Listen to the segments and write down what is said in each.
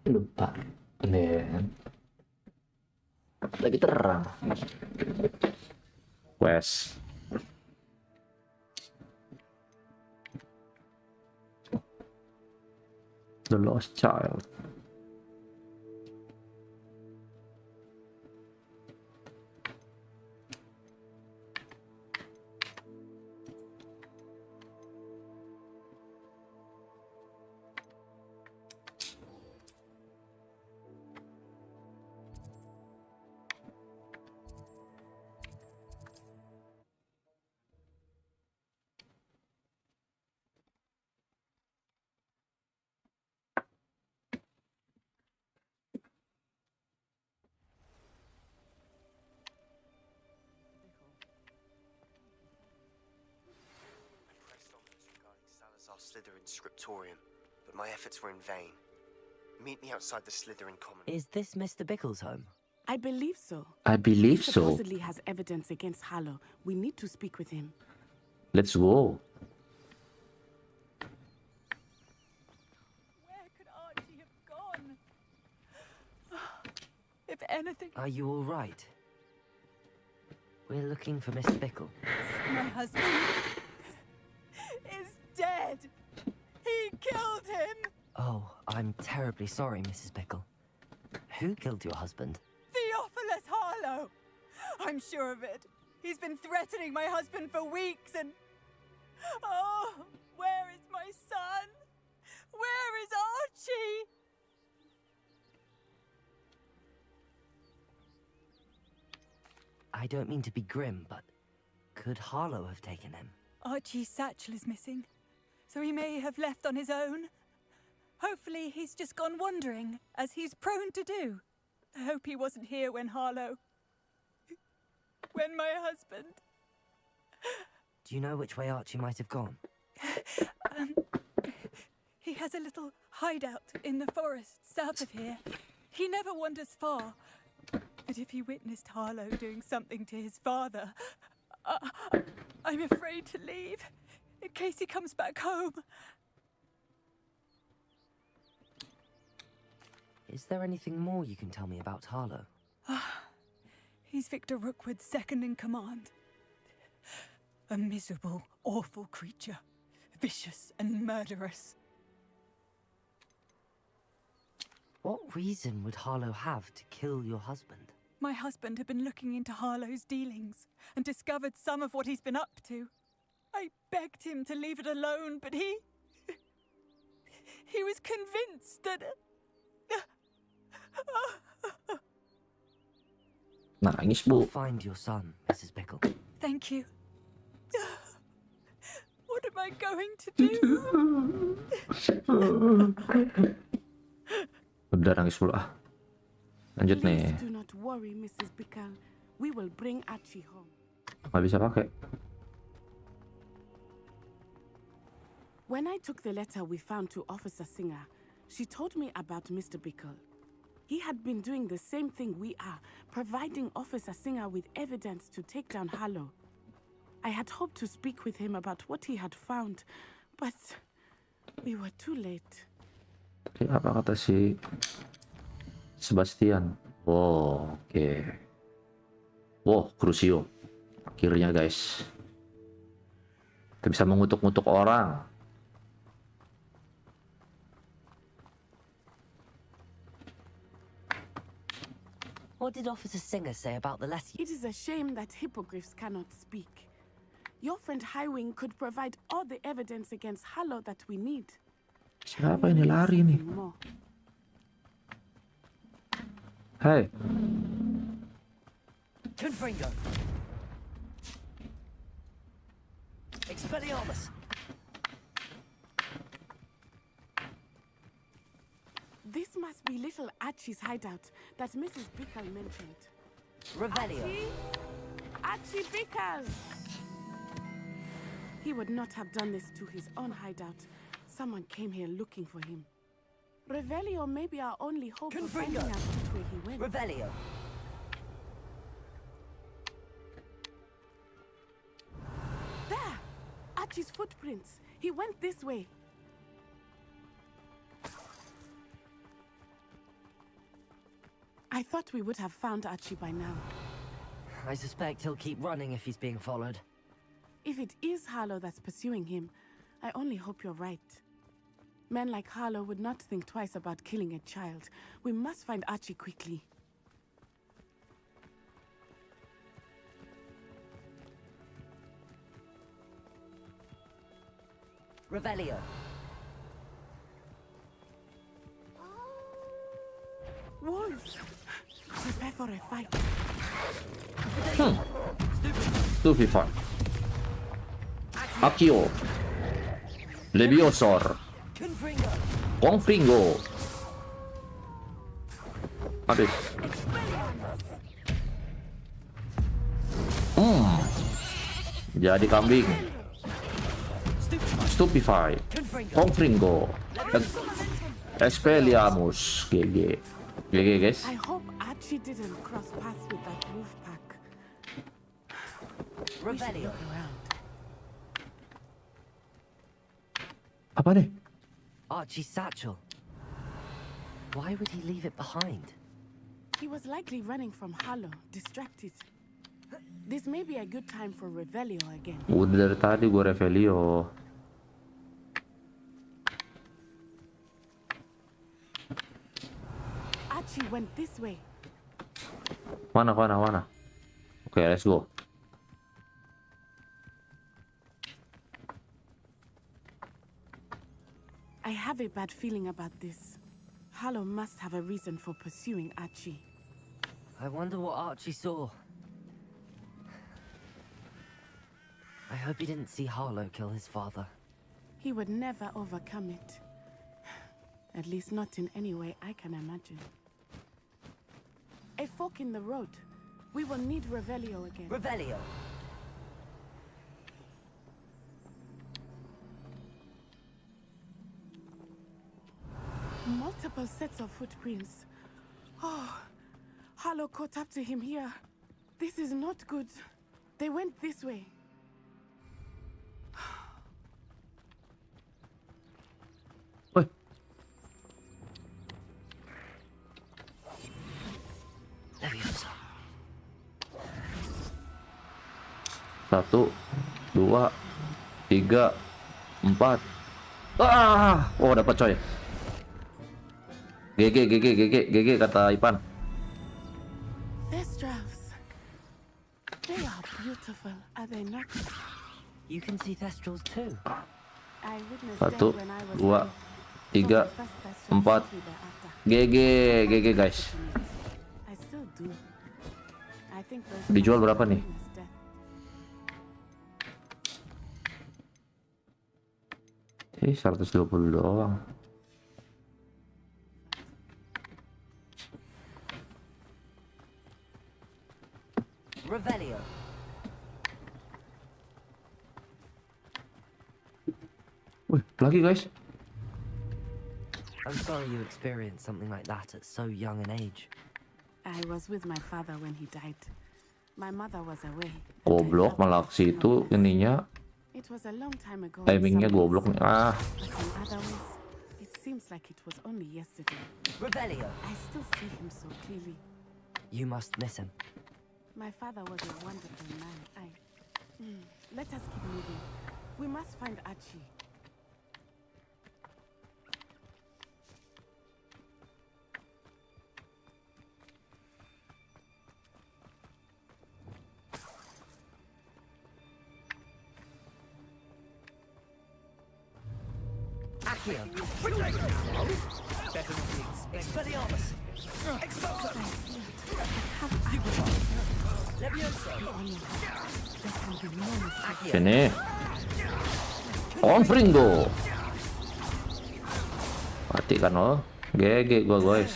Lupa. Dan lagi terang. Wes. The Lost Child. Slytherin scriptorium, but my efforts were in vain. Meet me outside the Slytherin common. Is this Mr. Bickle's home? I believe so. I believe he so. Supposedly has evidence against Harlow. We need to speak with him. Let's go. Where could Archie have gone? If anything... Are you all right? We're looking for Mr. Bickle. My husband is dead. He killed him. Oh, I'm terribly sorry, Mrs. Bickle. Who killed your husband? Theophilus Harlow. I'm sure of it. He's been threatening my husband for weeks and... Oh, where is my son? Where is Archie? I don't mean to be grim, but could Harlow have taken him? Archie's satchel is missing, so he may have left on his own. Hopefully he's just gone wandering, as he's prone to do. I hope he wasn't here when my husband... Do you know which way Archie might have gone? He has a little hideout in the forest south of here. He never wanders far. But if he witnessed Harlow doing something to his father, I'm afraid to leave, in case he comes back home. Is there anything more you can tell me about Harlow? He's Victor Rookwood's second in command. A miserable, awful creature. Vicious and murderous. What reason would Harlow have to kill your husband? My husband had been looking into Harlow's dealings and discovered some of what he's been up to. I begged him to leave it alone, but he was convinced that... Nangis, I'll Bu. find your son, Mrs. Bickle. Thank you. What am I going to do? Udah nangis dulu ah. Lanjut nih. Please do not worry, Mrs. Bickle. We will bring Archie home. Nggak bisa pakai. When I took the letter we found to Officer Singer, she told me about Mr. Bickle. He had been doing the same thing we are, providing Officer Singer with evidence to take down Harlow. I had hoped to speak with him about what he had found, but we were too late. Oke, apa kata si Sebastian? Wow, oke. Wow, Crucio. Akhirnya guys. Kita bisa mengutuk-ngutuk orang. What did Officer Singer say about the letter? It is a shame that hippogriffs cannot speak. Your friend Highwing could provide all the evidence against Harlow that we need. Siapa ini lari nih? Hai. Confringo. Expelliarmus. This must be little Archie's hideout that Mrs. Bickle mentioned. Revelio. Archie Bickle! He would not have done this to his own hideout. Someone came here looking for him. Revelio may be our only hope of finding out which way he went. Revelio. There! Archie's footprints. He went this way. thought we would have found Archie by now. I suspect he'll keep running if he's being followed. If it is Harlow that's pursuing him, I only hope you're right. Men like Harlow would not think twice about killing a child. We must find Archie quickly. Revelio. Wolves! Prepare for a fight. Stupefy. Akio. Leviosor. Confringo. Confringo. Aduh. Jadi kambing. Stupefy. Confringo. Expelliarmus. GG. GG guys. I hope Archie didn't cross paths with that wolf pack. We should Revelio. look around. Apa nih? Archie's satchel. Why would he leave it behind? He was likely running from Harlow, distracted. This may be a good time for Revelio again. Udah dari tadi gue Revelio. Archie went this way. Mana? Oke, let's go. I have a bad feeling about this. Harlow must have a reason for pursuing Archie. I wonder what Archie saw. I hope he didn't see Harlow kill his father. He would never overcome it. At least not in any way I can imagine. A fork in the road. We will need Revelio again. Revelio. Multiple sets of footprints. Oh, Harlow caught up to him here. This is not good. They went this way. Woi, Leviosa. 1, 2, 3, 4. Oh dapat coy. GG kata Ipan. Thestrals. They are beautiful, are they not? You can see Thestrals too. I witnessed 1, them when I was 2, young. 3, Saw my first Thestral 4. shortly thereafter. GG guys. I still do. I think those Dijual guys berapa nih? witnessed death. Ih, 120 doang. Revelio. Wih, lagi guys. I'm sorry you experienced something like that at so young an age. I was with my father when he died. My mother was away. and I Goblok felt malah ke situ ininya. It was a long time ago. in Timingnya some ways, goblok nih. Ah, but in other ways, it seems like it was only yesterday. Revelio. I still see him so clearly. You must miss him. My father was a wonderful man. Let us keep moving. We must find Archie. Accio. Expelliarmus. Expulso. Leviosa. Accio. sini. Confringo. Mati kan lo. GG gua guys.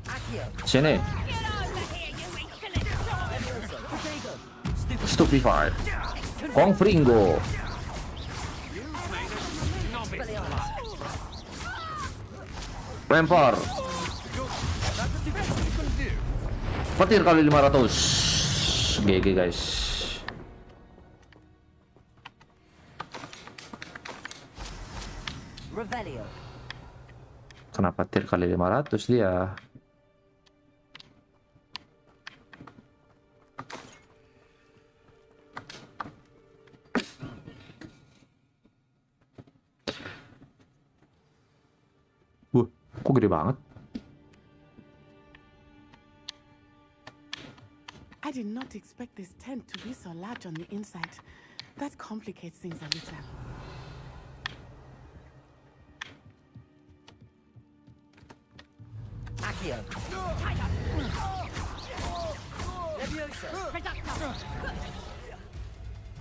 Accio. Sini. Stupefy. Confringo. Lempar. Petir kali 500. GG guys. Revelio. Kenapa petir kali 500 dia? Kok gede banget? I did not expect this tent to be so large on the inside. That complicates things a little. Accio. Leviosa. Reductor.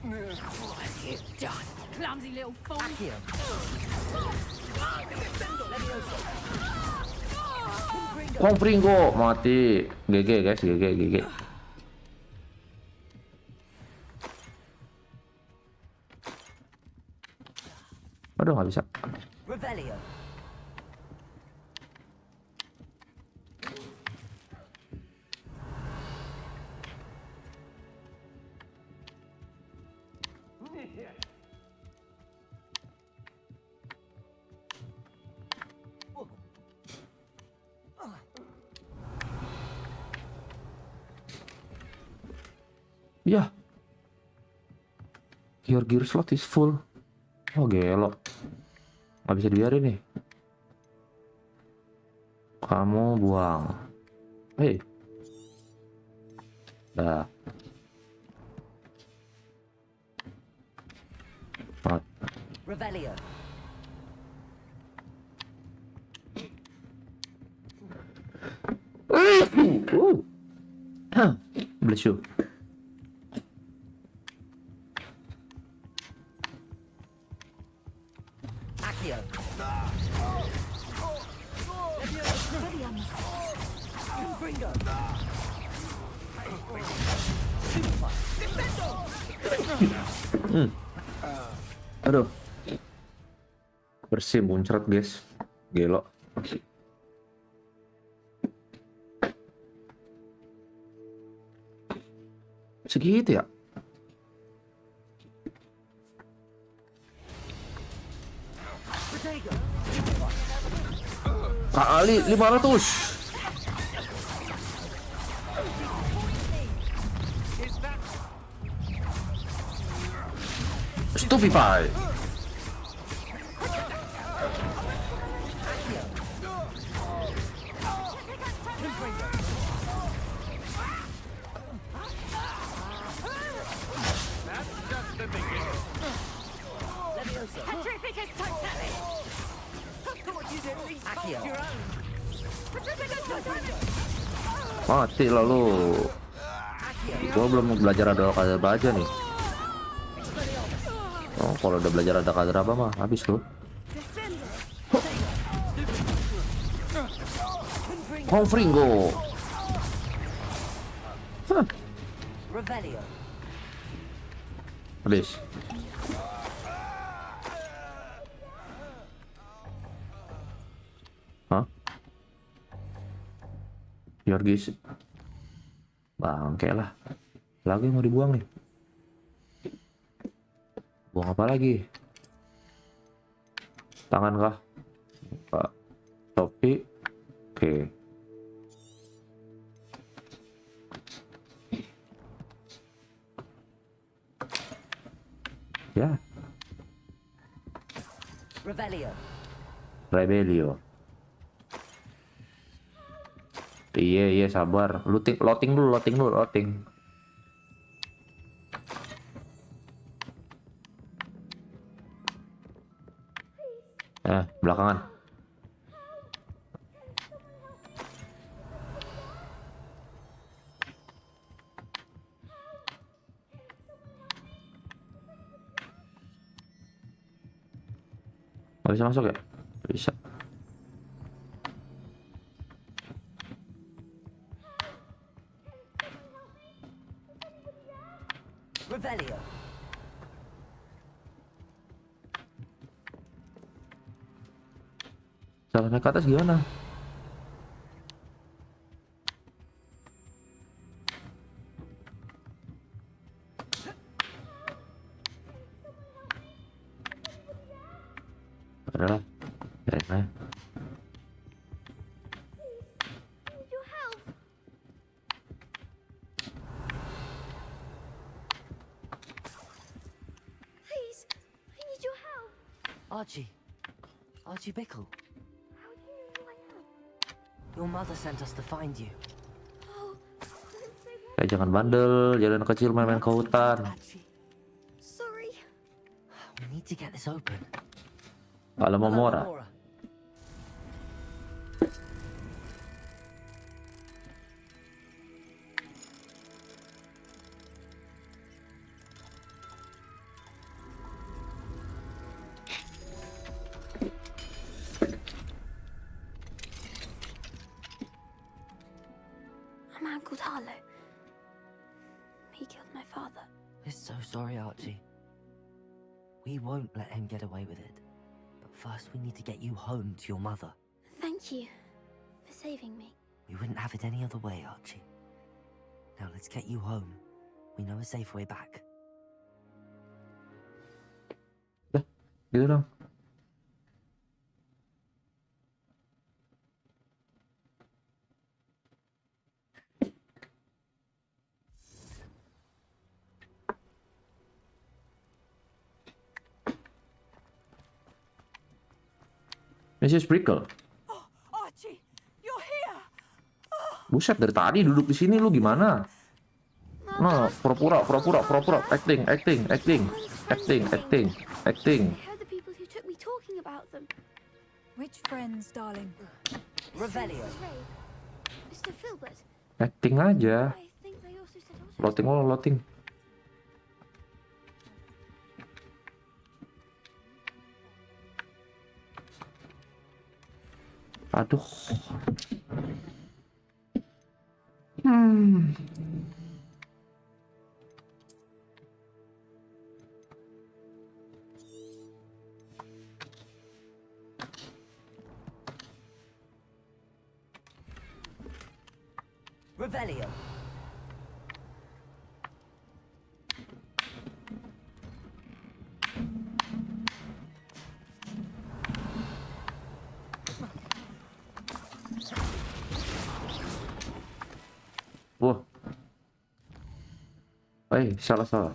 What have you done? Clumsy little fool. Accio. Leviosa. Konfringo mati. GG guys, GG. Aduh, nggak bisa. Revelio. Ya. Your gear slot is full. Oh gelo. Nggak bisa dibiarin nih. Kamu buang. Hei. Dah. Mat. Revelio. Bless you. Accio. Confringo. Aduh. Bersih muncrat guys. Gelo. Segitu ya? Kali 500. Stupefy. Mati lalu. Gua belum belajar adalah karakter aja nih. Oh, kalau udah belajar ada karakter apa mah habis lu. Confringo. Revelio. Habis. Hah? Yorgis. Bangke lah. Lagi mau dibuang nih. Buang apa lagi? Tangan kah? Pak. Topi. Oke. Ya. Revelio. Rebelio. Iya sabar. Loading dulu. Belakangan. Nggak bisa masuk ya? Bisa. Revelio. Cara naik ke atas gimana? Adalah. Nah. Archie Bickle. How do you know I am? Your mother sent us to find you. Jangan bandel, jalan kecil main-main ke hutan. Archie. Sorry. We need to get this open. Kalau mau Hello, Mora. Amora. A man called Harlow. He killed my father. We're so sorry, Archie. We won't let him get away with it. But first we need to get you home to your mother. Thank you for saving me. We wouldn't have it any other way, Archie. Now let's get you home. We know a safe way back. Gitu dong. Mrs. Brickle. Oh, Archie, you're here. Buset, dari tadi duduk di sini lu gimana? Nah, pura-pura, acting. I heard the people who took me talking about them. Which friends, darling? Revelio. Mr. Filbert. Acting aja. I think they also said Loading. Aduh. Revelio. Wah. Salah.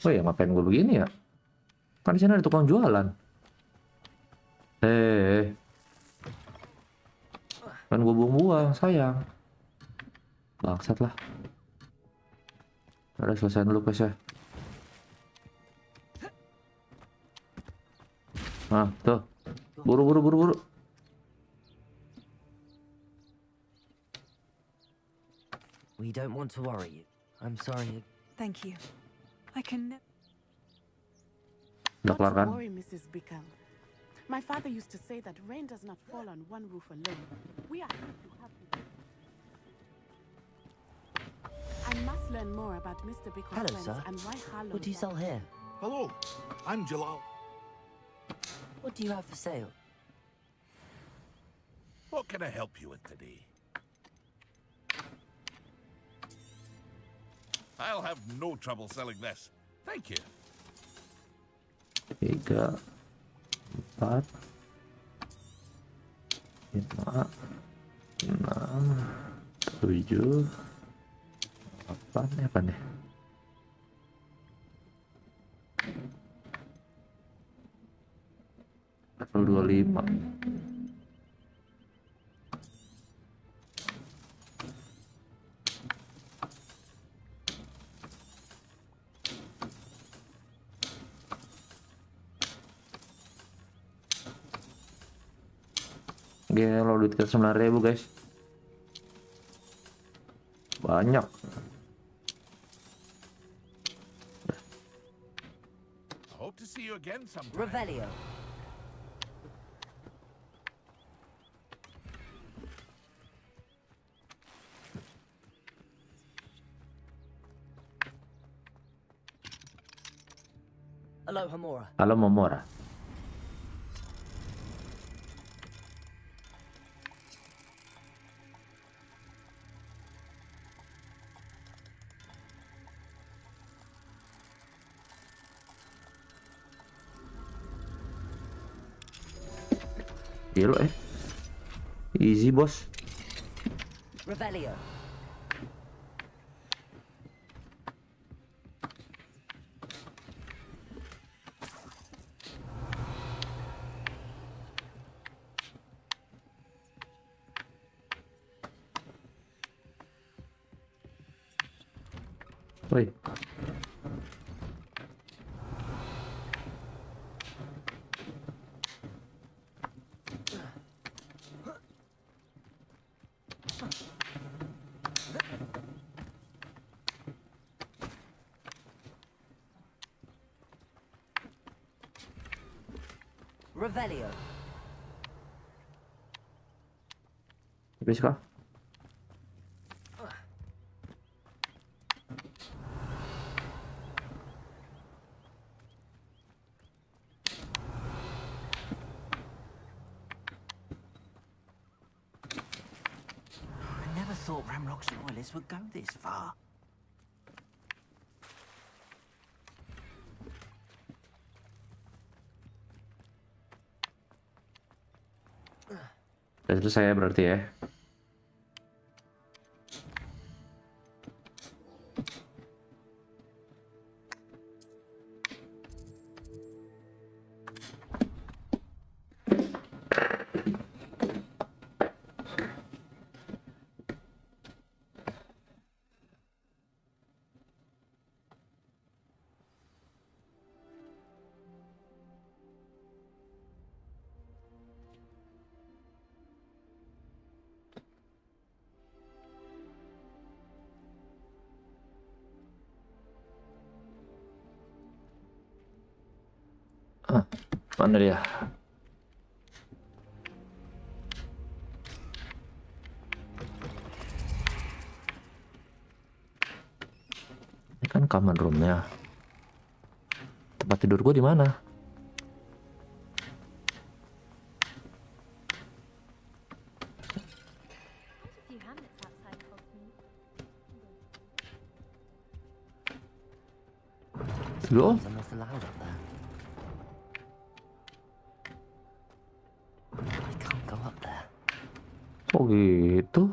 Oh ya, ngapain gue begini ya? Kan di sana ada tukang jualan. Kan gue buang-buang, sayang. Bangsat lah. Udah selesai dulu guys ya. Nah, tuh. Buru. We don't want to worry you. I'm sorry. Thank you. I can. Udah Not kelar kan? to worry, Mrs. Bickle. My father used to say that rain does not fall on one roof alone. We are here to help you. I must learn more about Mr. Bickle's Hello, friends sir. and why Harlow. What do you sell here? Hello, I'm Jalal. What do you have for sale? What can I help you with today? I'll have no trouble selling this. Thank you. 3, 4, 5, 6, 7, 8, apa nih? Level 25. Gelo, duit kita 9.000 guys. Banyak. I hope to see you again sometime. Revelio. Hello, Hamora. Halo Momora. Gelo easy bos. Revelio. Woi. Revelio. Habis kah? I never thought Ramrock's loyalists would go this far. Udah selesai ya berarti ya. Mana dia? Ini kan common roomnya. Tempat tidur gue di mana? few hamlets outside Hogsmeade. Loh? I'm not allowed up there. I can't go up there. Oh gitu.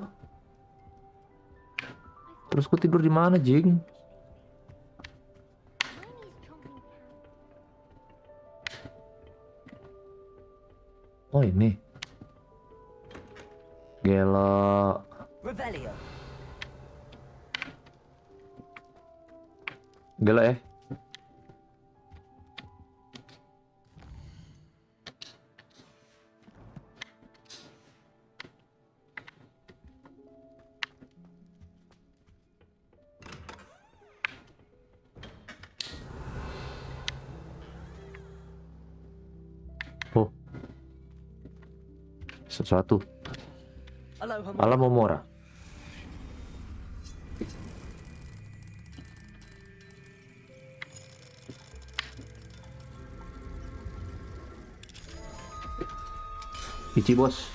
Terus gue tidur di mana, Jing? Hermione's chomping pound. Oh ini. Gelo. Revelio. Gelo ya. Oh. Sesuatu. Aloha. Malah Momora. Ichi bos.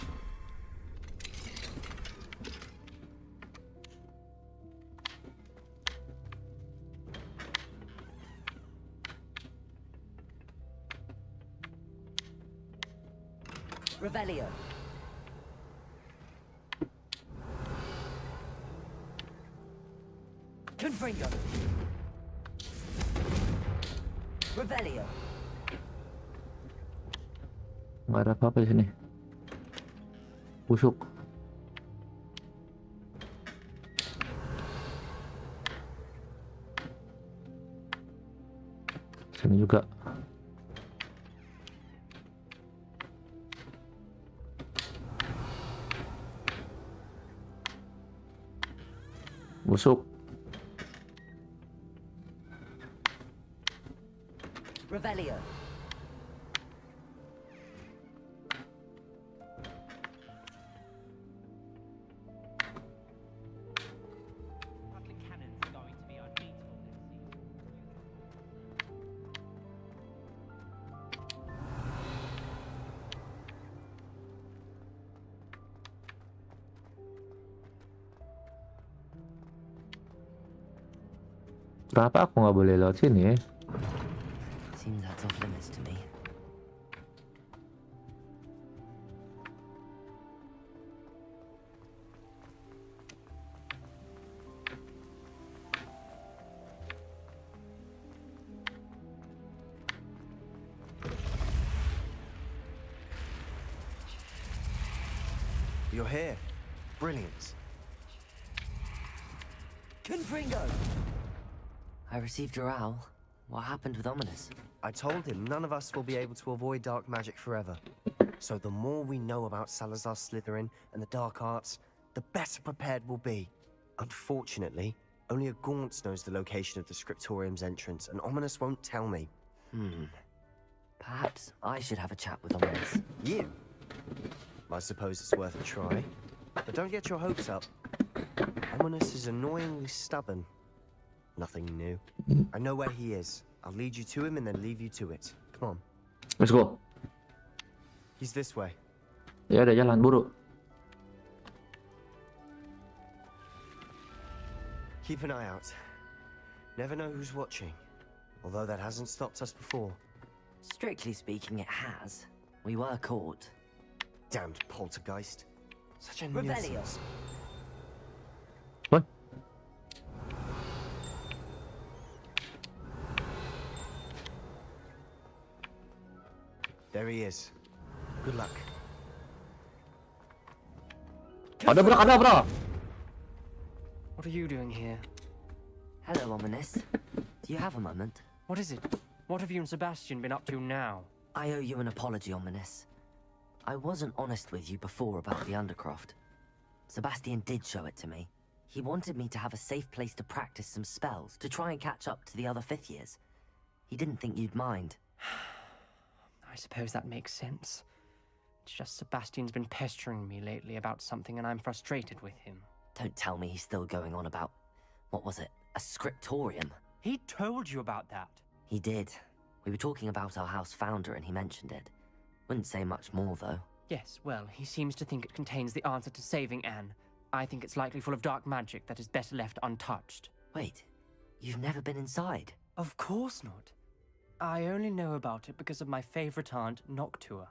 Revelio. Confringo. Revelio. Nggak ada apa-apa di sini. Busuk. Sini juga. Busuk. Revelio. Public cannons are going to be unbeatable this season. Kenapa aku nggak boleh lewat sini ya? Seems that's off limits to me. You're here. Brilliant. Confringo. I received your owl. What happened with Ominous? I told him none of us will be able to avoid dark magic forever. So the more we know about Salazar Slytherin and the dark arts, the better prepared we'll be. Unfortunately, only a Gaunt knows the location of the Scriptorium's entrance, and Ominous won't tell me. Perhaps I should have a chat with Ominous. You? I suppose it's worth a try. But don't get your hopes up. Ominous is annoyingly stubborn. Nothing new. I know where he is. I'll lead you to him and then leave you to it. Come on. Let's go. He's this way. Ya udah jalan buru. Keep an eye out. Never know who's watching. Although that hasn't stopped us before. Strictly speaking, it has. We were caught. Damned poltergeist. Such a Revelio. nuisance. What? There he is. Good luck. Ada bro. What are you doing here? Hello, Ominous. Do you have a moment? What is it? What have you and Sebastian been up to now? I owe you an apology, Ominous. I wasn't honest with you before about the Undercroft. Sebastian did show it to me. He wanted me to have a safe place to practice some spells, to try and catch up to the other fifth years. He didn't think you'd mind. I suppose that makes sense. It's just Sebastian's been pestering me lately about something and I'm frustrated with him. Don't tell me he's still going on about, what was it, a scriptorium? He told you about that. He did. We were talking about our house founder and he mentioned it. Wouldn't say much more, though. Yes, well, he seems to think it contains the answer to saving Anne. I think it's likely full of dark magic that is better left untouched. Wait, you've never been inside? Of course not. I only know about it because of my favorite aunt, Noctua.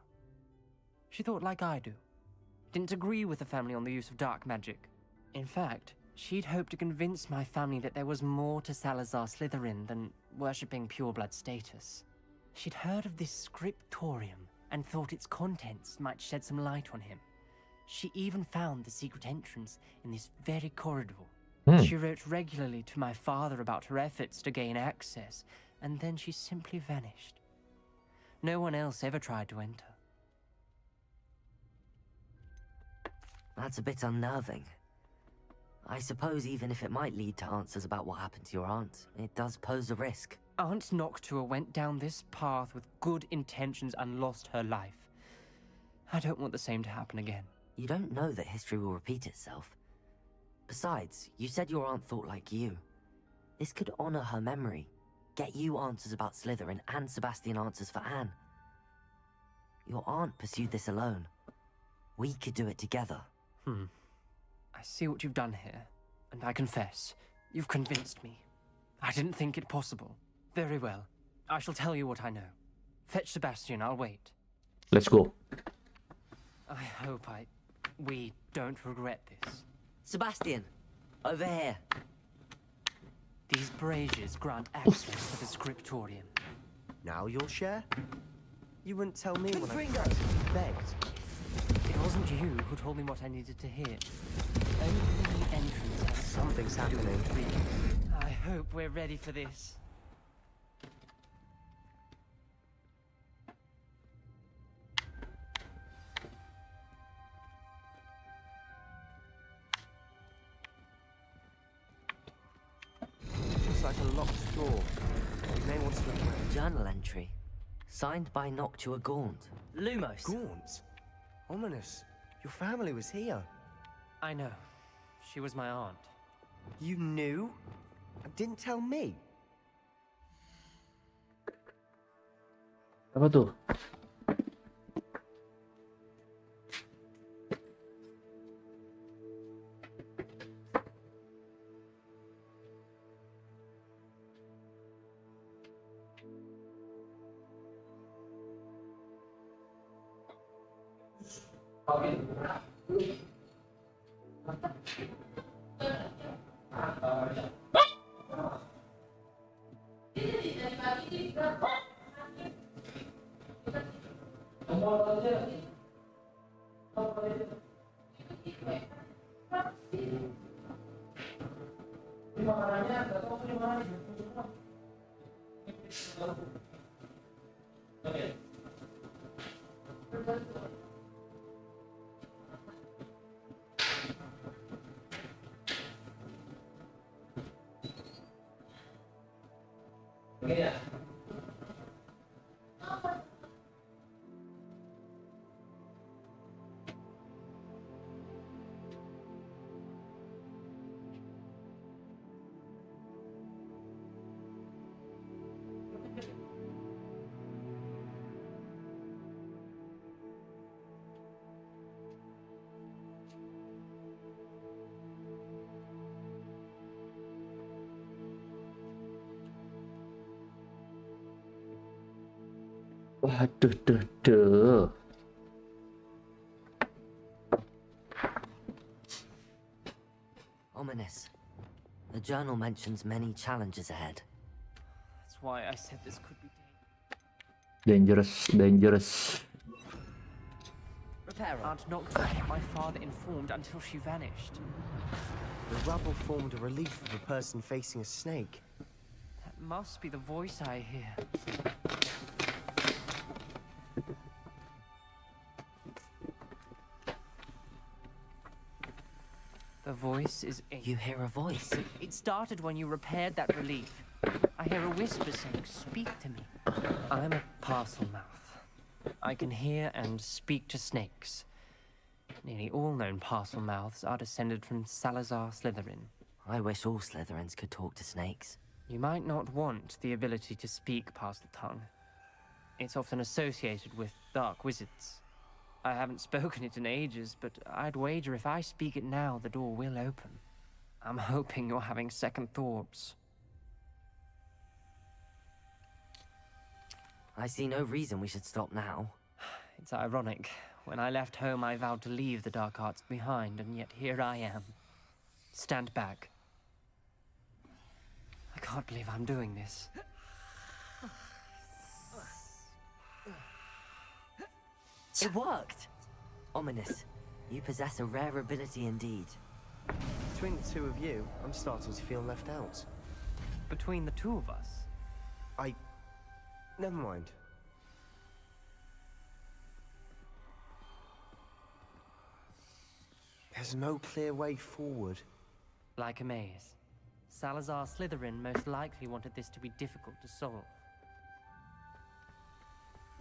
She thought like I do. Didn't agree with the family on the use of dark magic. In fact, she'd hoped to convince my family that there was more to Salazar Slytherin than worshipping pureblood status. She'd heard of this scriptorium and thought its contents might shed some light on him. She even found the secret entrance in this very corridor. She wrote regularly to my father about her efforts to gain access, and then she simply vanished. No one else ever tried to enter. That's a bit unnerving. I suppose even if it might lead to answers about what happened to your aunt, it does pose a risk. Aunt Noctua went down this path with good intentions and lost her life. I don't want the same to happen again. You don't know that history will repeat itself. Besides, you said your aunt thought like you. This could honor her memory, get you answers about Slytherin and Sebastian answers for Anne. Your aunt pursued this alone. We could do it together. I see what you've done here, and I confess, you've convinced me. I didn't think it possible. Very well. I shall tell you what I know. Fetch Sebastian, I'll wait. Let's go. I hope we don't regret this. Sebastian, over here. These braziers grant access to the scriptorium. Now you'll share? You wouldn't tell me when I begged. It wasn't you who told me what I needed to hear. Only the entrance has Something's happening. I hope we're ready for this. Looks like a locked door. You may want to look around. Journal entry. Signed by Noctua Gaunt. Lumos. Gaunt? Ominous. Your family was here. I know. She was my aunt. You knew? And didn't tell me? Apa tuh? Waduh, duh. Ominous. The journal mentions many challenges ahead. That's why I said this could be Dangerous. Repairer. Aunt Noctua kept my father informed until she vanished. The rubble formed a relief of a person facing a snake. That must be the voice I hear. The voice is Ink. You hear a voice. It started when you repaired that relief. I hear a whisper saying, "Speak to me." I'm a parcel mouth. I can hear and speak to snakes. Nearly all known parcel mouths are descended from Salazar Slytherin. I wish all Slytherins could talk to snakes. You might not want the ability to speak parcel tongue. It's often associated with dark wizards. I haven't spoken it in ages, but I'd wager if I speak it now, the door will open. I'm hoping you're having second thoughts. I see no reason we should stop now. It's ironic. When I left home, I vowed to leave the dark arts behind, and yet here I am. Stand back. I can't believe I'm doing this. It worked! Ominous. You possess a rare ability indeed. Between the two of you, I'm starting to feel left out. Between the two of us, Never mind. There's no clear way forward. like a maze. Salazar Slytherin most likely wanted this to be difficult to solve.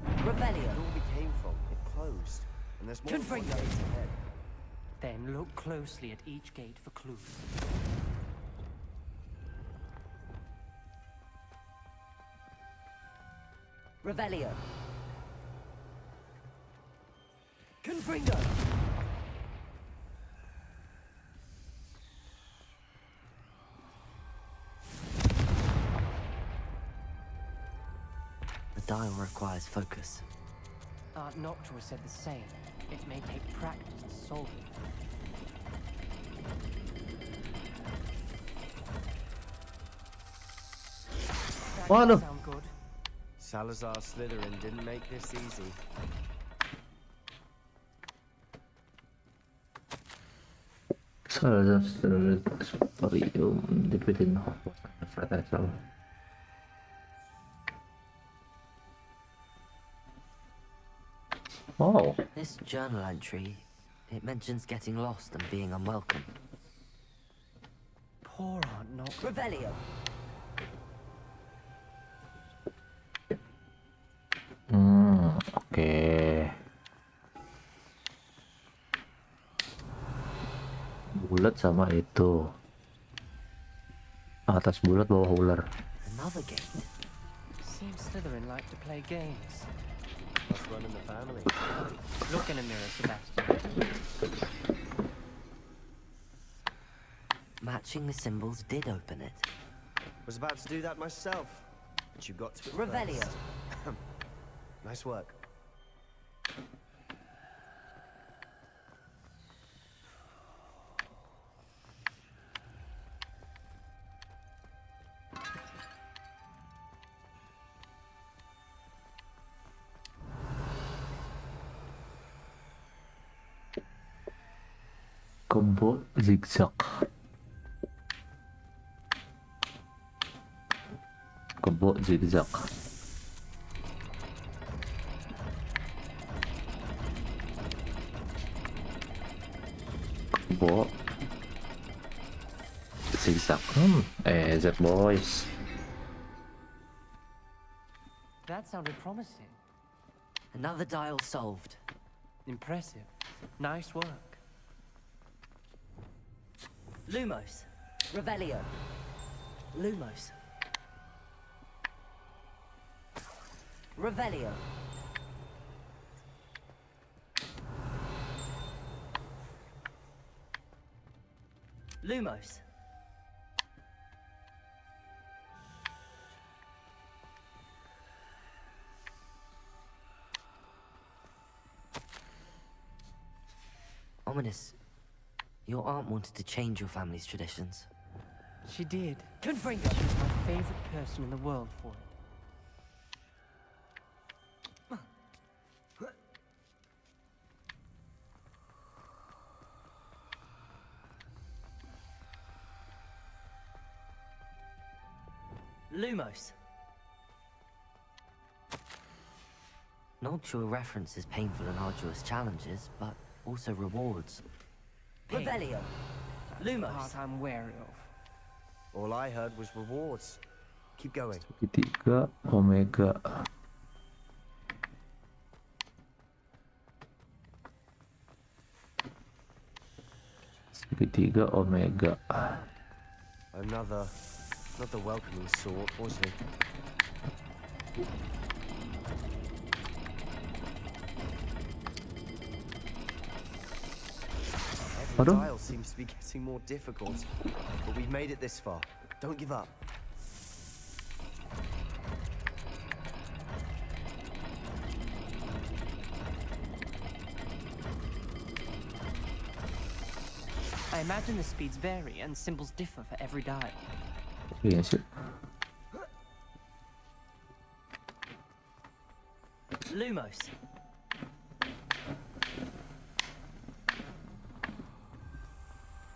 Revelio. Where all we came from, it closed. And there's more than one Confringo. gate ahead. Then look closely at each gate for clues. Revelio. Confringo. The dial requires focus. Aunt Noctua said the same. It may take practice to solve it. That Waduh. doesn't sound good. Salazar Slytherin didn't make this easy. Salazar defeating Hogwarts. Oh, This journal entry, it mentions getting lost and being unwelcome. Poor Aunt Noctua. Revelio. oke. Bulat sama itu. Atas bulat, bawah ular. Another gate. Seems Slytherin like to play games. Must run in the family. Look in a mirror, Sebastian. Matching the symbols did open it. Was about to do that myself, but you got to it Revelio. first. Nice work. Combo zigzag. Kebo zigzag. Kebo zigzag. Z boys. That sounded promising. Another dial solved. Impressive. Nice work. Lumos. Revelio. Lumos. Revelio. Lumos. Ominous. Your aunt wanted to change your family's traditions. She did. Confringo. She was my favorite person in the world for it. Lumos. Noctua references painful and arduous challenges, but also rewards. Pain. Revelio. That's the Lumos. part I'm wary of. All I heard was rewards. Keep going. Segitiga Omega. Segitiga Omega. Another, not the welcoming sort, was he? Every Pardon? dial seems to be getting more difficult, but we've made it this far. Don't give up. I imagine the speeds vary and symbols differ for every dial. Iya sih. Lumos.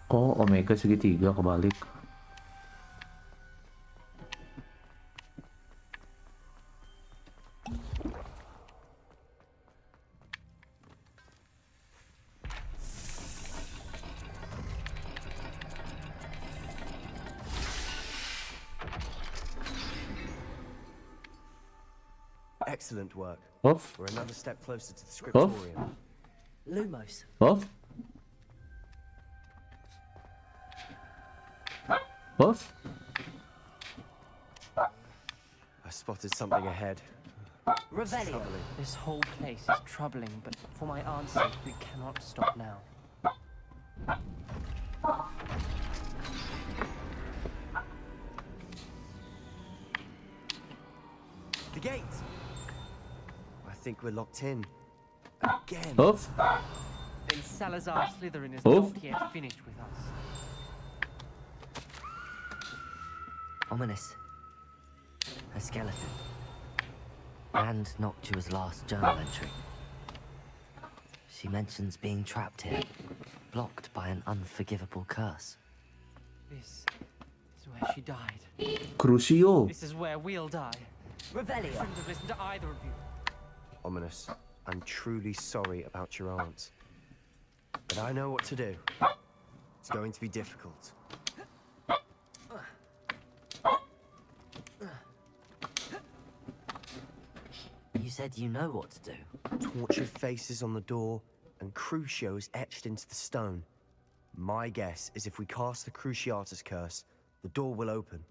Oh, Omega segitiga kebalik. Excellent work. Off, We're another step closer to the scriptorium. Lumos. off, off. I spotted something ahead. Revelio. Troubling. This whole place is troubling, but for my aunt's sake, we cannot stop now. The gate! I think we're locked in. Again. Off, Then Salazar Slytherin is Oh. not yet finished with us. Ominous. A skeleton. And Noctua's last journal entry. She mentions being trapped here, blocked by an unforgivable curse. This is where she died. Crucio. This is where we'll die. I Revelio. shouldn't have listened to either of you. Ominous, I'm truly sorry about your aunt. But I know what to do. It's going to be difficult. You said you know what to do. Tortured faces on the door and Crucios etched into the stone. My guess is if we cast the Cruciatus curse, the door will open.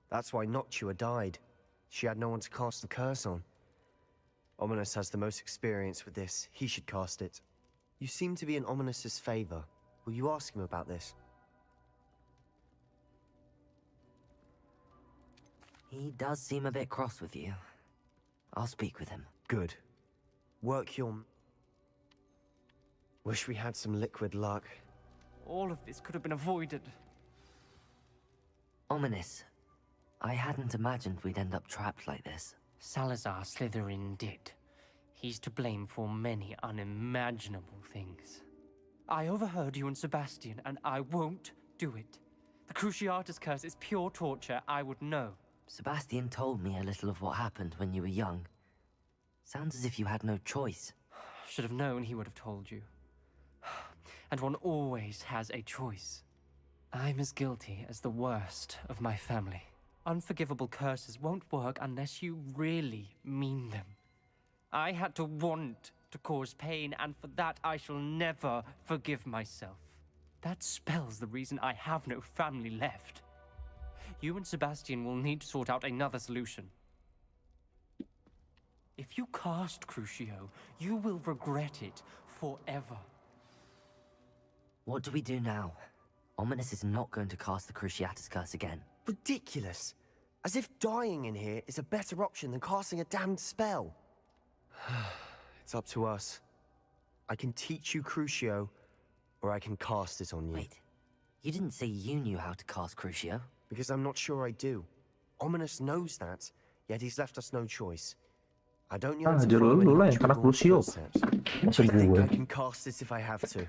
That's why Noctua died. She had no one to cast the curse on. Ominous has the most experience with this. He should cast it. You seem to be in Ominous's favor. Will you ask him about this? He does seem a bit cross with you. I'll speak with him. Good. Work your... Wish we had some liquid luck. All of this could have been avoided. Ominous. I hadn't imagined we'd end up trapped like this. Salazar Slytherin did. He's to blame for many unimaginable things. I overheard you and Sebastian, and I won't do it. The Cruciatus curse is pure torture, I would know. Sebastian told me a little of what happened when you were young. Sounds as if you had no choice. Should have known he would have told you. And one always has a choice. I'm as guilty as the worst of my family. Unforgivable curses won't work unless you really mean them. I had to want to cause pain, and for that I shall never forgive myself. That spells the reason I have no family left. You and Sebastian will need to sort out another solution. If you cast Crucio, you will regret it forever. What do we do now? Ominous is not going to cast the Cruciatus curse again. Ridiculous. As if dying in here is a better option than casting a damned spell. It's up to us. I can teach you Crucio, or I can cast it on you. Wait, you didn't say you knew how to cast Crucio? Because I'm not sure I do. Ominous knows that, yet he's left us no choice. I don't yearn to jadi follow lu lah any yang kena trivial Crucio. concepts. Masa I think I gue. can cast it if I have to.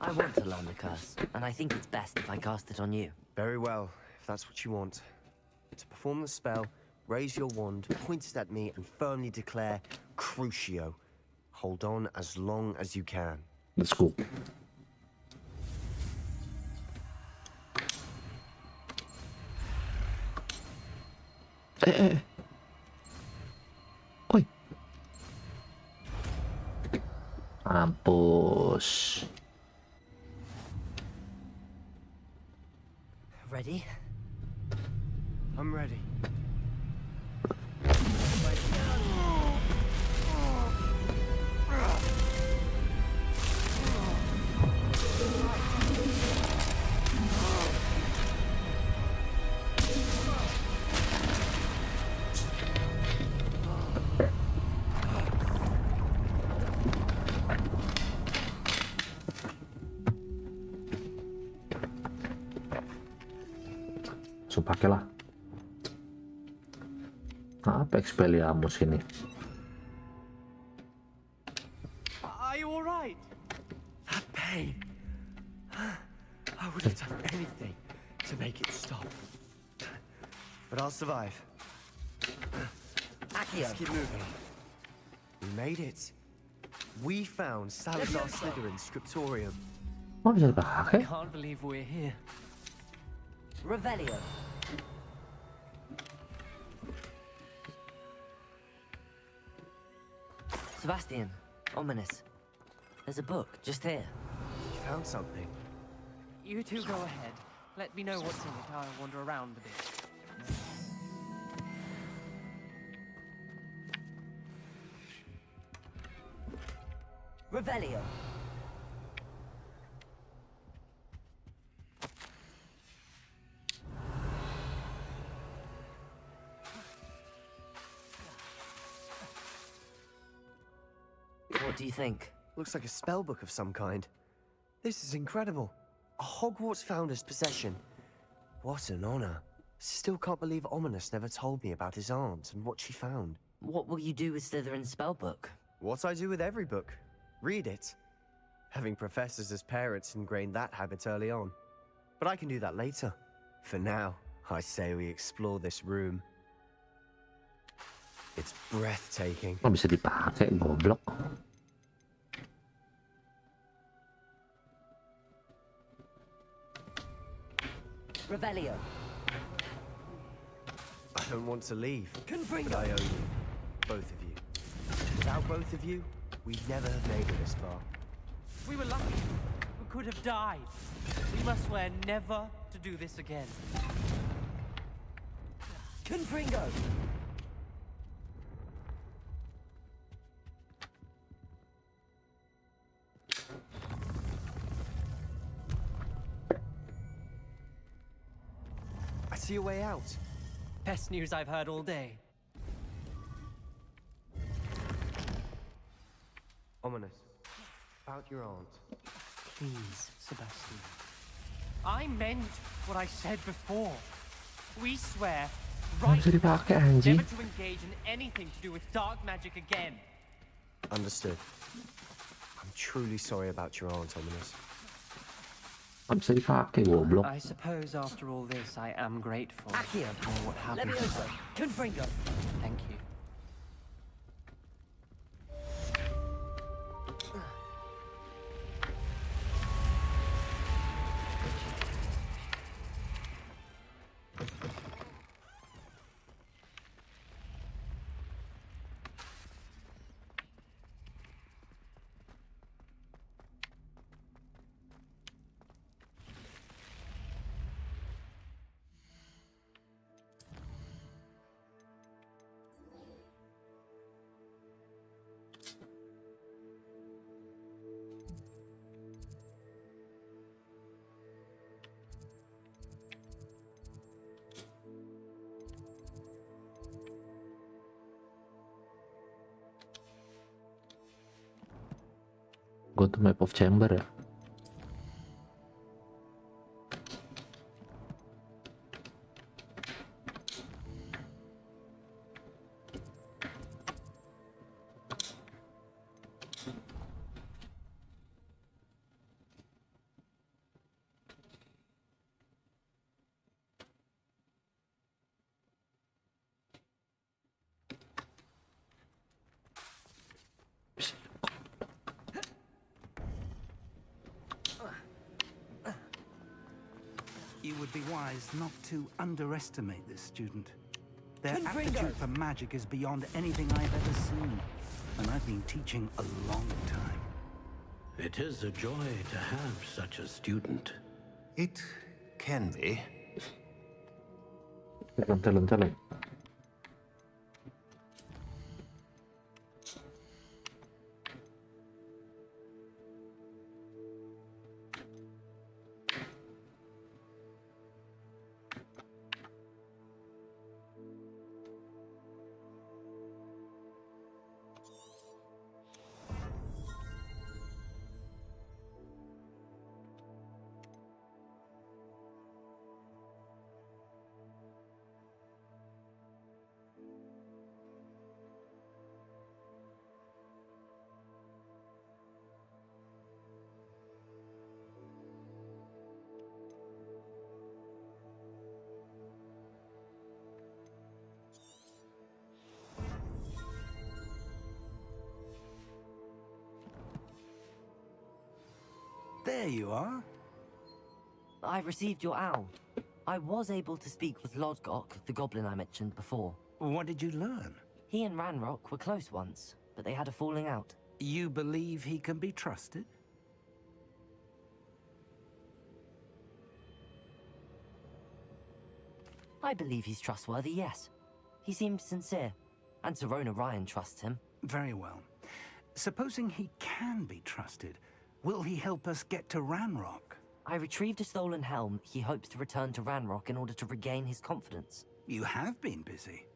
I want to learn the curse, and I think it's best if I cast it on you. Very well, if that's what you want. To perform the spell, raise your wand, point it at me, and firmly declare Crucio. Hold on as long as you can. Let's go. Oi. Mampus. Ready? I'm ready. So pakailah. Apa Expelliarmus ini? Are you alright? That pain. I would have done anything to make it stop. But I'll survive. Accio! Let's keep moving. We made it. We found Salazar Slytherin's scriptorium. Oh, bisa I dipakai? can't believe we're here. Revelio! Sebastian, Ominous. There's a book just here. You found something. You two go ahead. Let me know what's in it. I'll wander around a bit. Revelio! What do you think? Looks like a spell book of some kind. This is incredible. A Hogwarts founder's possession. What an honor. Still can't believe Ominous never told me about his aunt and what she found. What will you do with Slytherin's spellbook? What I do with every book. Read it. Having professors as parents ingrained that habit early on. But I can do that later. For now, I say we explore this room. It's breathtaking. Oh, bisa dipakai, goblok. Revelio! I don't want to leave, but I owe you. Both of you. Without both of you, we'd never have made it this far. We were lucky. We could have died. We must swear never to do this again. Confringo! I see a way out. Best news I've heard all day. Ominous. About your aunt. Please, Sebastian. I meant what I said before. We swear, right Bisa dipakai, anjing. never to engage in anything to do with dark magic again. Understood. I'm truly sorry about your aunt, Ominous. Nggak bisa dipakai, goblok. I suppose after all this, I am grateful Accio, for what happened. Levioso, Confringo. Thank you. Go to map of chamber ya. You would be wise not to underestimate this student. Their Confringo. aptitude for magic is beyond anything I've ever seen, and I've been teaching a long time. It is a joy to have such a student. It can be. Calon. There you are. I received your owl. I was able to speak with Lodgok, the goblin I mentioned before. What did you learn? He and Ranrock were close once, but they had a falling out. You believe he can be trusted? I believe he's trustworthy, yes. He seemed sincere, and Serona Ryan trusts him. Very well. Supposing he can be trusted, will he help us get to Ranrock? I retrieved a stolen helm. He hopes to return to Ranrock in order to regain his confidence. You have been busy.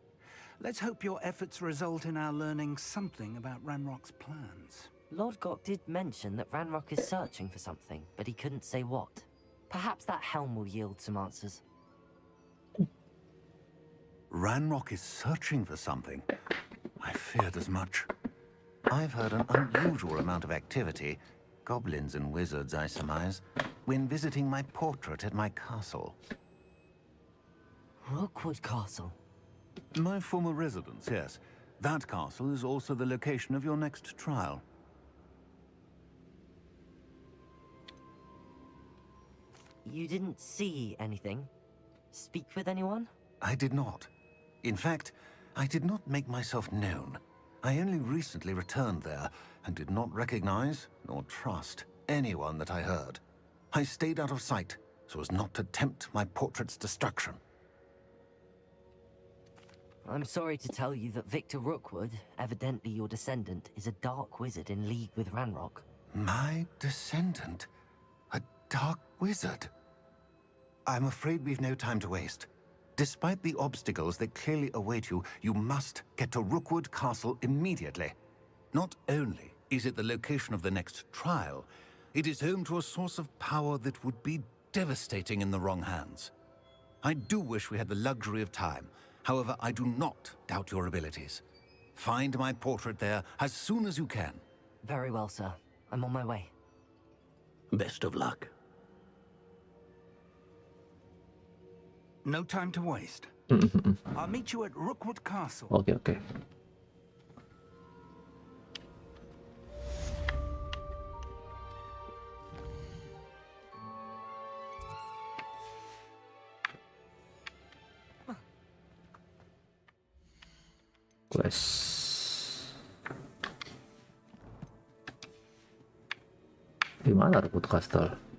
Let's hope your efforts result in our learning something about Ranrock's plans. Lodgok did mention that Ranrock is searching for something, but he couldn't say what. Perhaps that helm will yield some answers. Ranrock is searching for something. I feared as much. I've heard an unusual amount of activity, goblins and wizards, I surmise, when visiting my portrait at my castle. Rookwood Castle? My former residence, yes. That castle is also the location of your next trial. You didn't see anything? Speak with anyone? I did not. In fact, I did not make myself known. I only recently returned there and did not recognize nor trust anyone that I heard. I stayed out of sight so as not to tempt my portrait's destruction. I'm sorry to tell you that Victor Rookwood, evidently your descendant, is a dark wizard in league with Ranrock. My descendant? A dark wizard? I'm afraid we've no time to waste. Despite the obstacles that clearly await you, you must get to Rookwood Castle immediately. Not only is it the location of the next trial, it is home to a source of power that would be devastating in the wrong hands. I do wish we had the luxury of time. However, I do not doubt your abilities. Find my portrait there as soon as you can. Very well, sir. I'm on my way. Best of luck. No time to waste. I'll meet you at Rookwood Castle. Oke, oke. Quest. Di mana Rookwood Castle?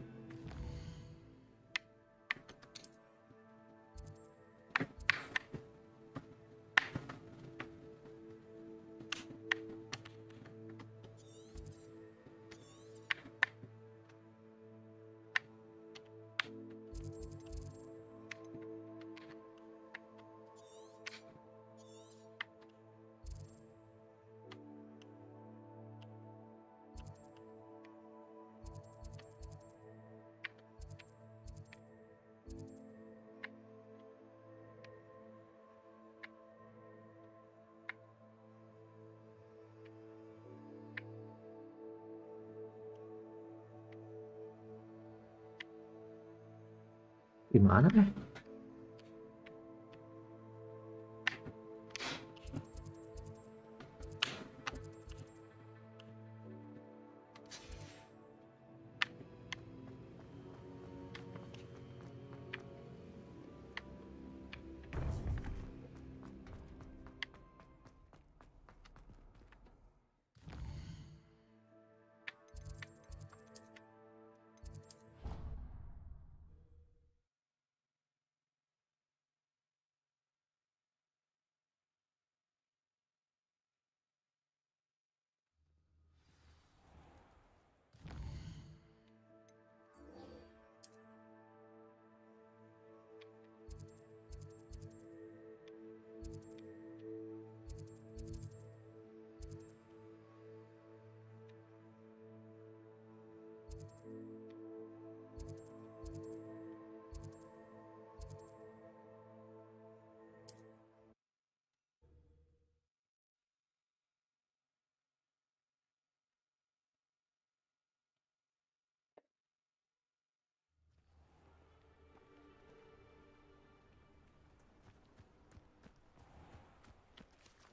Di mana deh?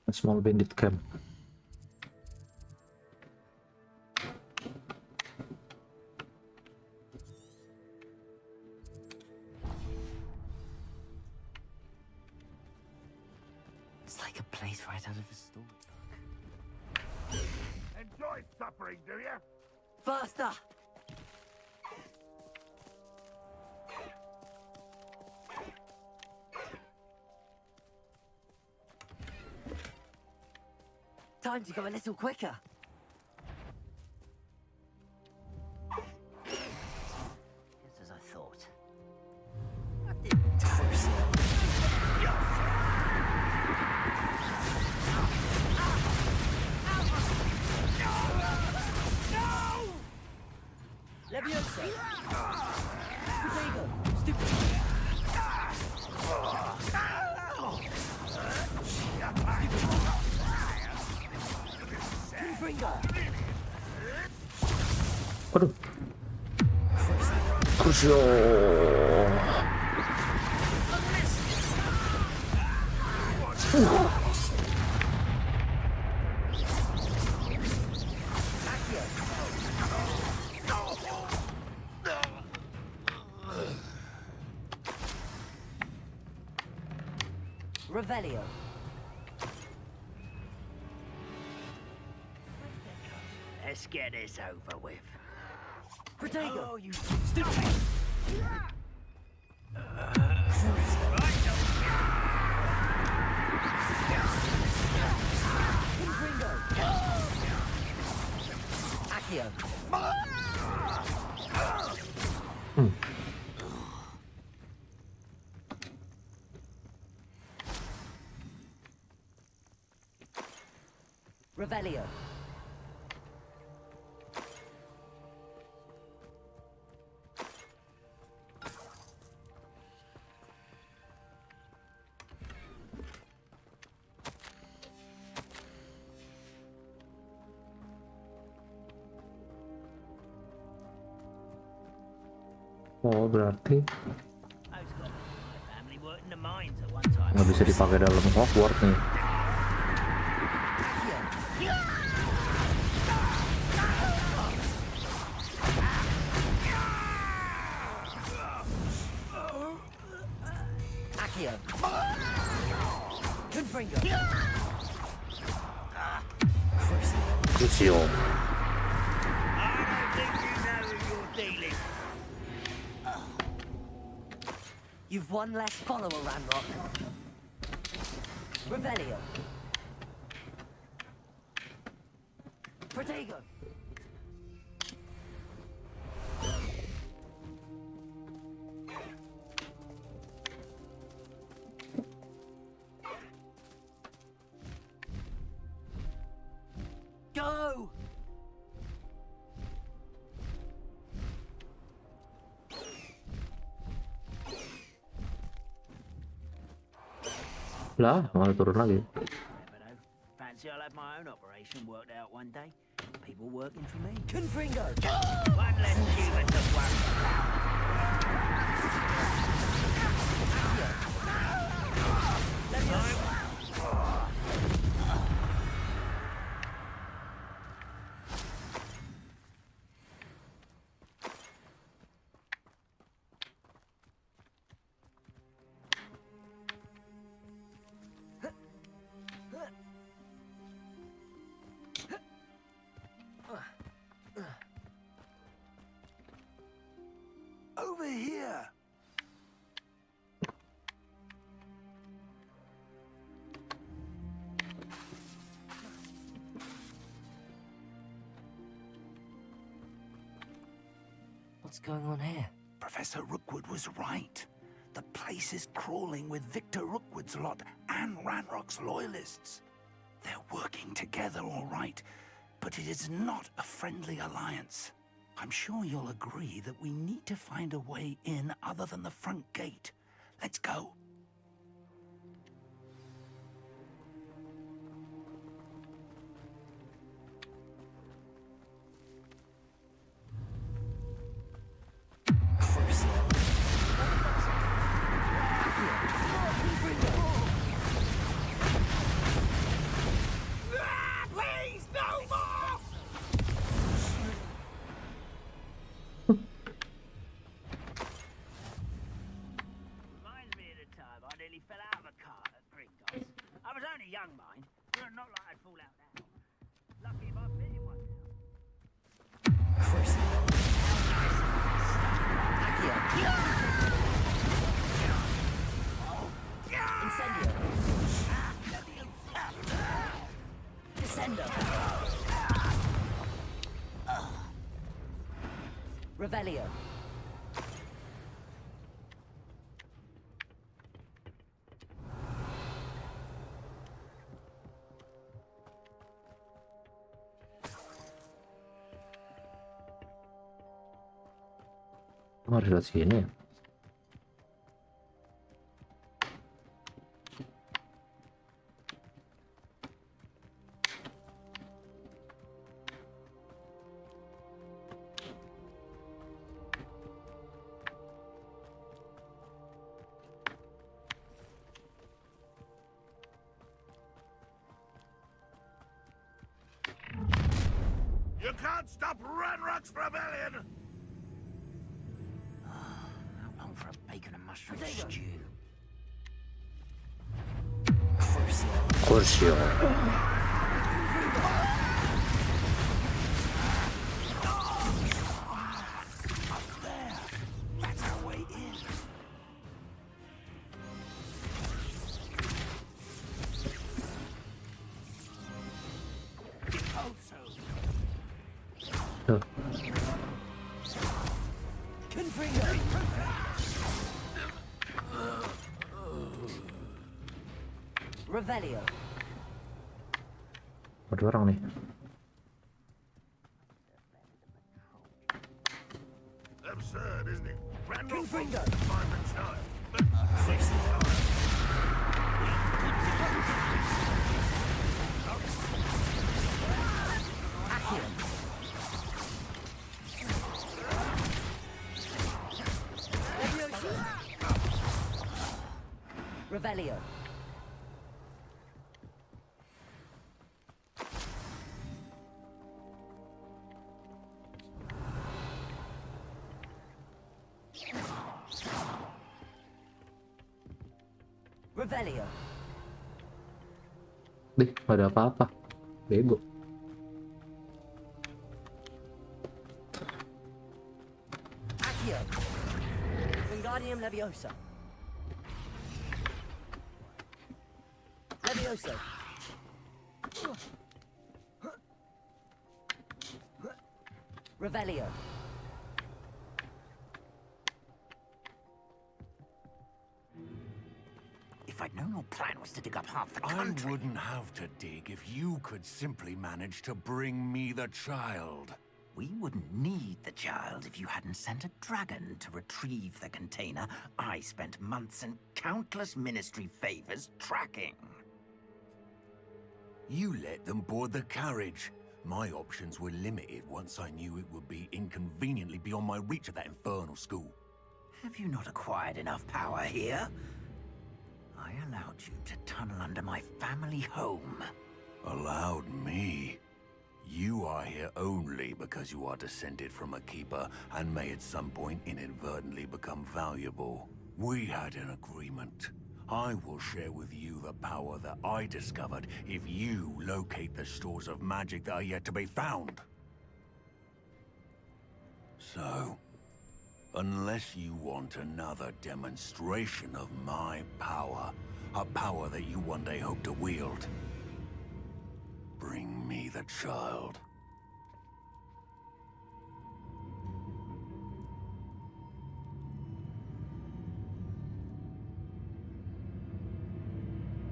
A small bandit camp. It's like a place right out of a story. Enjoy suffering, do you? Faster! Time to go a little quicker. Just as I thought. Leviosa! Potato! Stupid! Waduh. Crucio. Revelio. Let's get this over with. Protego! Oh, you stupid! Ringo! Accio! Revelio. Oh, berarti How's got my family work mines at one time. Nggak bisa dipakai dalam Hogwarts nih. Accio. Confringo. Crucio. You've one less follower, Ranrock. Revelio. Protego. Go! Lah, malah turun lagi. Fancy I'll have my own operation worked out one day. People working for me. Confringo. One less human to worry Over here! What's going on here? Professor Rookwood was right. The place is crawling with Victor Rookwood's lot and Ranrock's loyalists. They're working together, all right, but it is not a friendly alliance. I'm sure you'll agree that we need to find a way in other than the front gate. Let's go. young mind, but not like I'd fall out now. Lucky if I fit in one now. Cruising. Incendio. Descendo. Revelio. Harus lihat sini. You can't stop Ranrock's rebellion! How long for a bacon and mushroom stew? Curcio. That's our way in. Revelio. Ada orang nih. Absurd, isn't it? Ranrock Confringo. wants to find the child, but six times. Accio. Revelio. Revelio. Deh, gak ada apa-apa. Bego. Accio. Wingardium Leviosa. Levioso. Revelio. If I'd known your plan was to dig up half the I country... wouldn't have to dig if you could simply manage to bring me the child. We wouldn't need the child if you hadn't sent a dragon to retrieve the container I spent months and countless ministry favors tracking. You let them board the carriage. My options were limited once I knew it would be inconveniently beyond my reach at that infernal school. Have you not acquired enough power here? I allowed you to tunnel under my family home. Allowed me? You are here only because you are descended from a keeper and may at some point inadvertently become valuable. We had an agreement. I will share with you the power that I discovered if you locate the stores of magic that are yet to be found. So, unless you want another demonstration of my power, a power that you one day hope to wield, bring me the child.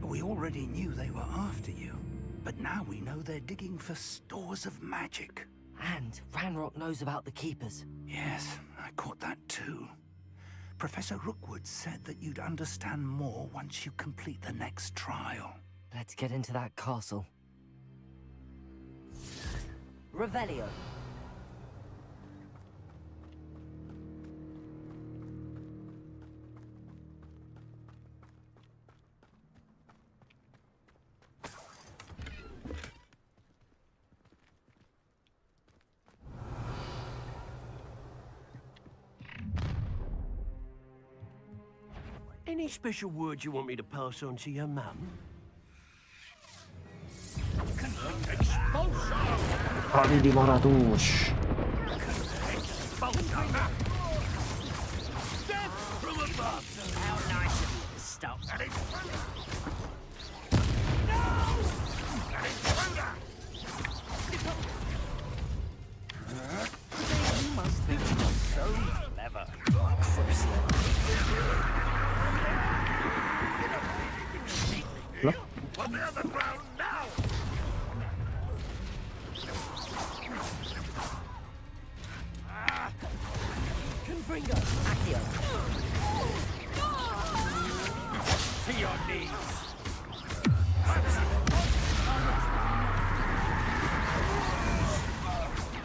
We already knew they were after you, but now we know they're digging for stores of magic. And Ranrock knows about the Keepers. Yes, I caught that too. Professor Rookwood said that you'd understand more once you complete the next trial. Let's get into that castle. Revelio. Any special words you want me to pass on to your mum? Kali 500. You must think you're so clever. On the other ground now! Confringo. Accio. To your knees!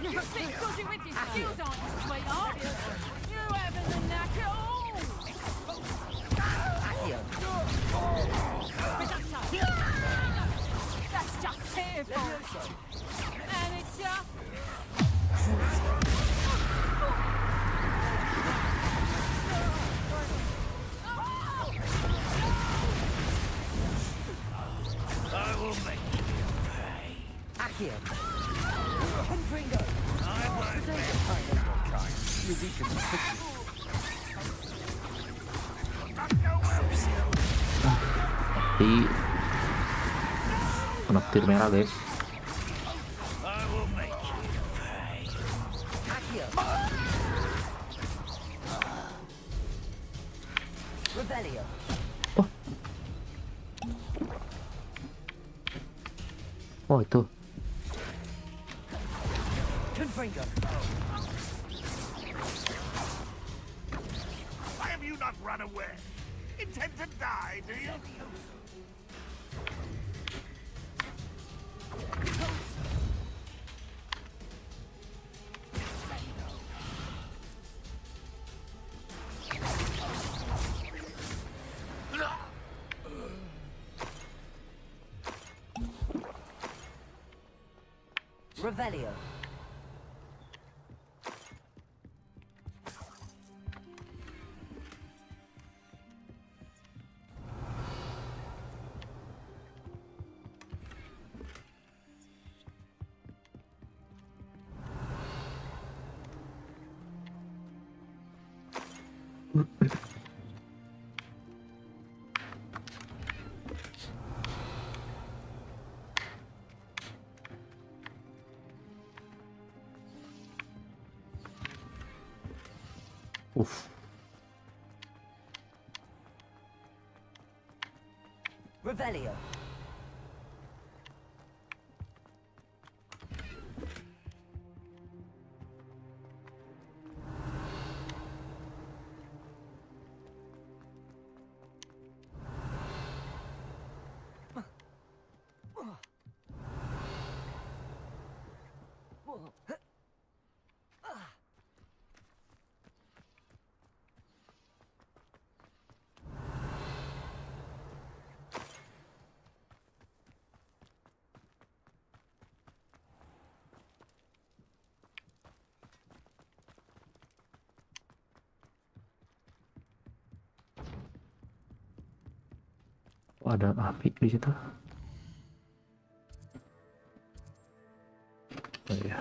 Because you with your skills, aren't you, sweetheart? You haven't the knack at all. Accio. That's just tearful. And it's just... I will make you pay. Accio. Confringo. I won't make Di anak tir merah, guys. I will make you pay. Accio. Revelio. Oh, itu. Confringo. Why have you not run away? Intend to die, do you? Revelio. Revelio. Oh, ada api di situ. Oh iya.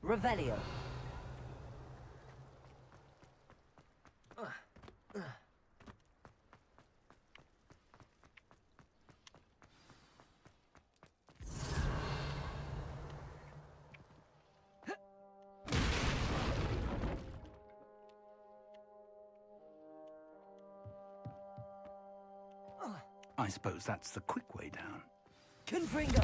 Revelio. I suppose that's the quick way down. Confringo.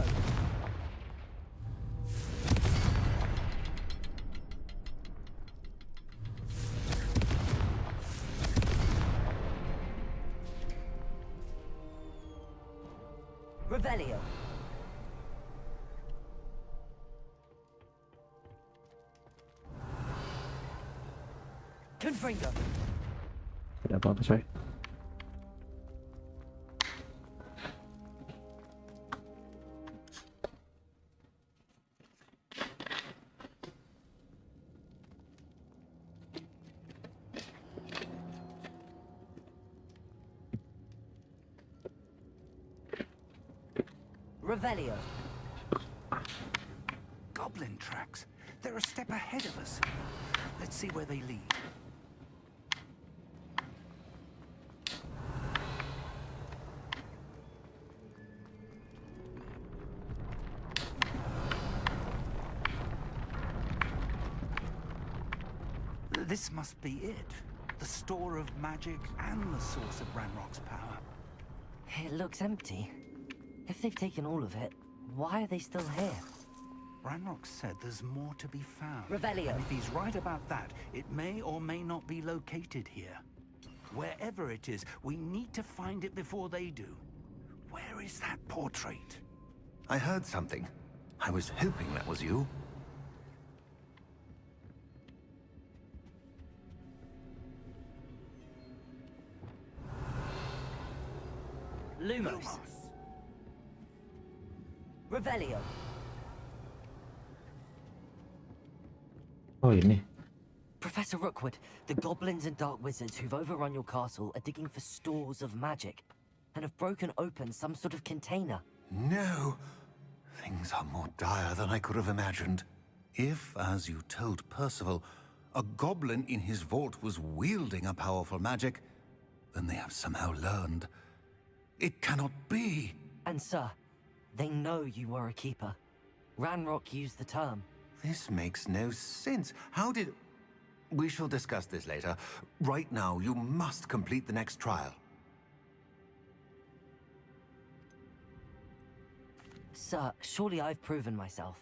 Revelio. Confringo. Ada apa-apa, coy? Revelio. Goblin tracks. They're a step ahead of us. Let's see where they lead. This must be it. The store of magic and the source of Ranrock's power. It looks empty. If they've taken all of it, why are they still here? Ranrock said there's more to be found. Revelio. And if he's right about that, it may or may not be located here. Wherever it is, we need to find it before they do. Where is that portrait? I heard something. I was hoping that was you. Lumos. Revelio. Oh, ini. Professor Rookwood, the goblins and dark wizards who've overrun your castle are digging for stores of magic and have broken open some sort of container. No. Things are more dire than I could have imagined. If, as you told Percival, a goblin in his vault was wielding a powerful magic, then they have somehow learned. It cannot be. And sir, they know you were a keeper. Ranrock used the term. This makes no sense. How did... We shall discuss this later. Right now, you must complete the next trial. Sir, surely I've proven myself.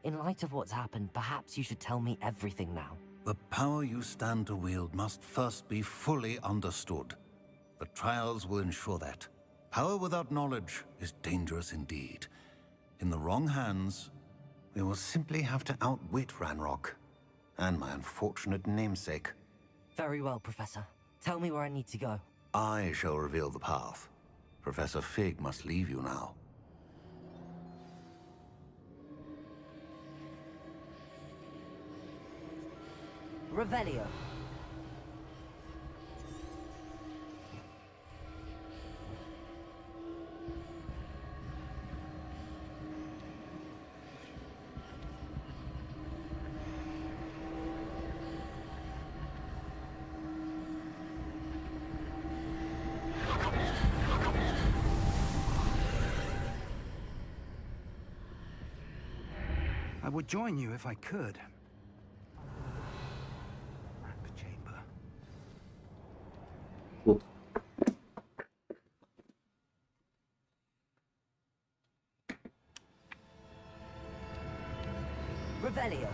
In light of what's happened, perhaps you should tell me everything now. The power you stand to wield must first be fully understood. The trials will ensure that. Power without knowledge is dangerous indeed. In the wrong hands, we will simply have to outwit Ranrock and my unfortunate namesake. Very well, Professor. Tell me where I need to go. I shall reveal the path. Professor Fig must leave you now. Revelio. I would join you if I could. Chamber. Oh. Revelio.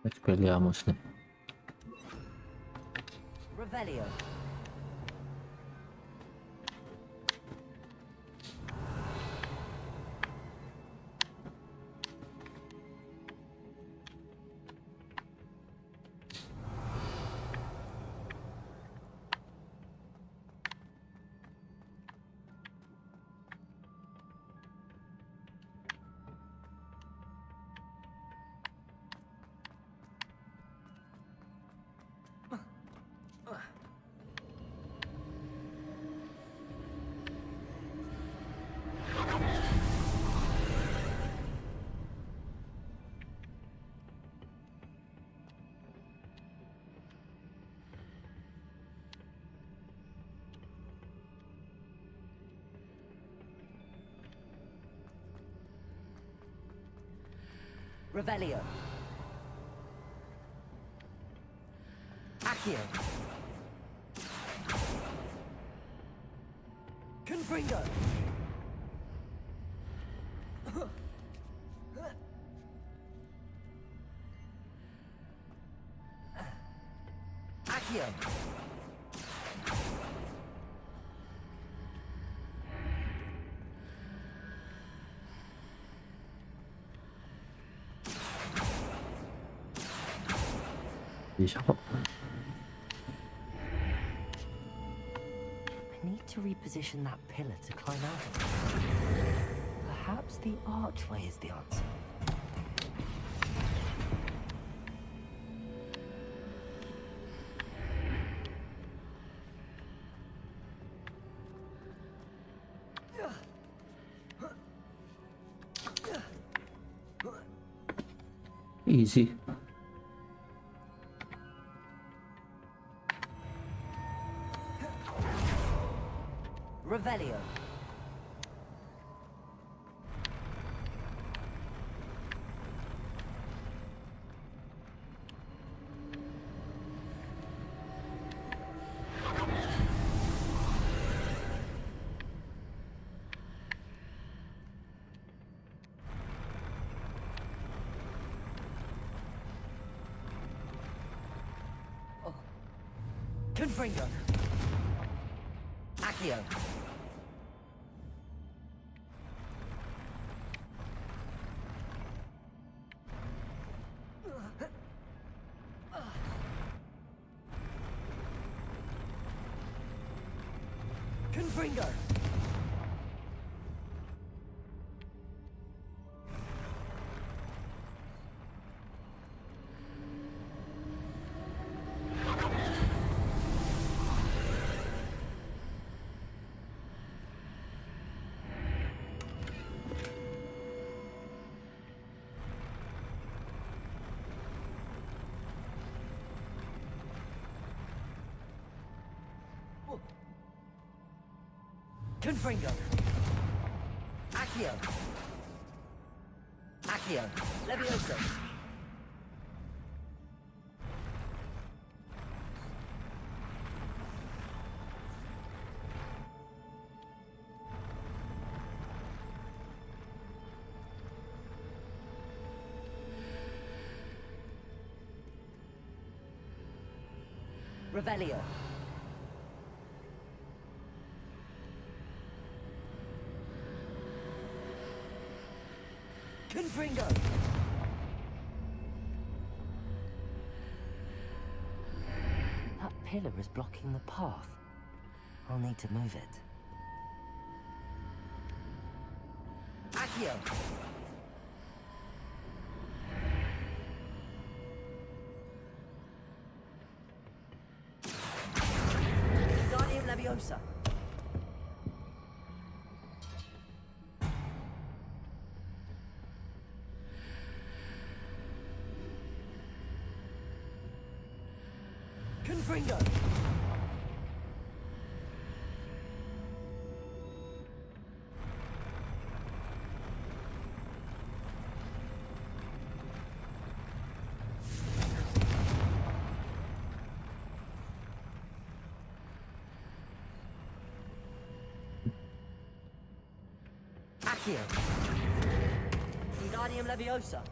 Expelliarmus nih. Revelio. Revelio. Accio. Confringo. Accio. Bisa kok. I need to reposition that pillar to climb out of. Perhaps the archway is the answer. Easy. Revelio. Confringo. Accio. Confringo. Confringo. Accio. Accio. Levioso. Revelio. Confringo. That pillar is blocking the path. I'll need to move it. Accio. Guardian Leviosa. Confringo. Accio. Guardian Leviosa.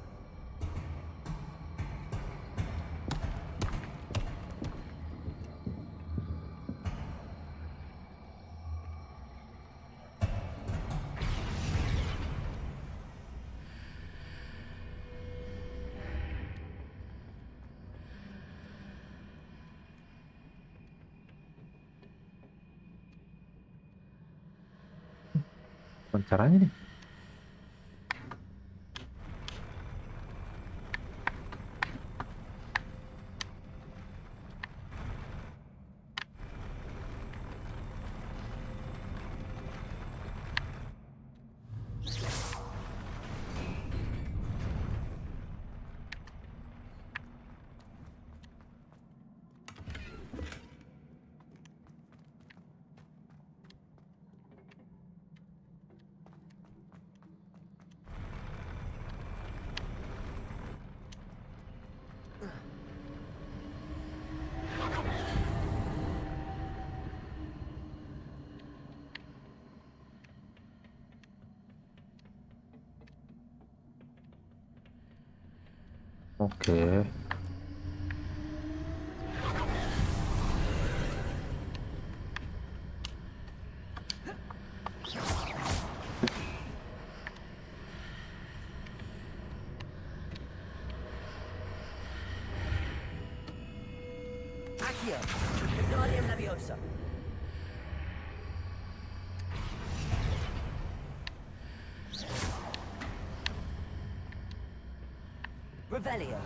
Gimana caranya nih? Oke. Accio. Guardian Leviosa. Revelio.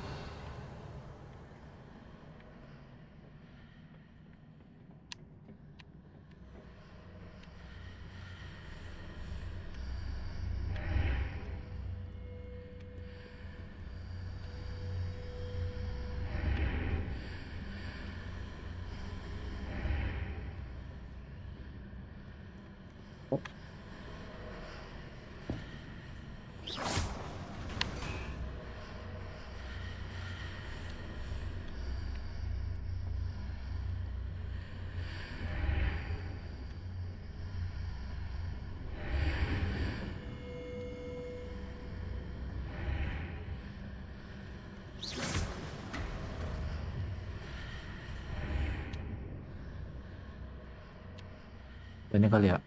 Ini kali ya.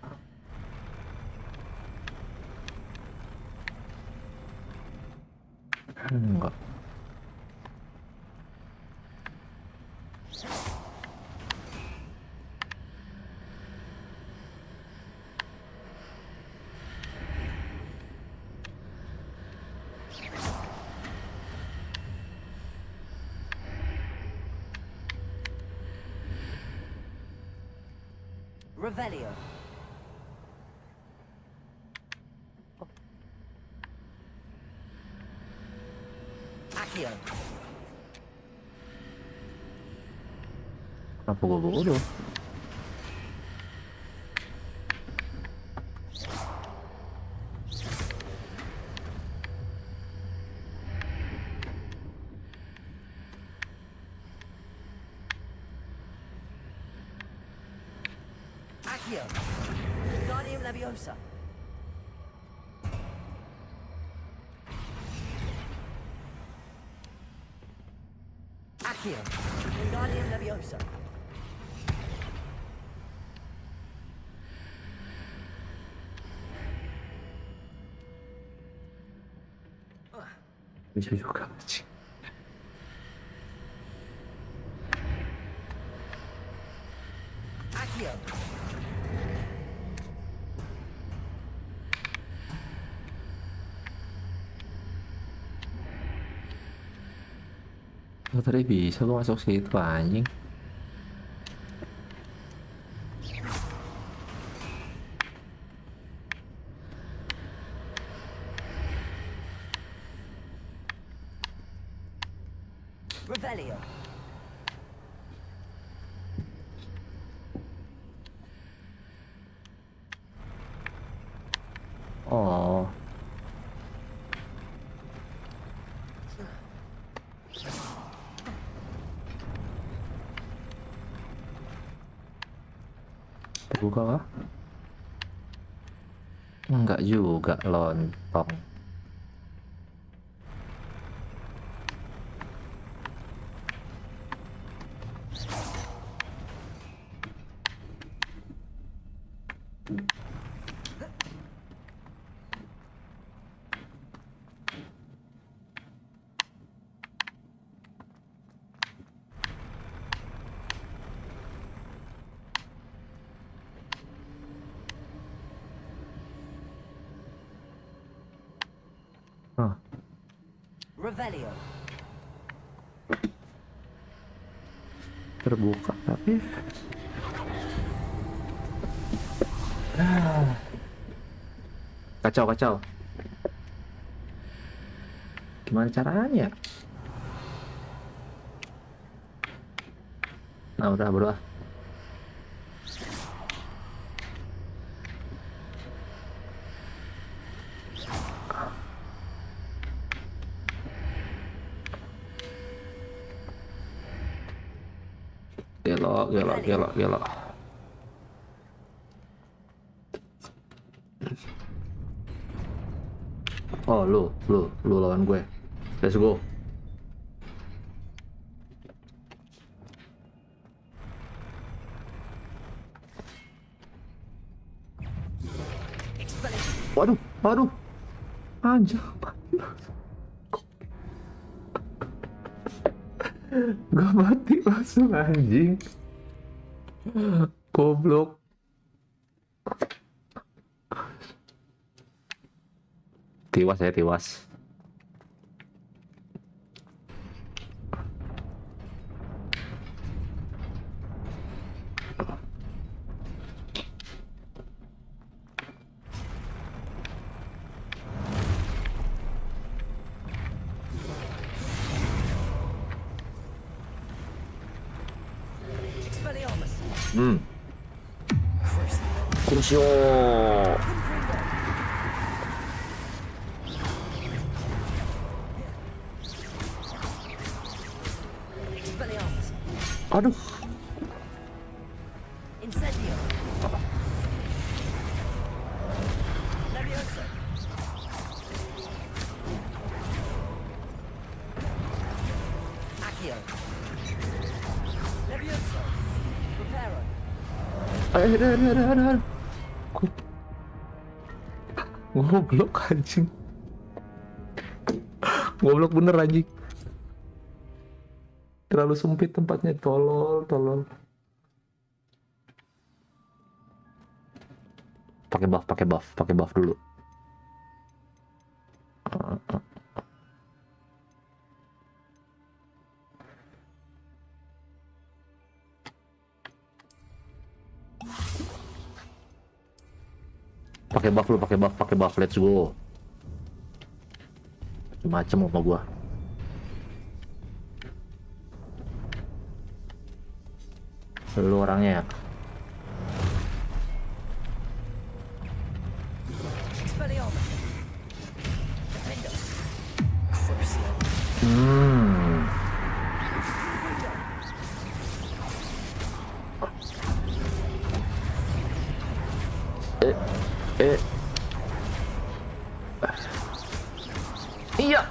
Enggak. Revelio. Accio. Kenapa gue bodoh? Accio. Guardian Leviosa. Accio. Guardian Leviosa. Bisa juga anjing. Oh, tadi bisa gua masuk situ anjing. Revelio. Oh. Terbuka kah? Enggak juga, lontong. Revelio. Terbuka tapi kacau. Gimana caranya? Nah, udah bro. Gila. Oh, lu lawan gue. Let's go. Waduh. Anjir. Gak mati langsung anjing. Goblok. Tiwas. Kunci. Aduh. Incendio. Levioso. Accio. Levioso. Reparo. Ada. Goblok anjing. Goblok bener anjing. Terlalu sempit tempatnya, tolol. Pakai buff dulu. Pakai buff, let's go. Macem sama gua. Lu orangnya ya. Iya.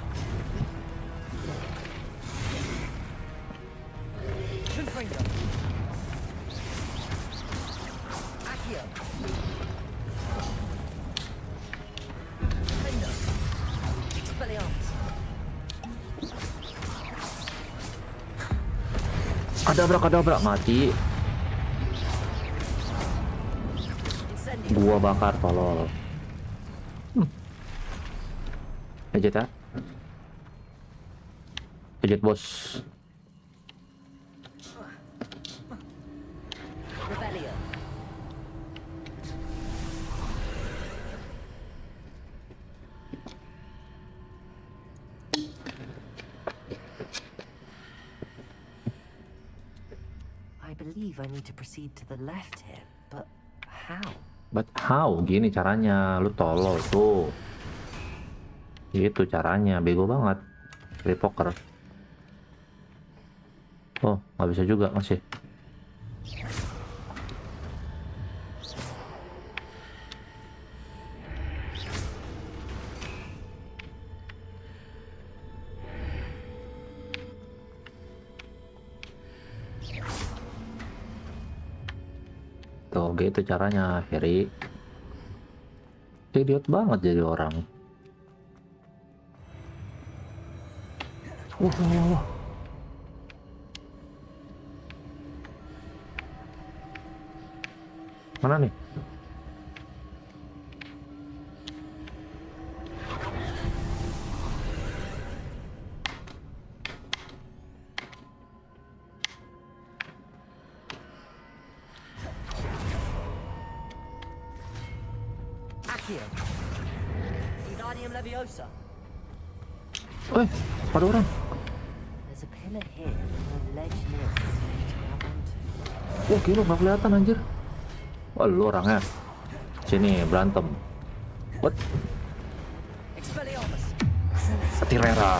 Kadabrak mati. Gua bakar tolol. Pejet ya. Pejet bos. I believe I need to proceed to the left here, but how? But how? Gini caranya. Lu tolol tuh. Gitu caranya. Bego banget. Kayak poker. Oh, nggak bisa juga masih. Tuh, gitu caranya, Harry. Idiot banget jadi orang. Wah. Mana nih? Ada orang. There's a pillar here and a ledge near it to grab onto. Wah, gila nggak kelihatan anjir. Wah, lu orangnya. Sini berantem. What? Tirera.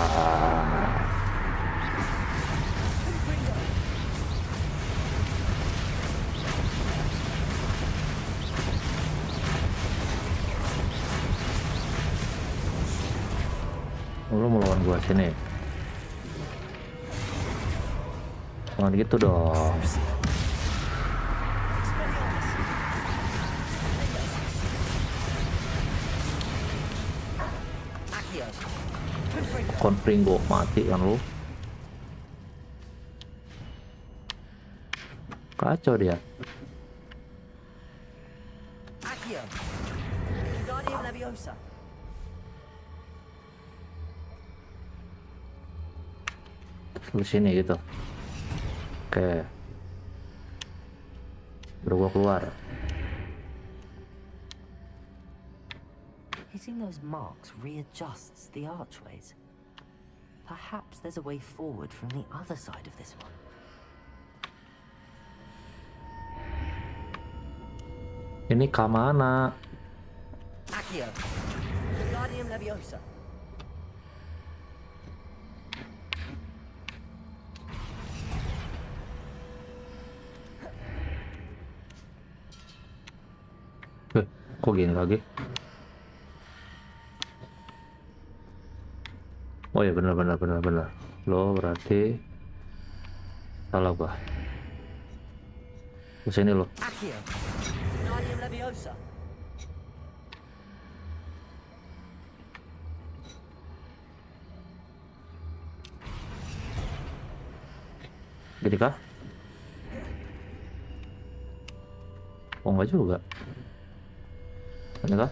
Lu mau lawan gua sini. Jangan gitu dong. Konfringo mati kan lu. Kacau dia. Di sini gitu. Oke. Baru gua keluar. Hitting those marks readjusts the archways. Perhaps there's a way forward from the other side of this one. Ini ke mana? Accio, Wingardium Leviosa. Kok gini lagi? Oh ya benar. Lo berarti salah gua. Kesini lo. Accio, Wingardium Leviosa. Jadi kah? Oh enggak juga. Ini kah?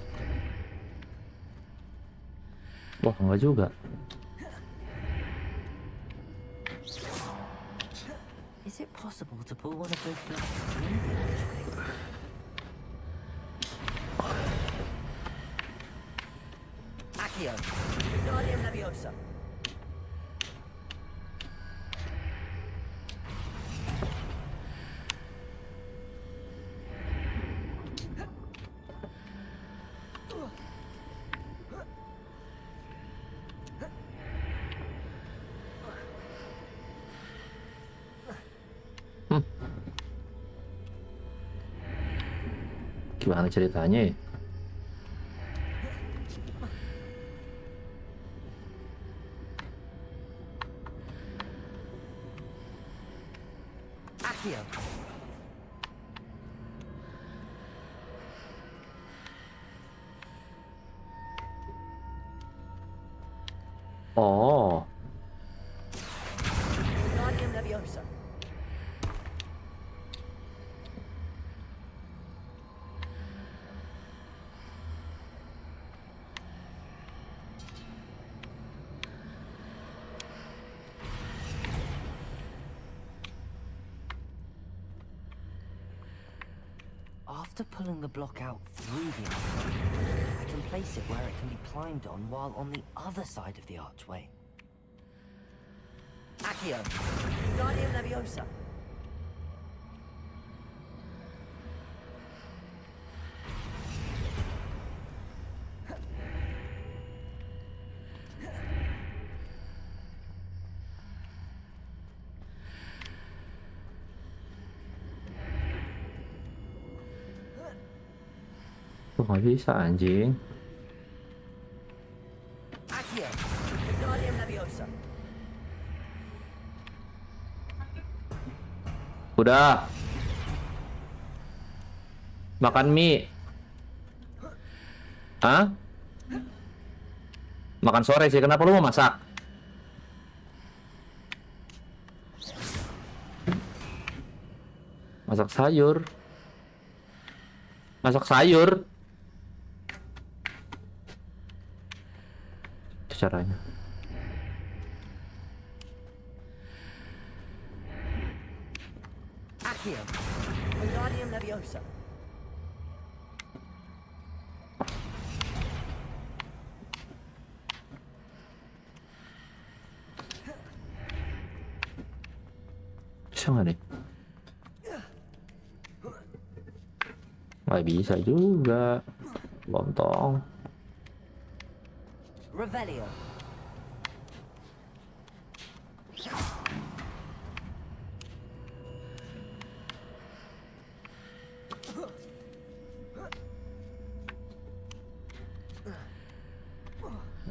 Wah enggak juga. Is it possible to pull one of those blocks through the archway? Accio, Wingardium Leviosa. Gimana ceritanya ya? Accio. Oh, Wingardium Leviosa. After pulling the block out through the archway, I can place it where it can be climbed on while on the other side of the archway. Accio, Guardian Leviosa. Kok nggak bisa anjing? Accio, Guardian Leviosa. Udah. Makan mie. Hah? Makan sore sih. Kenapa lu mau masak? Masak sayur. Masak sayur. Itu caranya. Accio, Guardian Leviosa. Bisa nggak nih? Nggak bisa juga. Lontong. Revelio.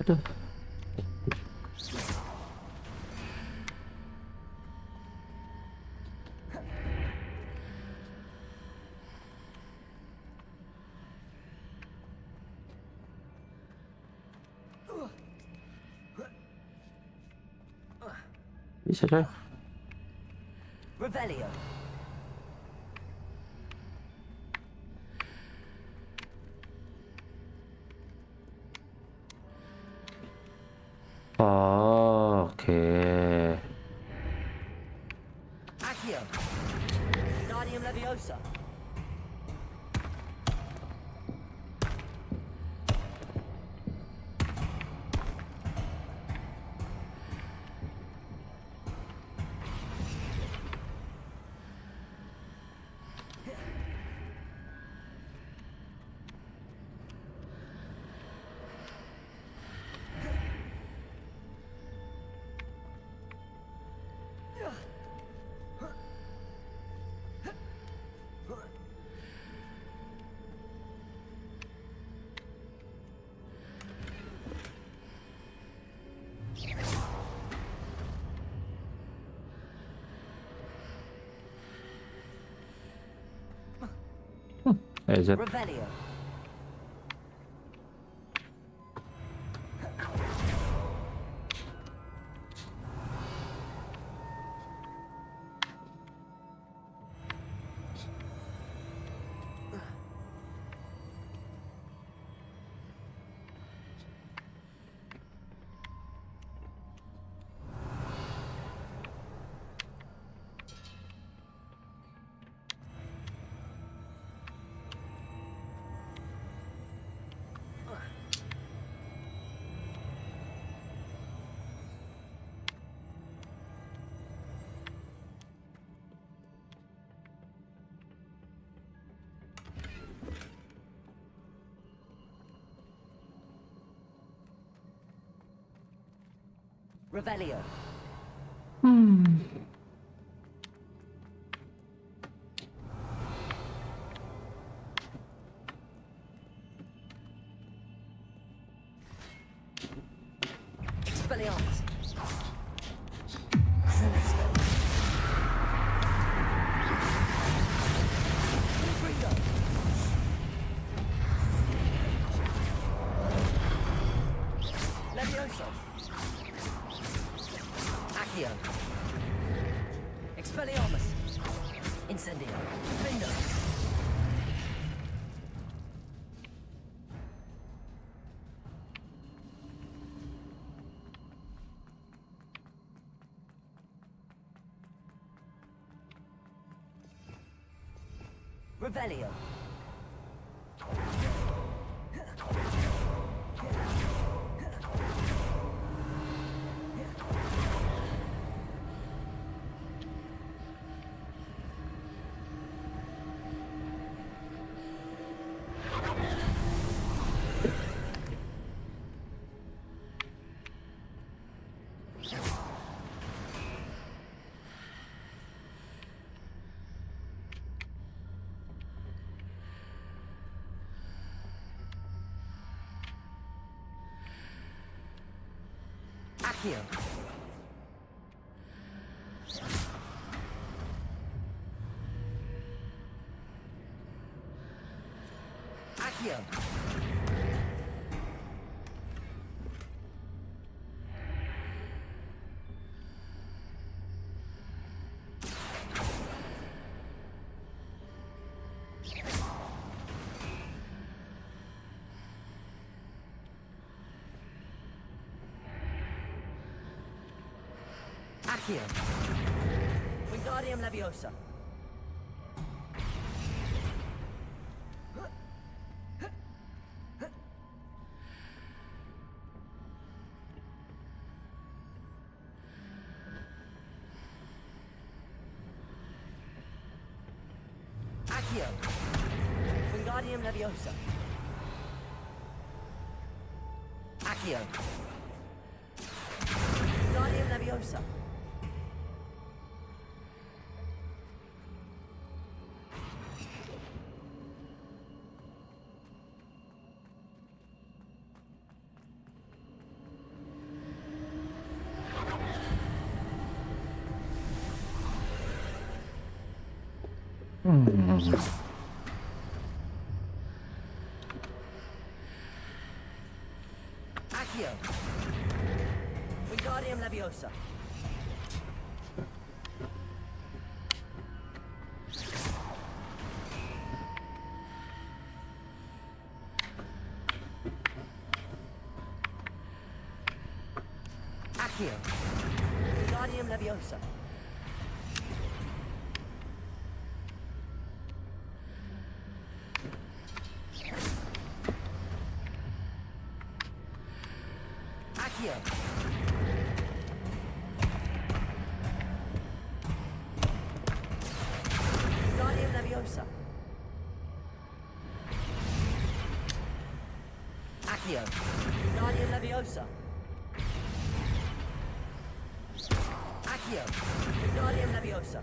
Aduh. Bisa coy. Revelio. Oh, oke. Accio, Guardian Leviosa. Is it? Revelio. Revelio. Expelliarmus. Levioso. Accio. Expelliarmus. Incendio. Finger. Revelio. Accio. Accio. Accio. Wingardium Leviosa. Accio. Wingardium Leviosa. Accio. Wingardium Leviosa. Accio. Wingardium Leviosa. Accio. Wingardium Leviosa. Accio. Wingardium Leviosa. Accio. Wingardium Leviosa. Accio. Wingardium Leviosa.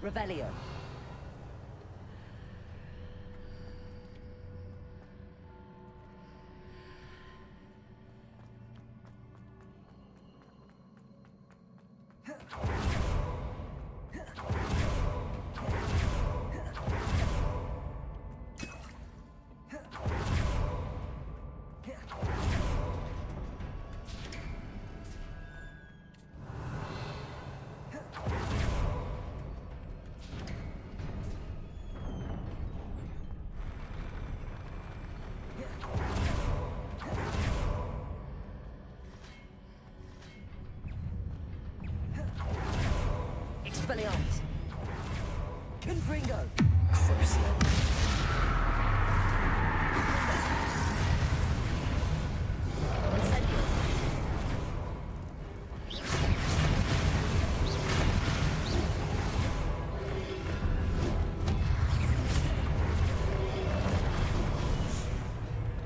Revelio. Expelliarmus. Confringo. Crucio. Incendio.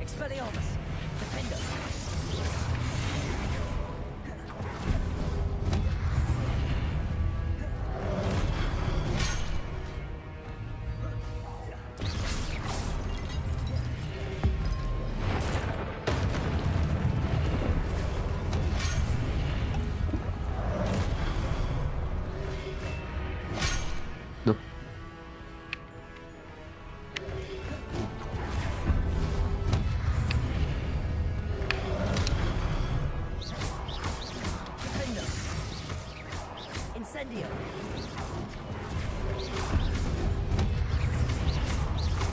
Expelliarmus. Defender. Duh. Defender. Incendio.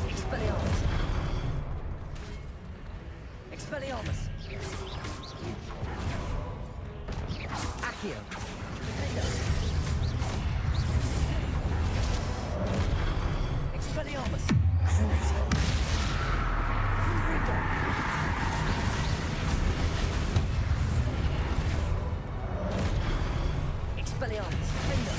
Expelliarmus. Expelliarmus. Accio. Defender. Expelliarmus. Crucio. Confringo. Expelliarmus. Defender.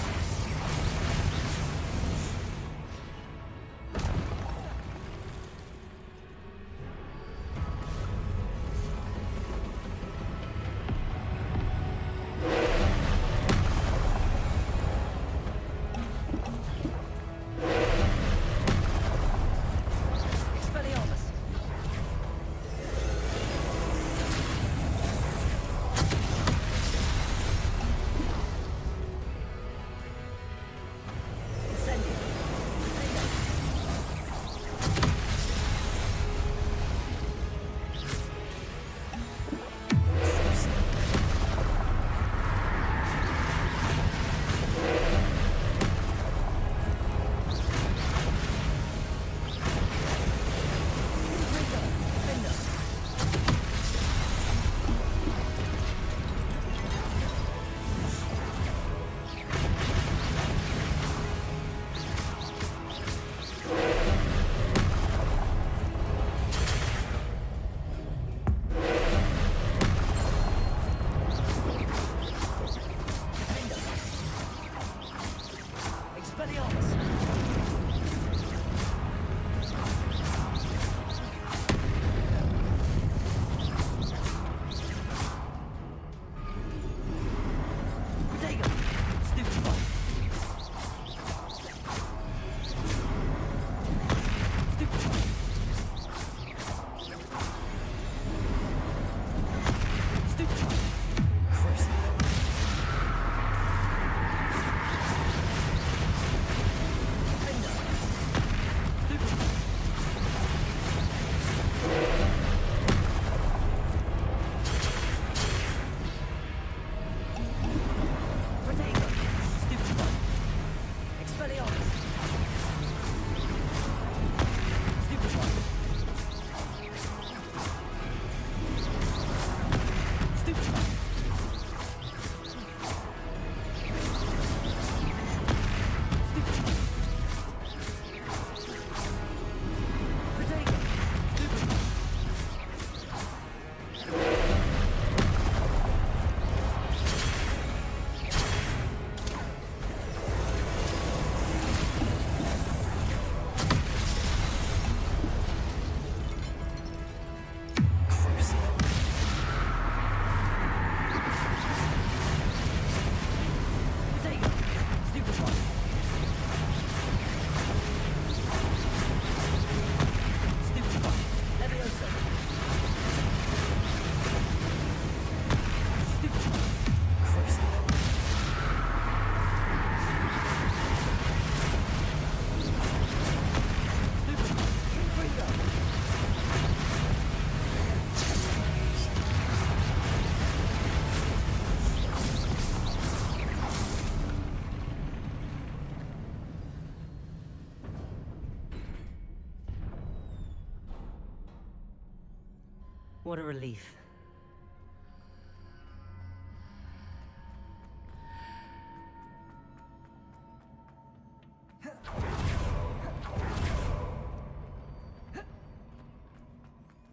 What a relief.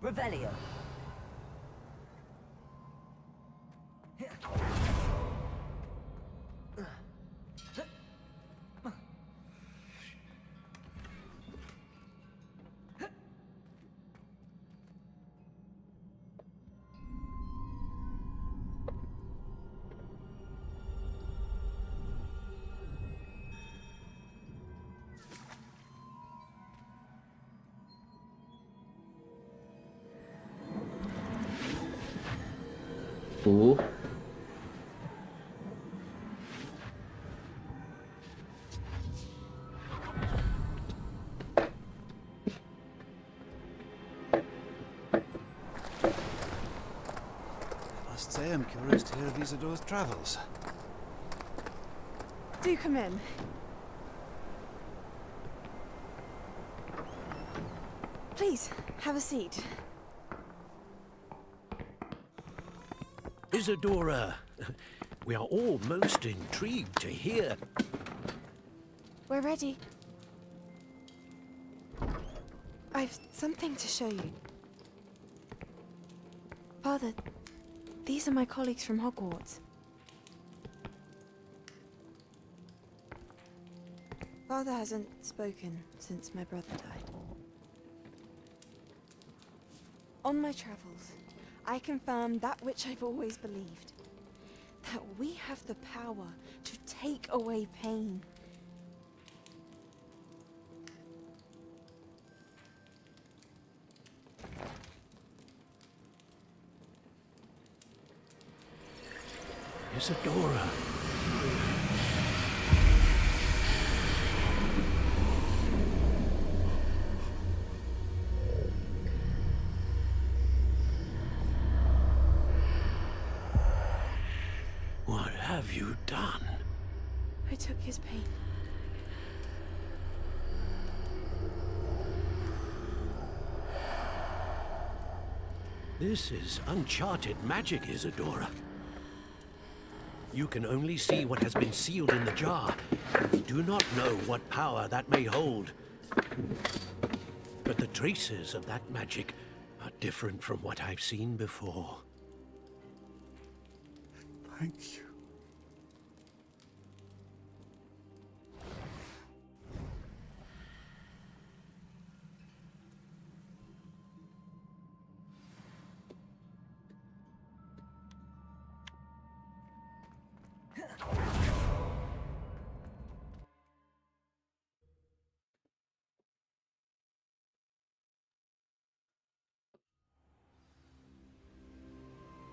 Revelio. Tuh. I must say I'm curious to hear of Isidore's travels. Do come in. Please, have a seat. Isadora, we are all most intrigued to hear. We're ready. I've something to show you. Father, these are my colleagues from Hogwarts. Father hasn't spoken since my brother died. On my travels, I confirmed that which I've always believed. That we have the power to take away pain. Isadora. What have you done? I took his pain. This is uncharted magic, Isadora. You can only see what has been sealed in the jar, and we do not know what power that may hold. But the traces of that magic are different from what I've seen before. Thank you.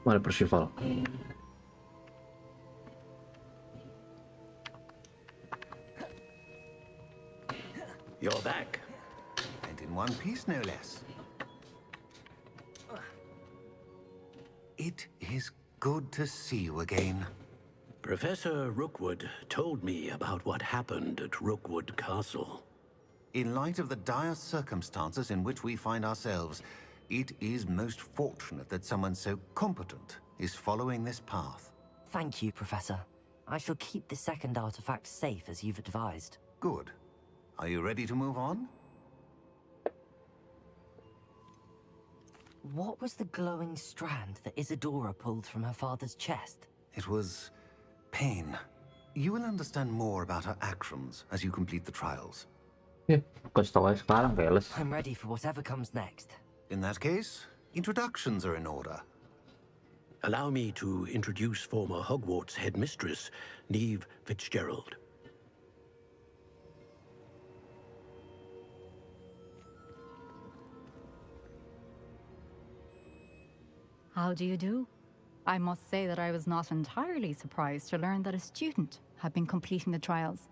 Mari Percival. You're back. And in one piece, no less. It is good to see you again. Professor Rookwood told me about what happened at Rookwood Castle. In light of the dire circumstances in which we find ourselves, it is most fortunate that someone so competent is following this path. Thank you, Professor. I shall keep the second artifact safe as you've advised. Good. Are you ready to move on? What was the glowing strand that Isadora pulled from her father's chest? It was pain. You will understand more about her actions as you complete the trials. Kasih tau aja sekarang, Veles. I'm ready for whatever comes next. In that case, introductions are in order. Allow me to introduce former Hogwarts headmistress, Neve Fitzgerald. How do you do? I must say that I was not entirely surprised to learn that a student had been completing the trials.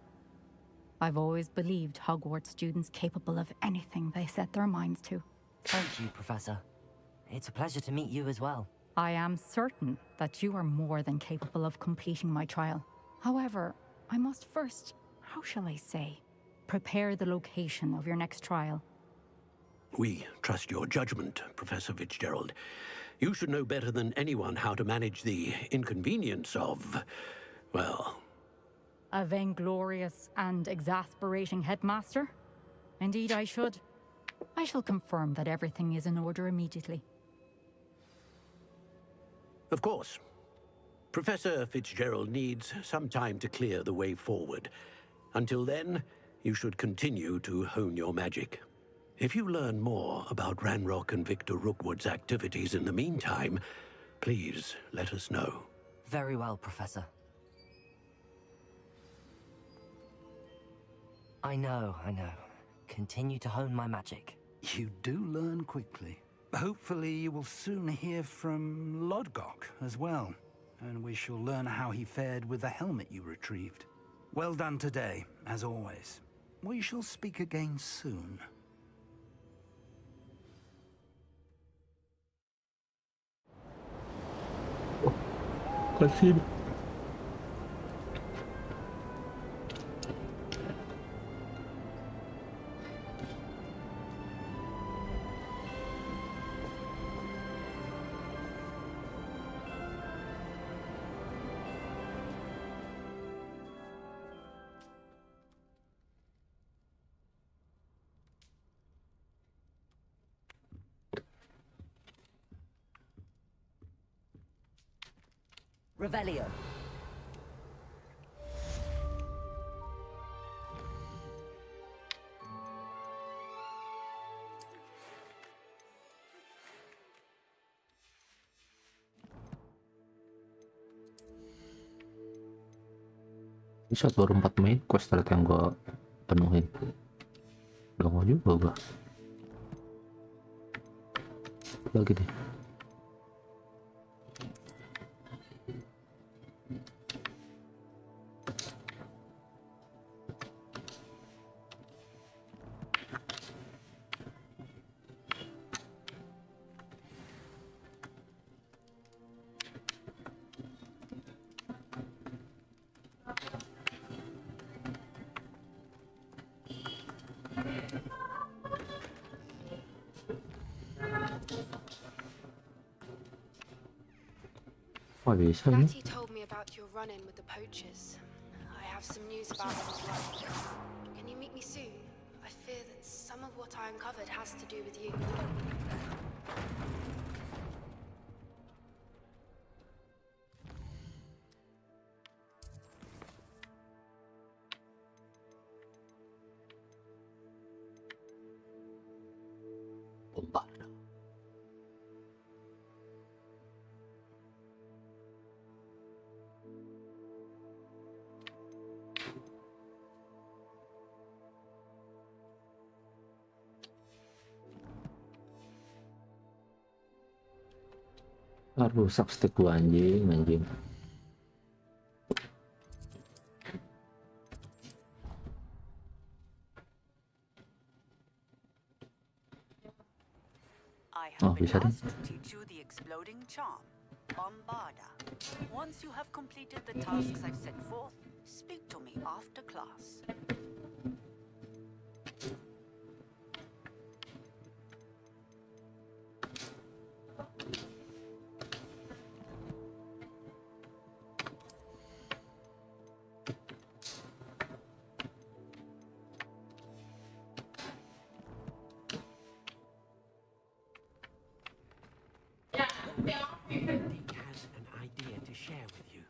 I've always believed Hogwarts students capable of anything they set their minds to. Thank you, Professor. It's a pleasure to meet you as well. I am certain that you are more than capable of completing my trial. However, I must first, how shall I say, prepare the location of your next trial. We trust your judgment, Professor Fitzgerald. You should know better than anyone how to manage the inconvenience of, well... A vainglorious and exasperating headmaster? Indeed I should. I shall confirm that everything is in order immediately. Of course. Professor Fitzgerald needs some time to clear the way forward. Until then, you should continue to hone your magic. If you learn more about Ranrock and Victor Rookwood's activities in the meantime, please let us know. Very well, Professor. I know. Continue to hone my magic. You do learn quickly. Hopefully you will soon hear from Lodgok as well, and we shall learn how he fared with the helmet you retrieved. Well done today, as always. We shall speak again soon. Kasih. Revelio. Bisa baru 4 main quest ternyata yang gue penuhin. Udah mau juga gue. Lagi deh. Natty told me about your run-in with the poachers. I have some news about them as well. Can you meet me soon? I fear that some of what I uncovered has to do with you. Rusak stick gua anjing. Oh, bisa deh. Teach you the exploding charm, Bombarda. Once you have completed the tasks I've set forth, speak to me after class. Has an idea to share with you.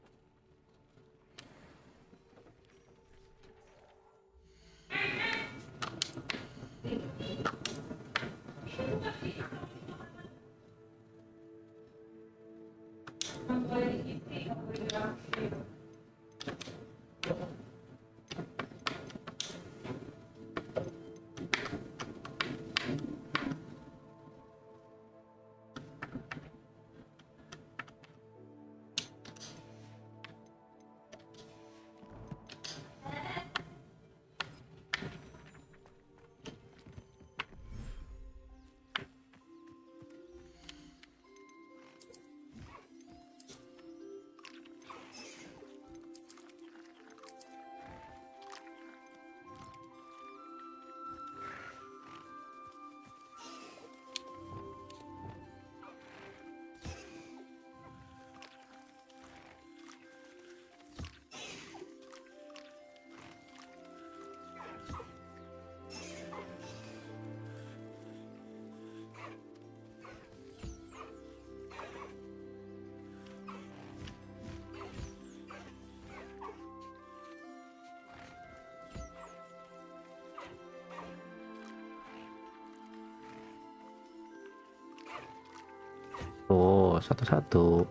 satu-satu.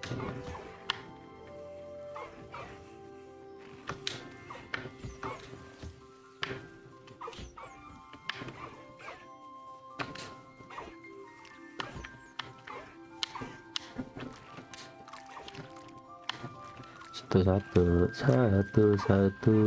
Satu-satu, satu-satu.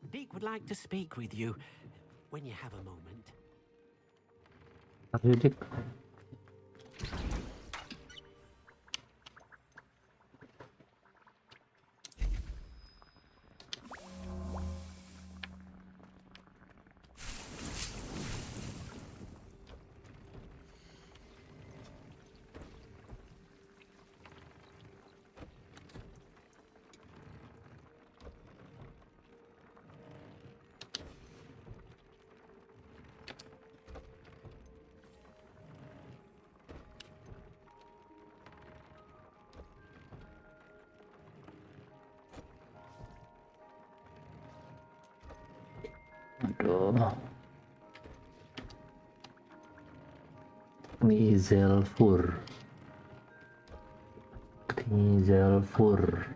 Deek would like to speak with you when you have a moment. Ayo, Dik. Aduh. Nizelfur. Nizelfur.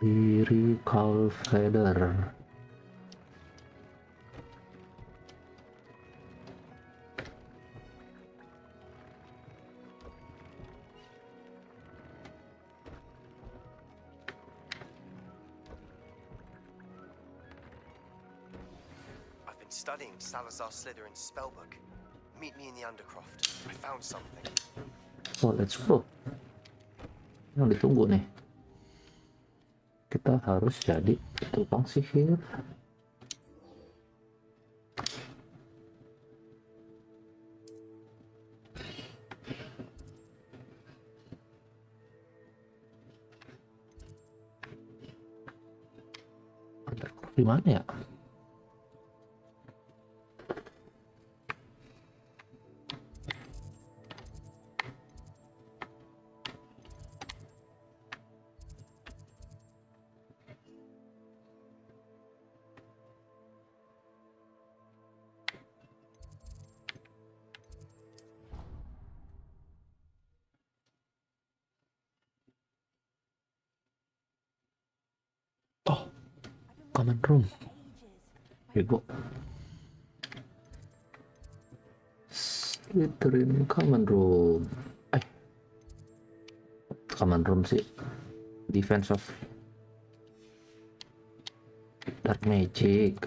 Diri Calvader. I've been studying Salazar Slytherin's spellbook. Meet me in the Undercroft. I found something. Oh, let's go. Yang ditunggu nih. Kita harus jadi tukang sihir. Di mana ya? Oh, common room. Bego. Slytherin common room. Common room sih. Defense of Dark Magic.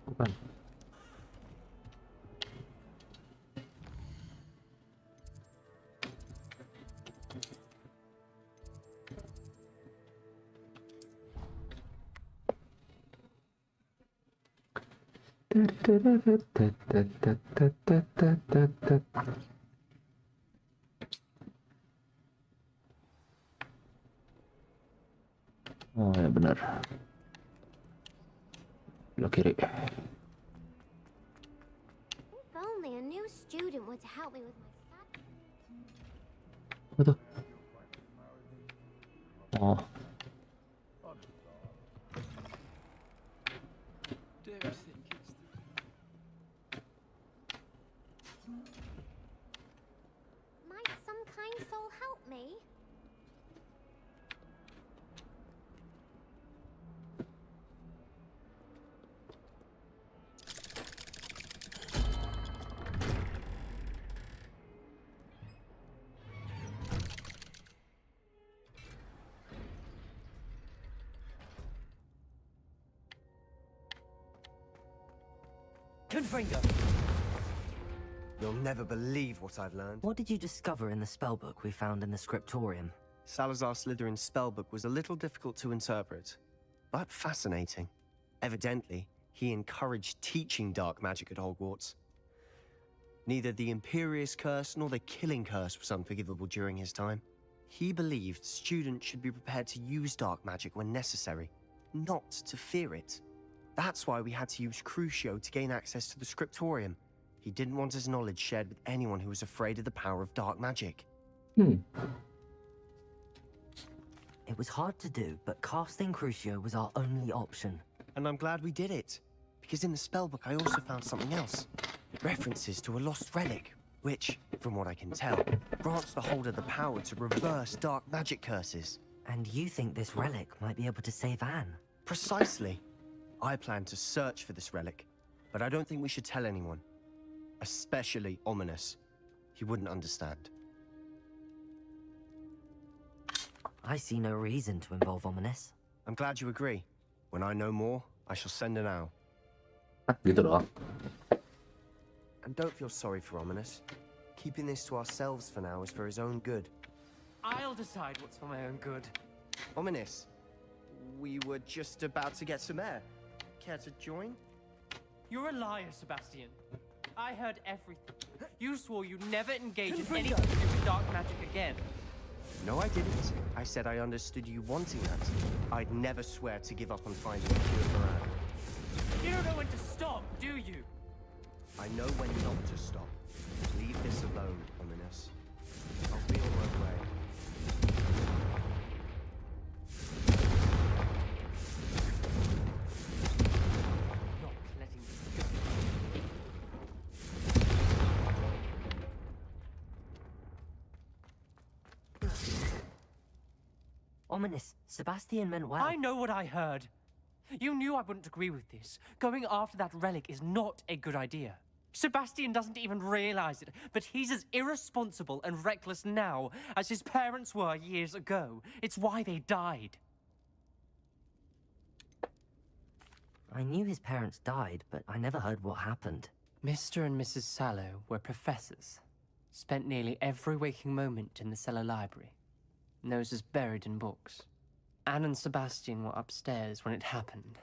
Bukan. Oh ya benar. Sebelah kiri. If only a new student would help me with my studies. Apa tuh? Oh. Might some kind soul help me? Confringo! You'll never believe what I've learned. What did you discover in the spellbook we found in the scriptorium? Salazar Slytherin's spellbook was a little difficult to interpret, but fascinating. Evidently, he encouraged teaching dark magic at Hogwarts. Neither the Imperious Curse nor the Killing Curse was unforgivable during his time. He believed students should be prepared to use dark magic when necessary, not to fear it. That's why we had to use Crucio to gain access to the scriptorium. He didn't want his knowledge shared with anyone who was afraid of the power of dark magic. It was hard to do, but casting Crucio was our only option. And I'm glad we did it, because in the spellbook I also found something else. References to a lost relic, which, from what I can tell, grants the holder the power to reverse dark magic curses. And you think this relic might be able to save Anne? Precisely. I plan to search for this relic, but I don't think we should tell anyone. Especially Ominous. He wouldn't understand. I see no reason to involve Ominous. I'm glad you agree. When I know more, I shall send an owl. Gitu doang. And don't feel sorry for Ominous. Keeping this to ourselves for now is for his own good. I'll decide what's for my own good. Ominous, we were just about to get some air. Care to join? You're a liar, Sebastian. I heard everything. You swore you'd never engage in anything to do with dark magic again. No, I didn't. I said I understood you wanting that. I'd never swear to give up on finding a cure for Anne. You don't know when to stop, do you? I know when not to stop. Leave this alone, Ominous. I'll be on my way. Not letting this go. Ominous, Sebastian meant well. I know what I heard. You knew I wouldn't agree with this. Going after that relic is not a good idea. Sebastian doesn't even realize it, but he's as irresponsible and reckless now as his parents were years ago. It's why they died. I knew his parents died, but I never heard what happened. Mr. and Mrs. Sallow were professors. Spent nearly every waking moment in the cellar library. Noses buried in books. Anne and Sebastian were upstairs when it happened.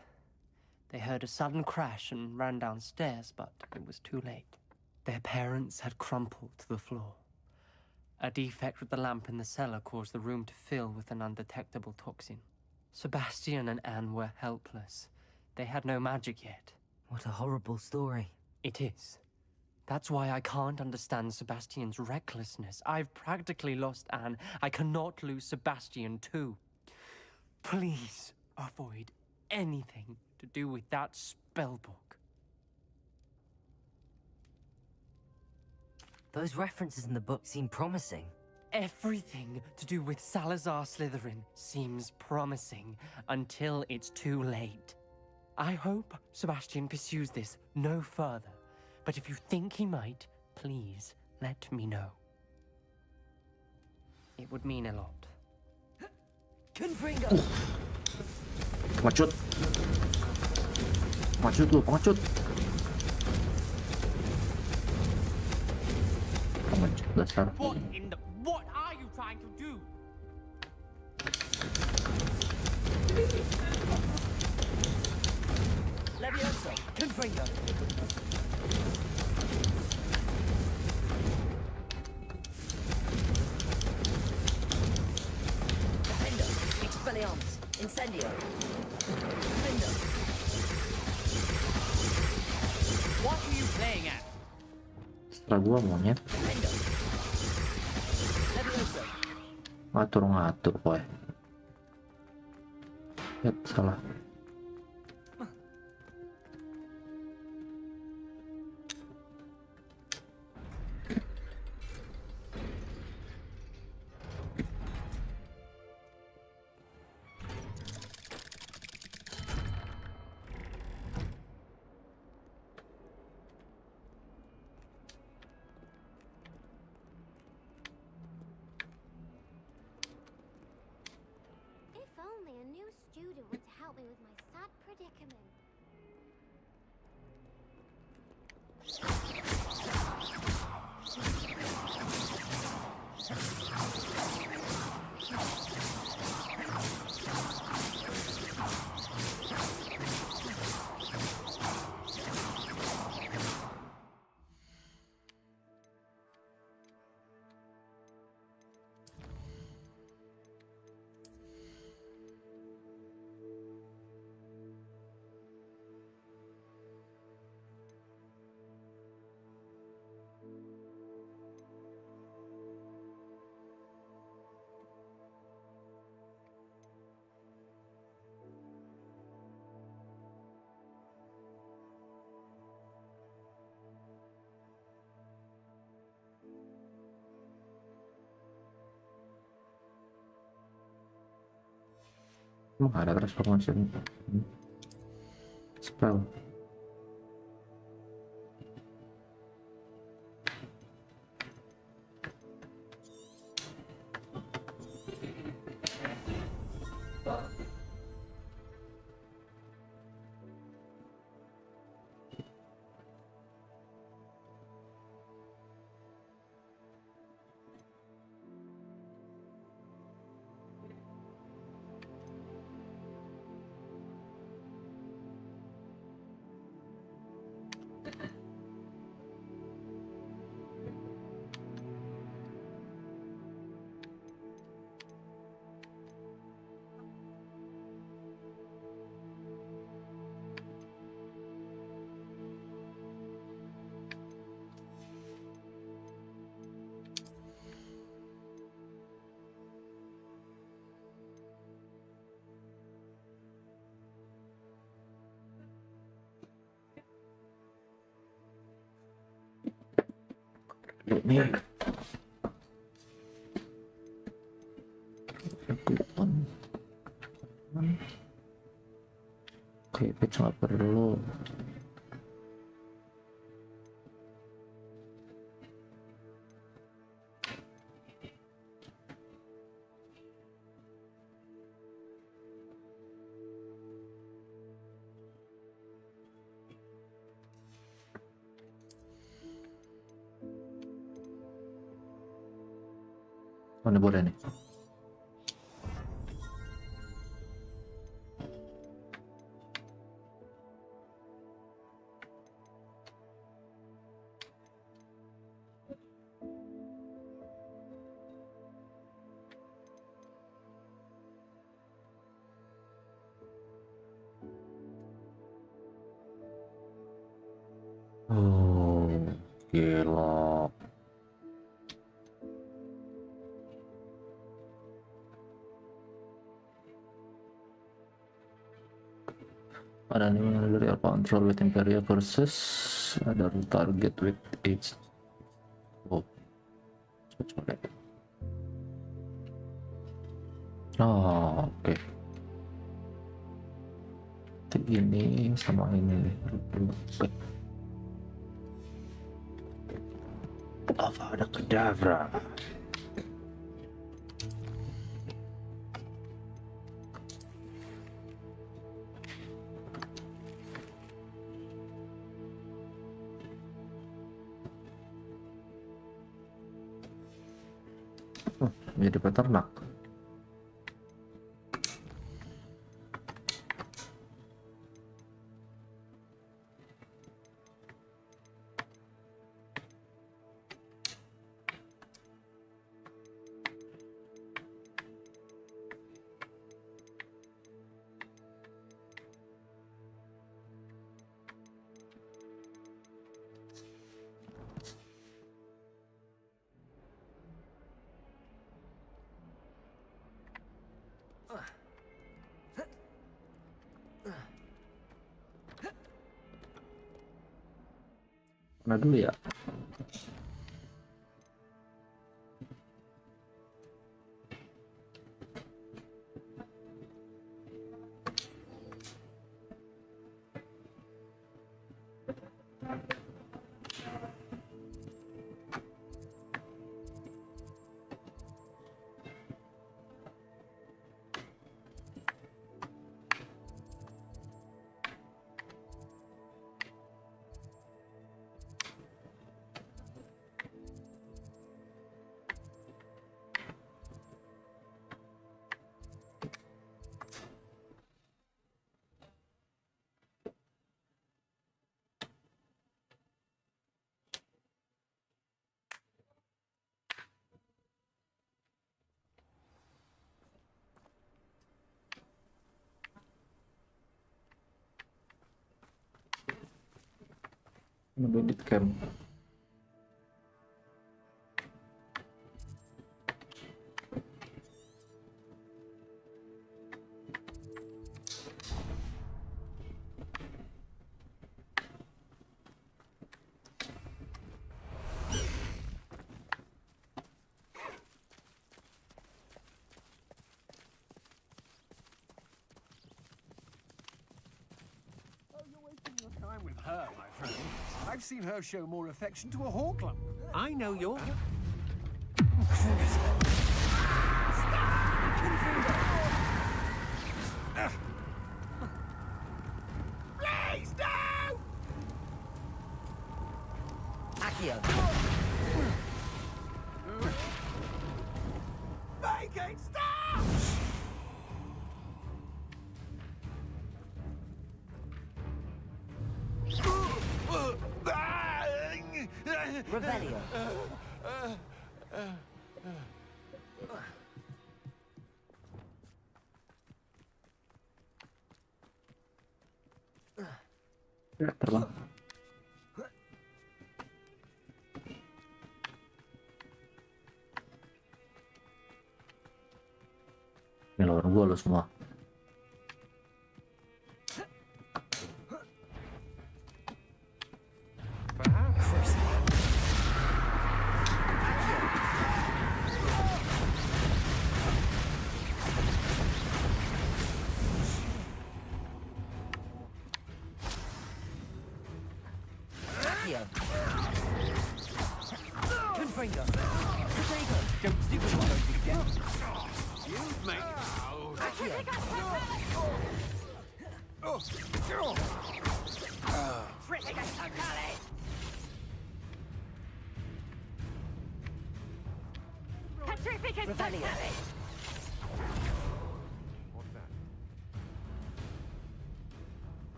They heard a sudden crash and ran downstairs, but it was too late. Their parents had crumpled to the floor. A defect with the lamp in the cellar caused the room to fill with an undetectable toxin. Sebastian and Anne were helpless. They had no magic yet. What a horrible story. It is. That's why I can't understand Sebastian's recklessness. I've practically lost Anne. I cannot lose Sebastian too. Please avoid anything to do with that spellbook. Those references in the book seem promising. Everything to do with Salazar Slytherin seems promising until it's too late. I hope Sebastian pursues this no further, but if you think he might, please let me know. It would mean a lot. Confringo! Pengecut. Pengecut lu, pengecut. Pengecut dasar. What are you trying to do? Levioso! Confringo! Defendo! Expelliarmus! Incendio! Defendo! What are you playing at? Setelah gua monyet. Defendo! Levioso! Ngatur kowe. Ya salah. If only a new student were to help me with my sad predicament. Emang ada transformasi spell. Ini oke, patch nggak perlu. Oh, ini boleh nih. Gila. Ada nih dari control with Imperial versus ada target with age. Oh, coba lihat. Oh, oke. Ini sama ini. Oke. Avada Kedavra. Jadi peternak. Mana dulu ya? Bandit camp. Time with her, my friend. I've seen her show more affection to a hawkler. I know you're... Please, no! Accio. Make it stop! Revelio. Ya, terbang. Ini lawan gua lo semua.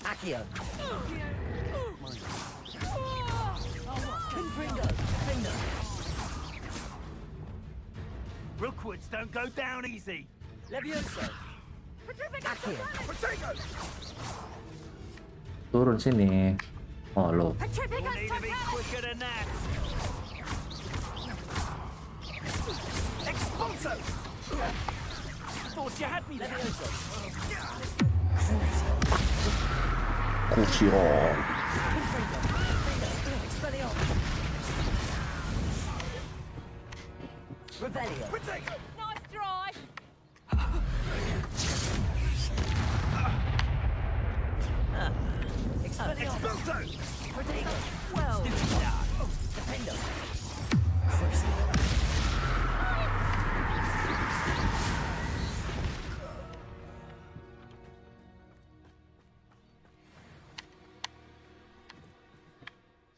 Accio. Confringo. Finger. Rookwoods don't go down easy. Levioso. Accio. Turun sini. Oh lo. We'll need to be quicker than that. Expulso! Thought you had me there. Kunci. Revelio. Nice try. Expulso! Well, Defendo.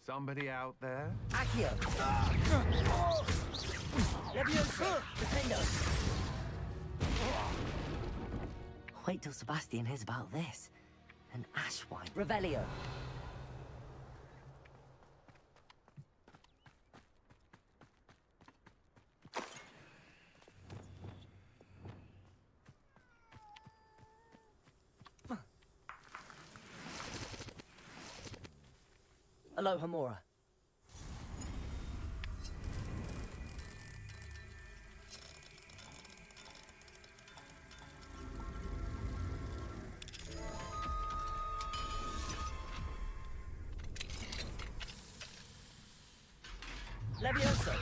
Somebody out there? Accio. Levioso. Defendo. Wait till Sebastian hears about this. An ash wine. Revelio. Aloha Mora. Levioso.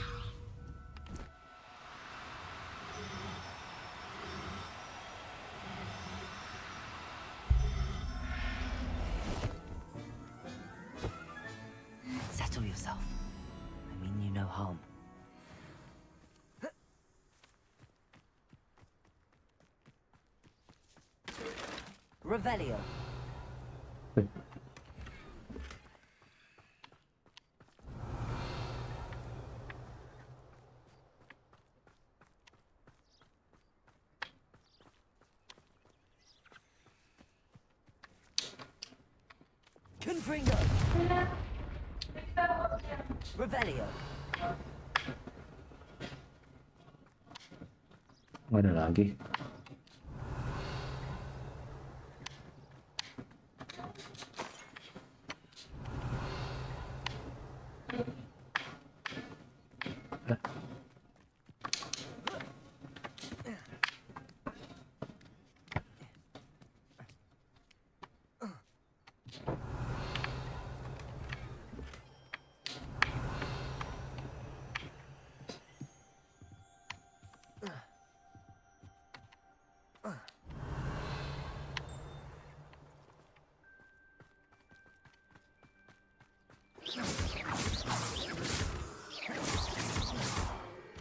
Settle yourself. I mean you no harm. Revelio. Confringo. Revelio. Nggak ada lagi.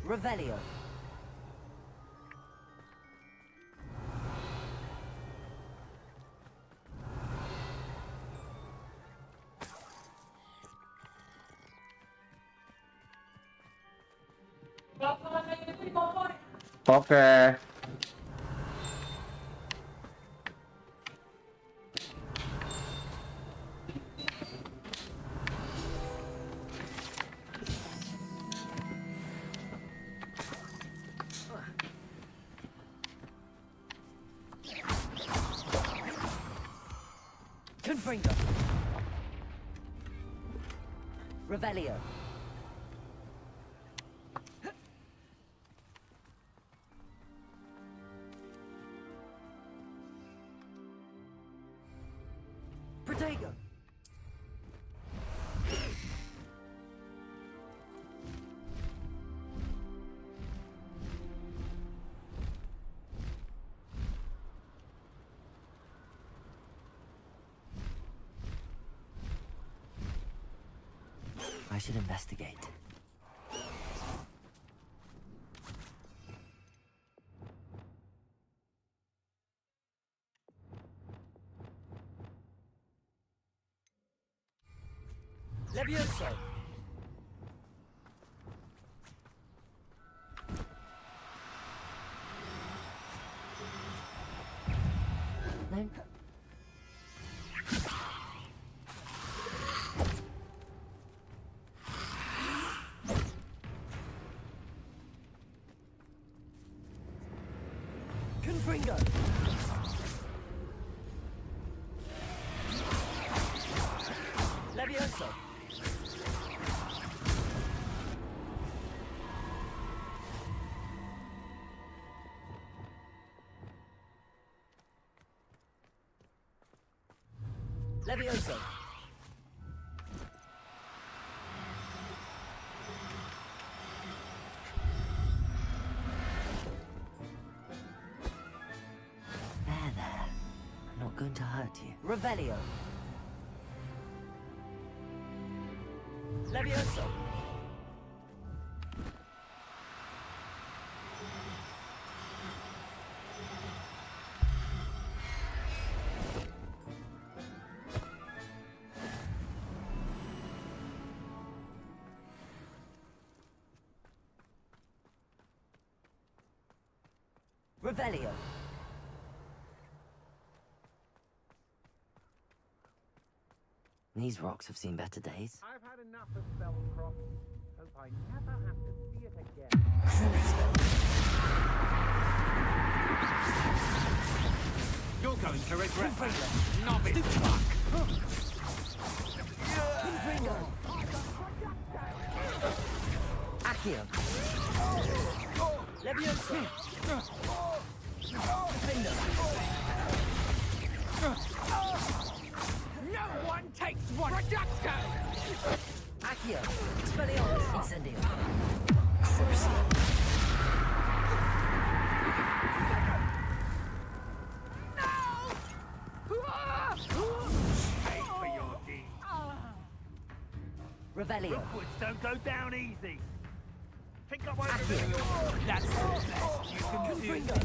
Revelio. Oke. Confringo. Revelio. Protego. I should investigate. Levioso. No. Confringo. Levioso. Levioso. There. I'm not going to hurt you. Revelio. Levioso. Revelio. These rocks have seen better days. I've had enough of Spellcroft. Hope I never have to see it again. You're going to regret that. Novice fuck. Accio. Levioso. Defender. No one takes one. Reducto! Accio. Expelliarmus. Incendio. Pay for your deeds. Revelio. Rookwoods don't go down easy. Think I'm over Accio. That's the best you can do. Confringo.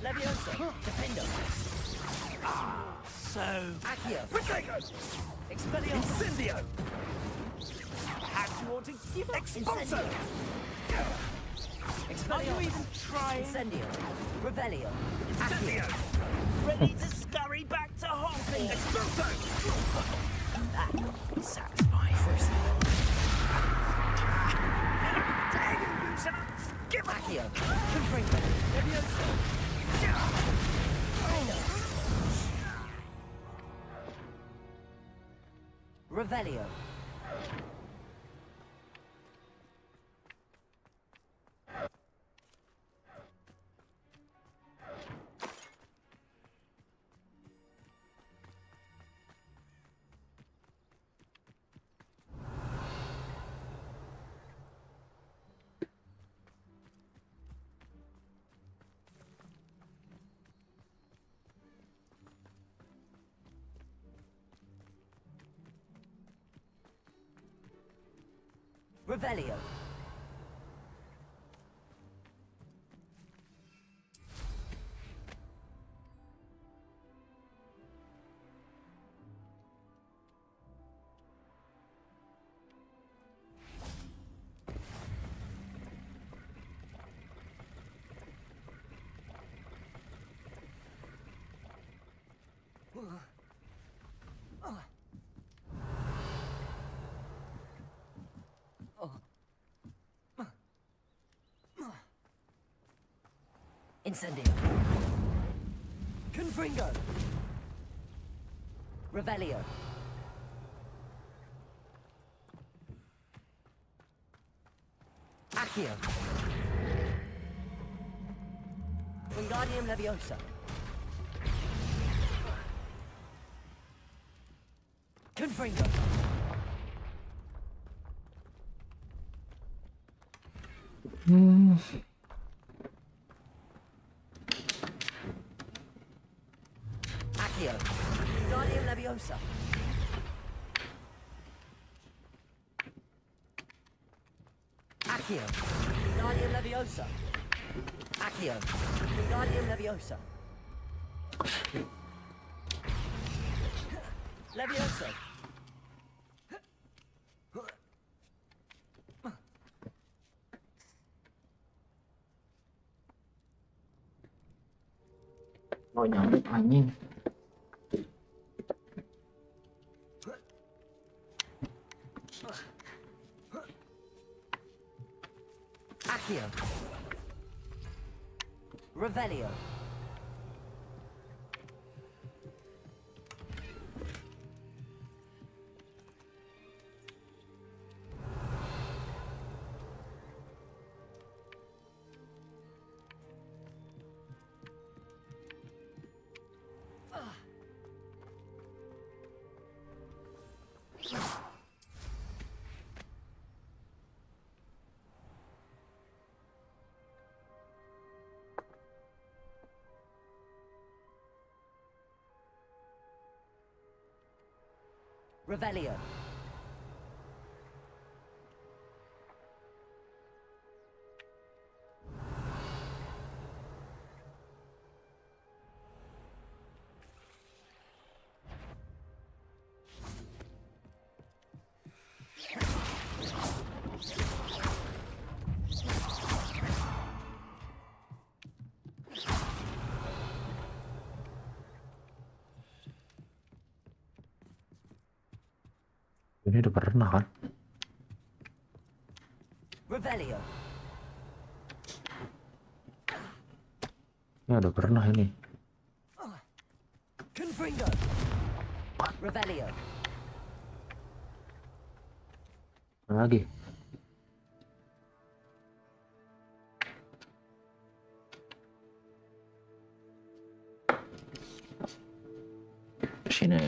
Levioso. Defender. So... Accio. Potato! Expelliarmus. Incendio! Perhaps you ought to give up. Incendio. Are you Expelliarmus. even trying? Incendio. Revelio. Incendio! Accio. Ready to scurry back to Hong Exploso! That is satisfying. Dare you use an unskippable... Accio. Confringo. Levioso. Revelio. Revelio. Incendio. Confringo. Revelio. Accio. Wingardium Leviosa. Confringo. Accio. Wingardium Leviosa. Accio. Wingardium Leviosa. Accio. Wingardium Leviosa. Leviosa. Oh nyamuk anjing. Accio. Revelio. Revelio. Ini udah pernah kan? Revelio. Ya udah pernah ini. Confringo. Revelio. Lagi. Sini.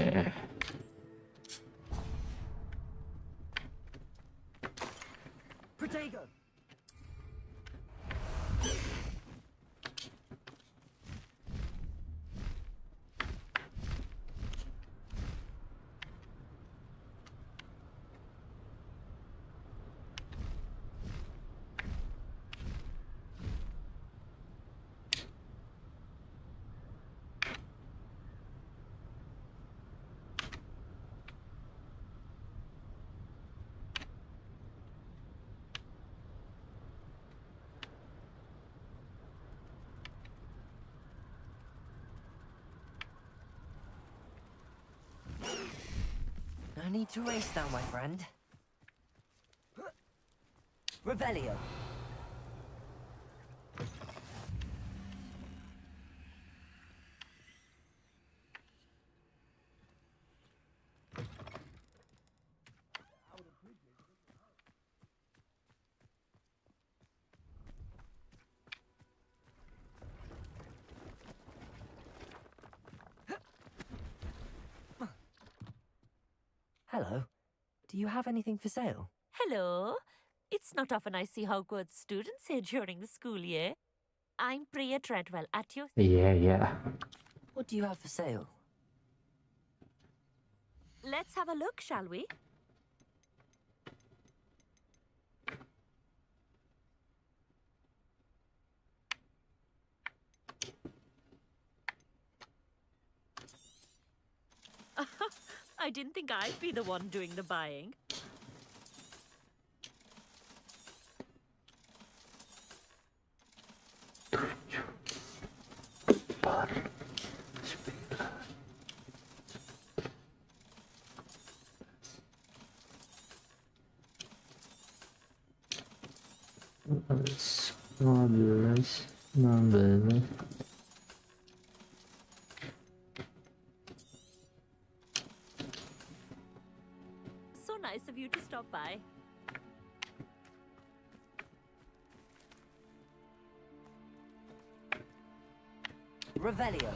Protego. No need to race now, my friend. Revelio. Hello. Do you have anything for sale? Hello. It's not often I see Hogwarts students here during the school year. I'm Priya Treadwell at your... Yeah. What do you have for sale? Let's have a look, shall we? I didn't think I'd be the one doing the buying. So nice of you to stop by. Revelio.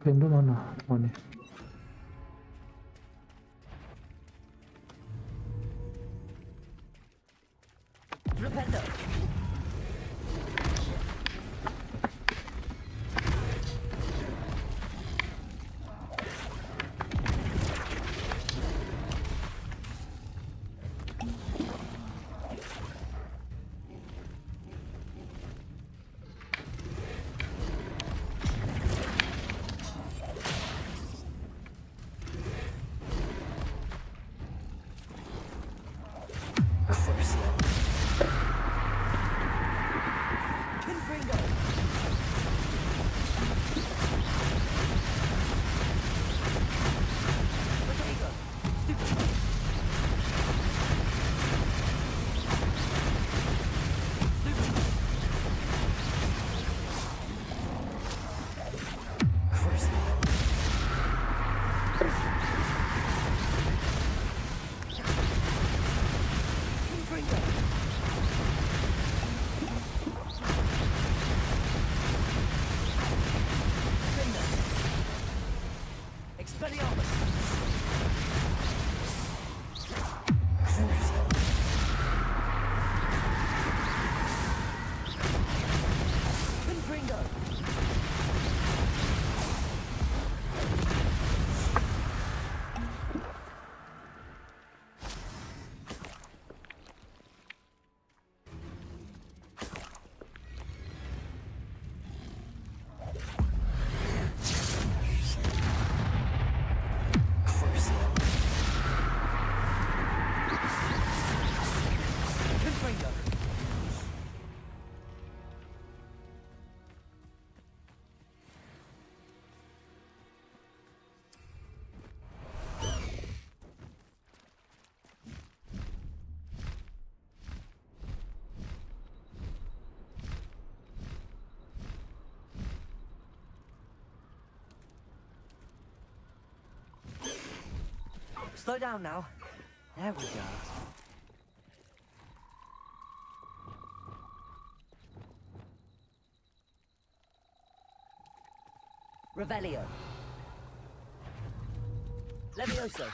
Pen tuh mana? Oh nih. Flipendo. Slow down now. There we go. Revelio. Levioso.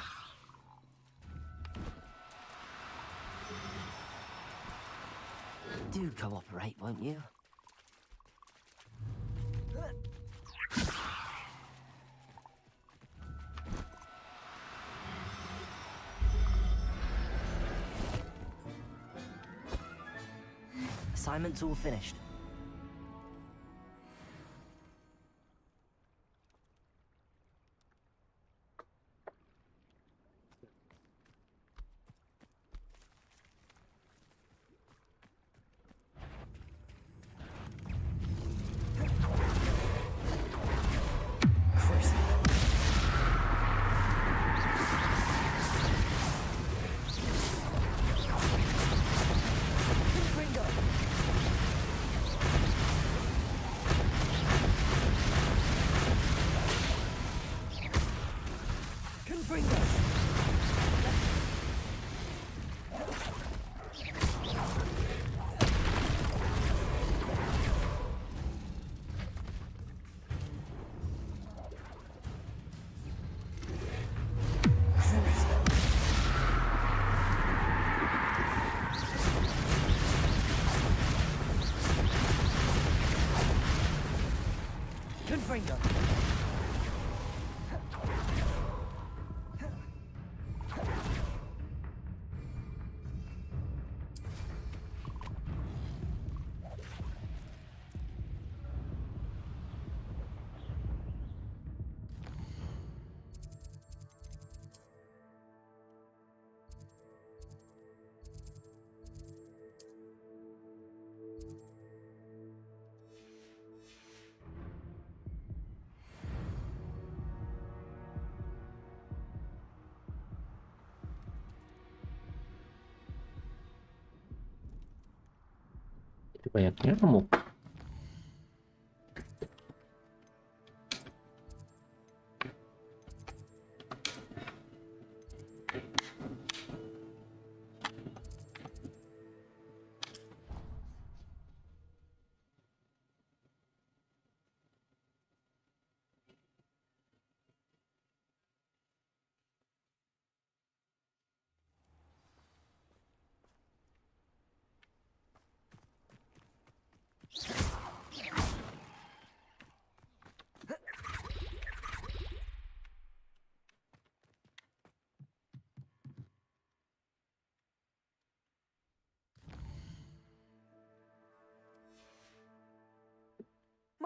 Do cooperate, won't you? Assignment's all finished. Confringo. Banyak nyamuk.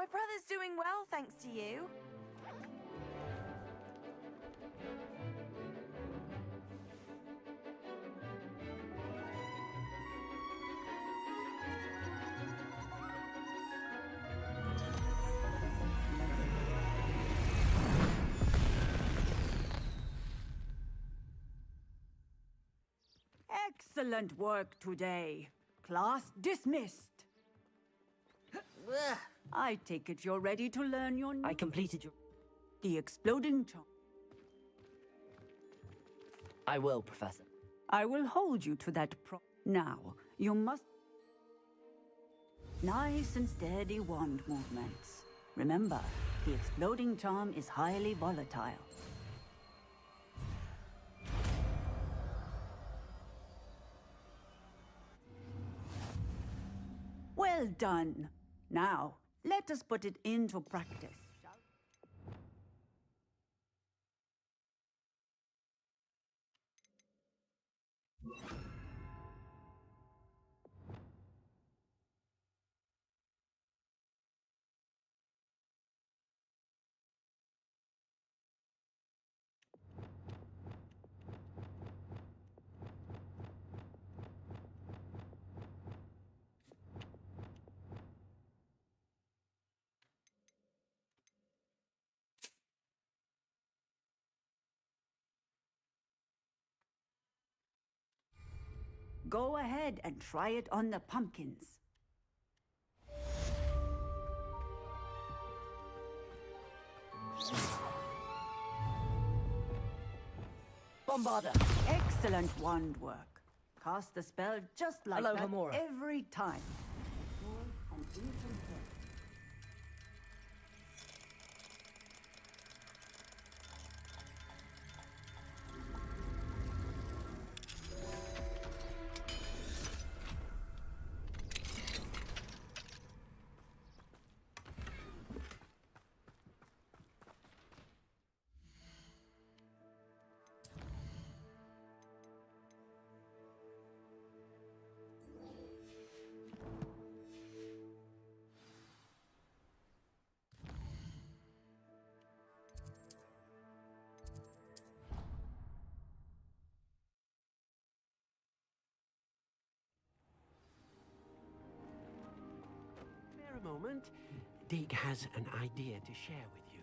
My brother's doing well, thanks to you. Excellent work today. Class dismissed. I take it you're ready to learn your... I completed your... The exploding charm. I will, Professor. I will hold you to that Now, you must... Nice and steady wand movements. Remember, the exploding charm is highly volatile. done. Now, let us put it into practice. Go ahead and try it on the pumpkins. Bombarda! Excellent wand work. Cast the spell just like Hello, that Hamura. every time. And even better. Spare a moment. Dig has an idea to share with you.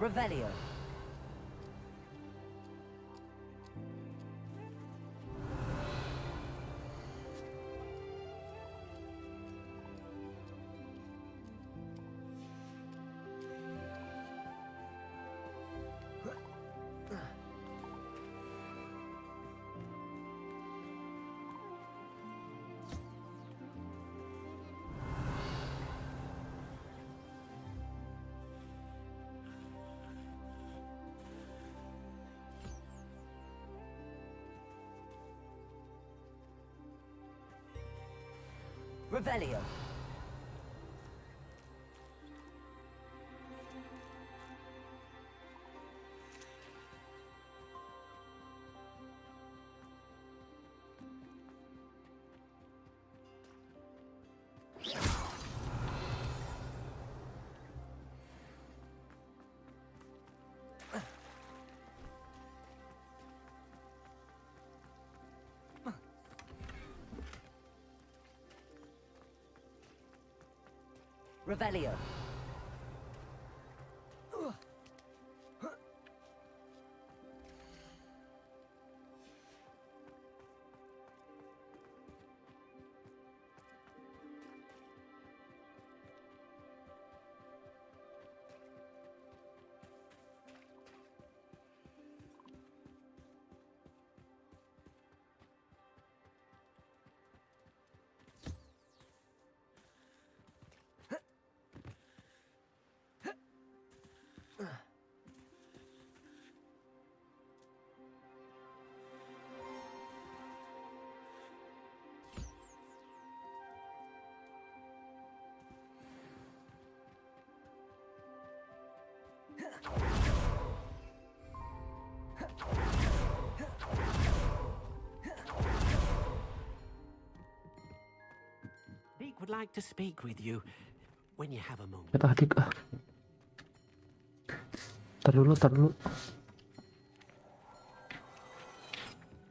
Revelio. Revelio. Revelio. like to speak with you when you have a moment. Kita adik Tar dulu.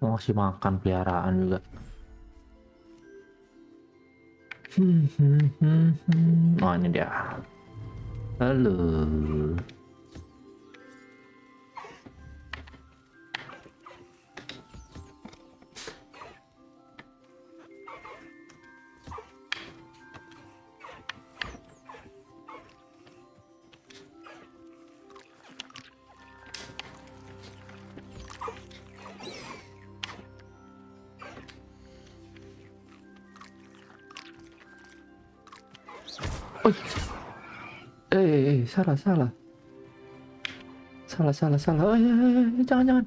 Mau ngasih makan peliharaan juga. Oh, ini dia. Halo. Salah. Oh, jangan.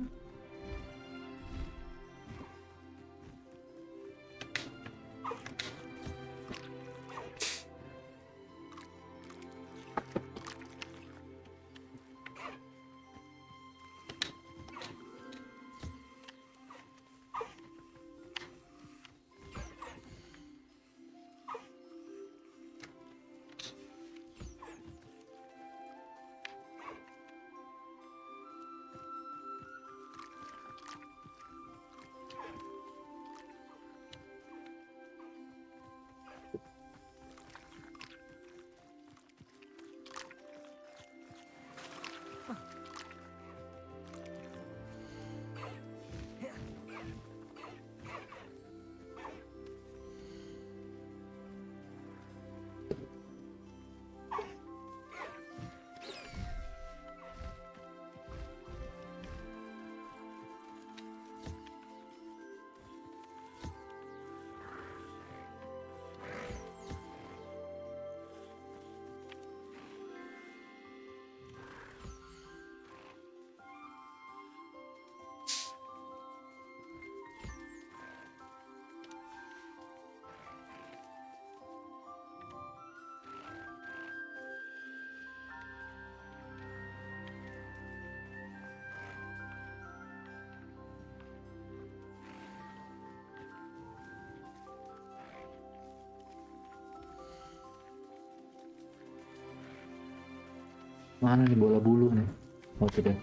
Mana nih bola bulu nih? Oh, tidak.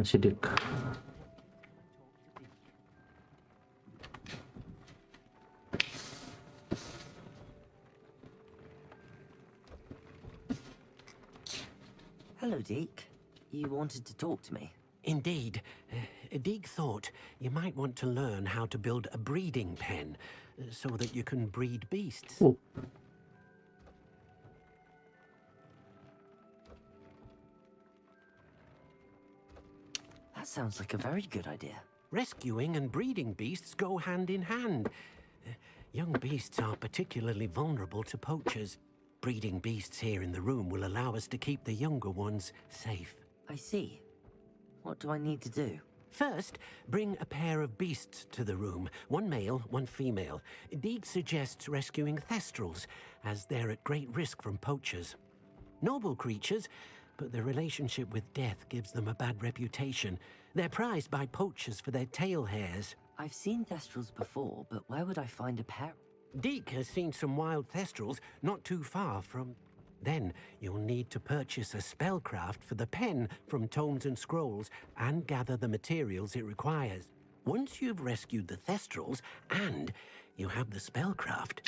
Sidik. Hello, Deke. You wanted to talk to me? Indeed. Deke thought you might want to learn how to build a breeding pen so that you can breed beasts. Oh. sounds like a very good idea. Rescuing and breeding beasts go hand in hand. Young beasts are particularly vulnerable to poachers. Breeding beasts here in the room will allow us to keep the younger ones safe. I see. What do I need to do? First, bring a pair of beasts to the room. One male, one female. Deed suggests rescuing thestrals, as they're at great risk from poachers. Noble creatures, but their relationship with death gives them a bad reputation. They're prized by poachers for their tail hairs. I've seen thestrals before, but where would I find a pair? Deke has seen some wild thestrals not too far from... Then you'll need to purchase a spellcraft for the pen from Tomes and Scrolls and gather the materials it requires. Once you've rescued the thestrals and you have the spellcraft...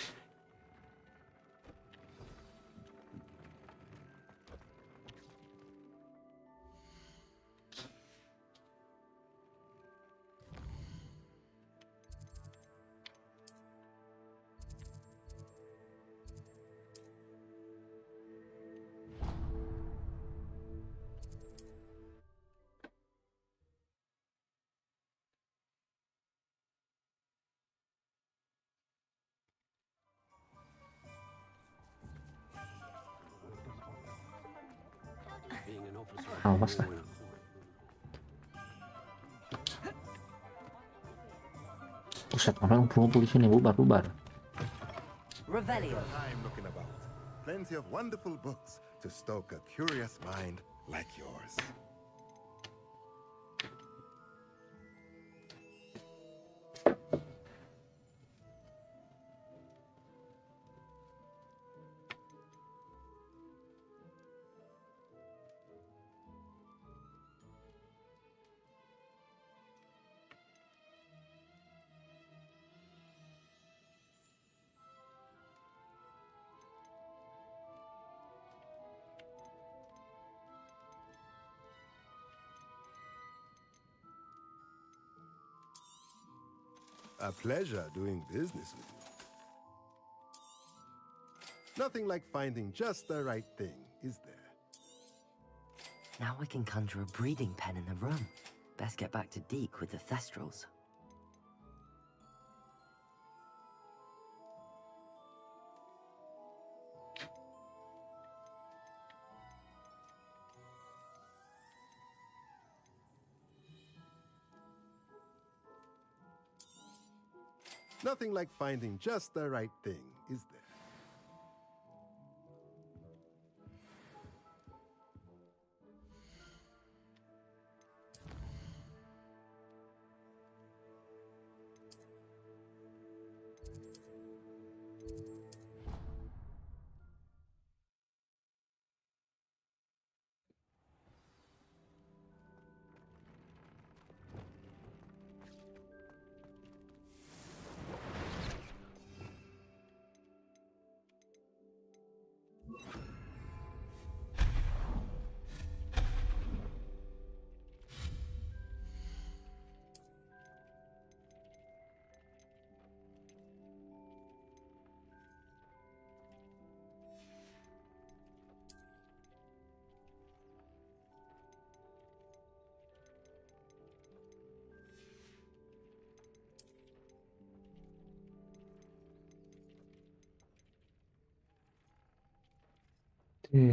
Awas lah. Buset, orang berkumpul di sini, bubar. Revelio. I'm looking about. Plenty of wonderful books to stoke a curious mind like yours. A pleasure doing business with you. Nothing like finding just the right thing, is there? Now we can conjure a breeding pen in the room. Best get back to Deke with the thestrals. Nothing like finding just the right thing, is there?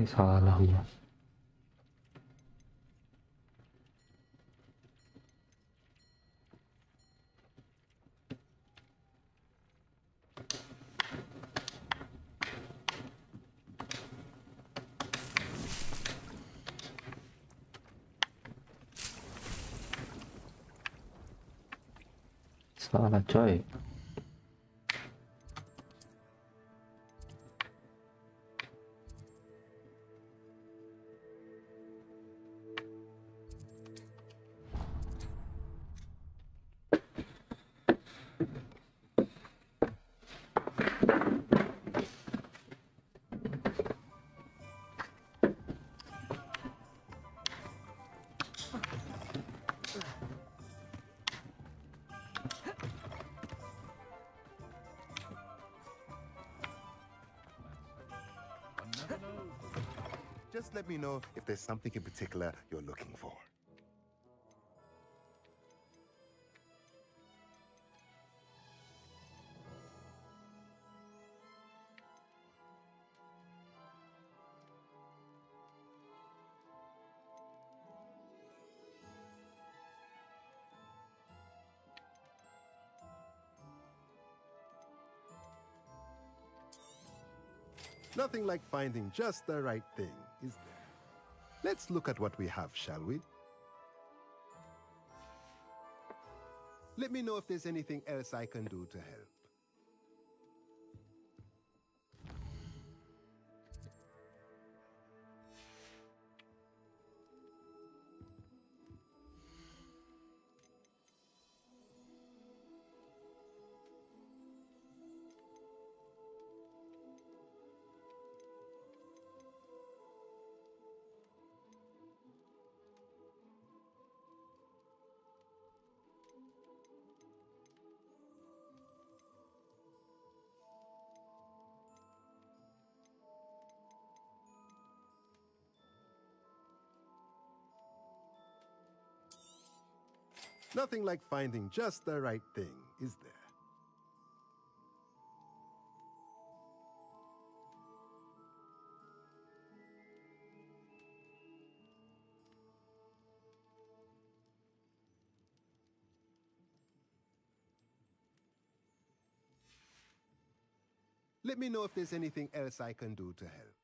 Salah gua. Salah coy. Just let me know if there's something in particular you're looking for. Nothing like finding just the right thing, is there? Let's look at what we have, shall we? Let me know if there's anything else I can do to help. Nothing like finding just the right thing, is there? Let me know if there's anything else I can do to help.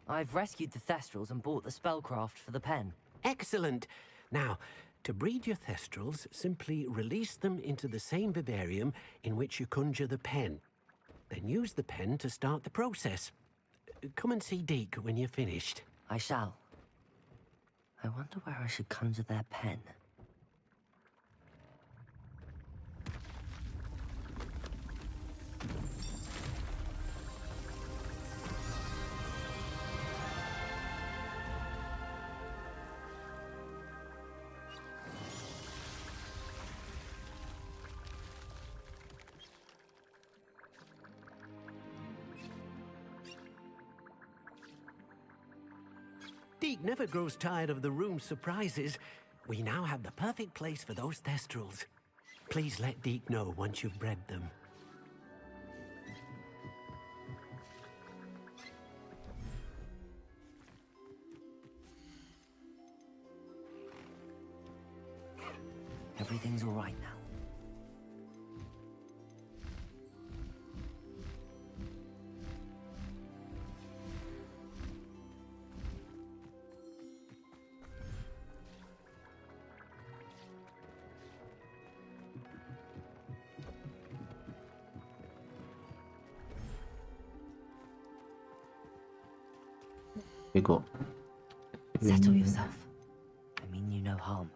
I've rescued the Thestrals and bought the spellcraft for the pen. Excellent. Now, to breed your Thestrals, simply release them into the same vivarium in which you conjure the pen. Then use the pen to start the process. Come and see Deke when you're finished. I shall. I wonder where I should conjure their pen. Deke never grows tired of the room's surprises. We now have the perfect place for those Thestrals. Please let Deke know once you've bred them. Everything's all right now. We go. Settle yourself. I mean you no harm.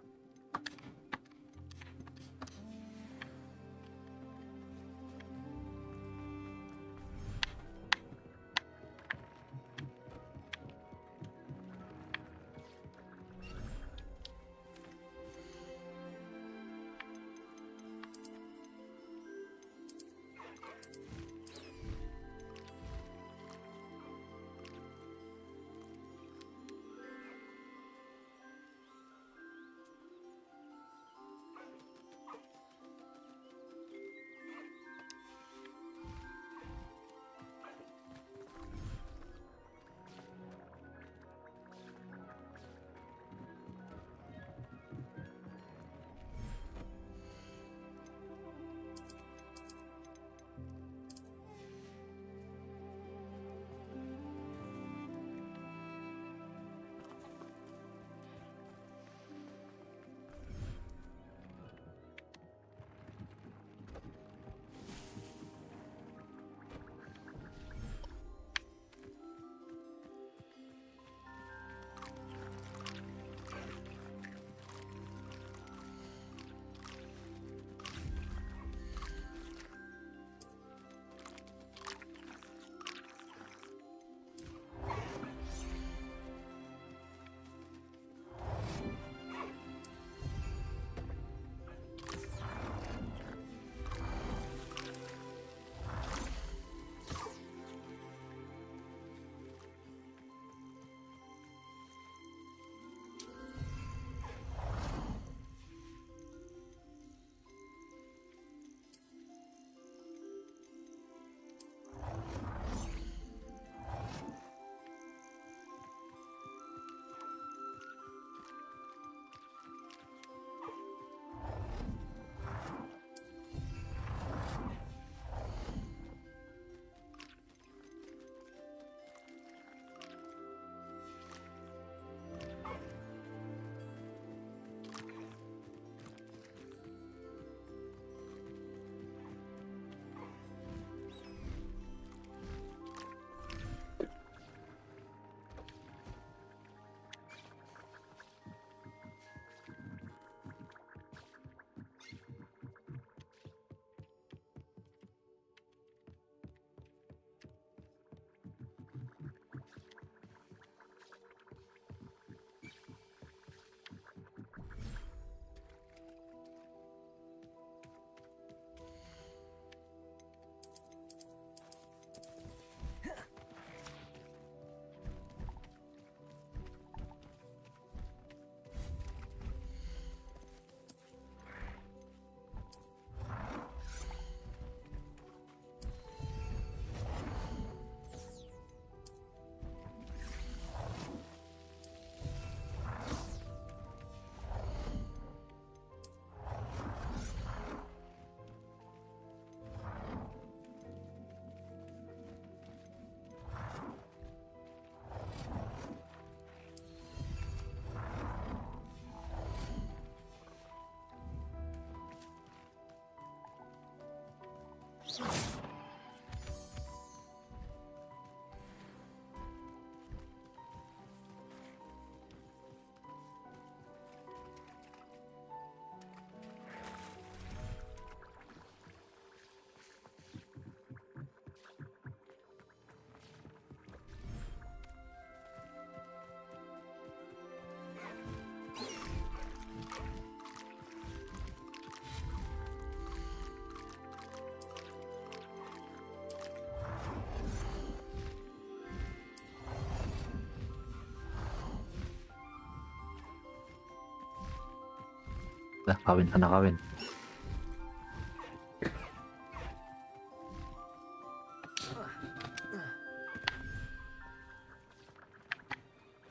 Lah kawin, anak kawin.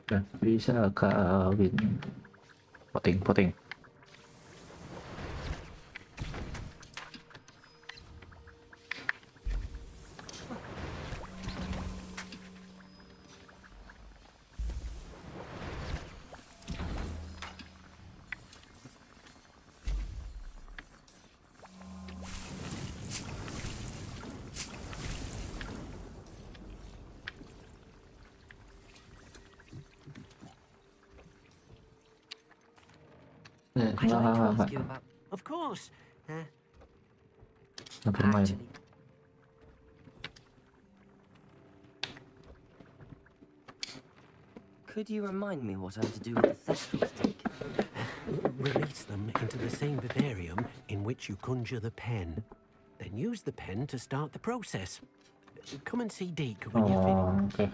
Dan bisa kawin. Poting. I'd like to ask you about... Of course. Actually, could you remind me what I'm to do with the thestral stick? Release them into the same vivarium in which you conjure the pen. Then use the pen to start the process. Come and see Deke when you're finished. Okay.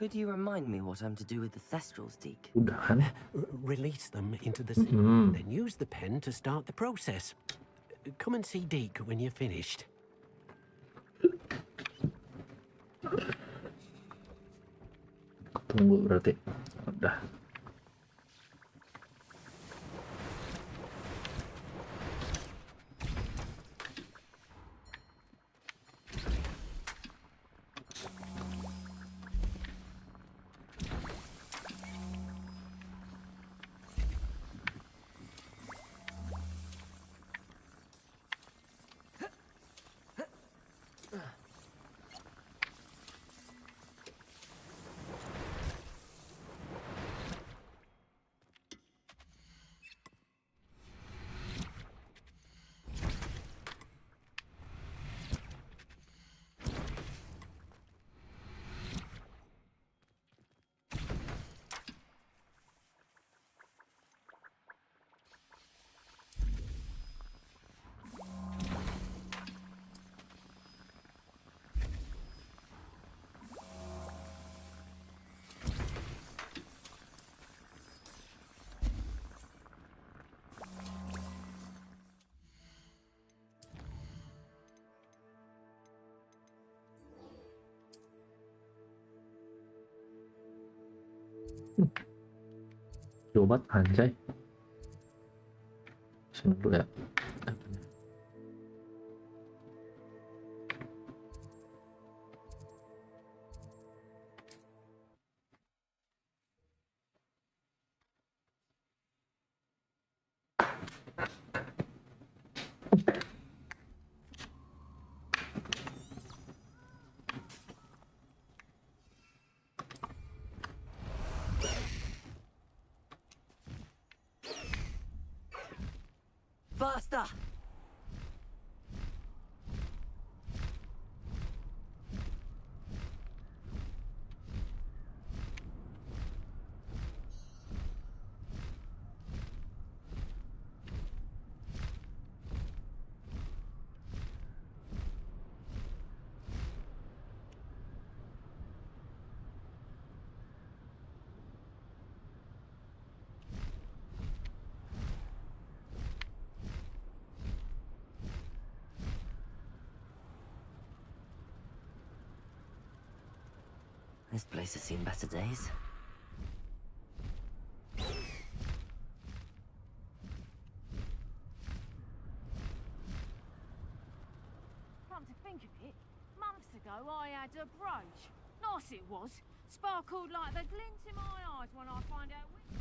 Could you remind me what I'm to do with the thestrals, Deke? Udah kan? Release them into the same... Then use the pen to start the process. Come and see Deke when you're finished. Tunggu berarti. Udah. Obat anjay. Sini dulu ya. Faster! This place has seen better days. Come to think of it, months ago I had a brooch. Nice it was. Sparkled like the glint in my eyes when I find out which...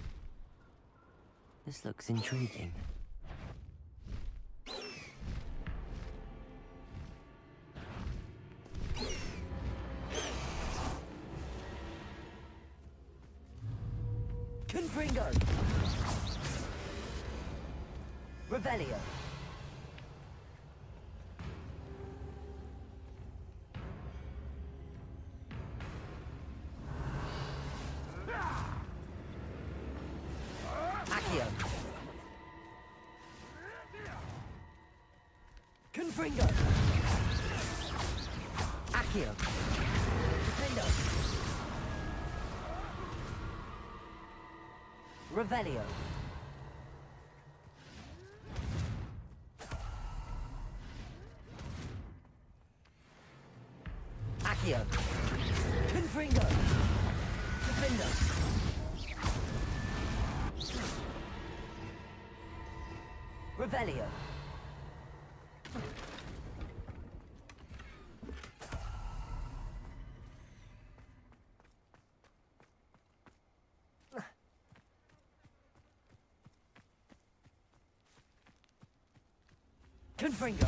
This looks intriguing. Confringo! Revelio! Accio! Confringo! Accio! Defendo! Revelio. Accio. Confringo. Defendo. Revelio. Confringo.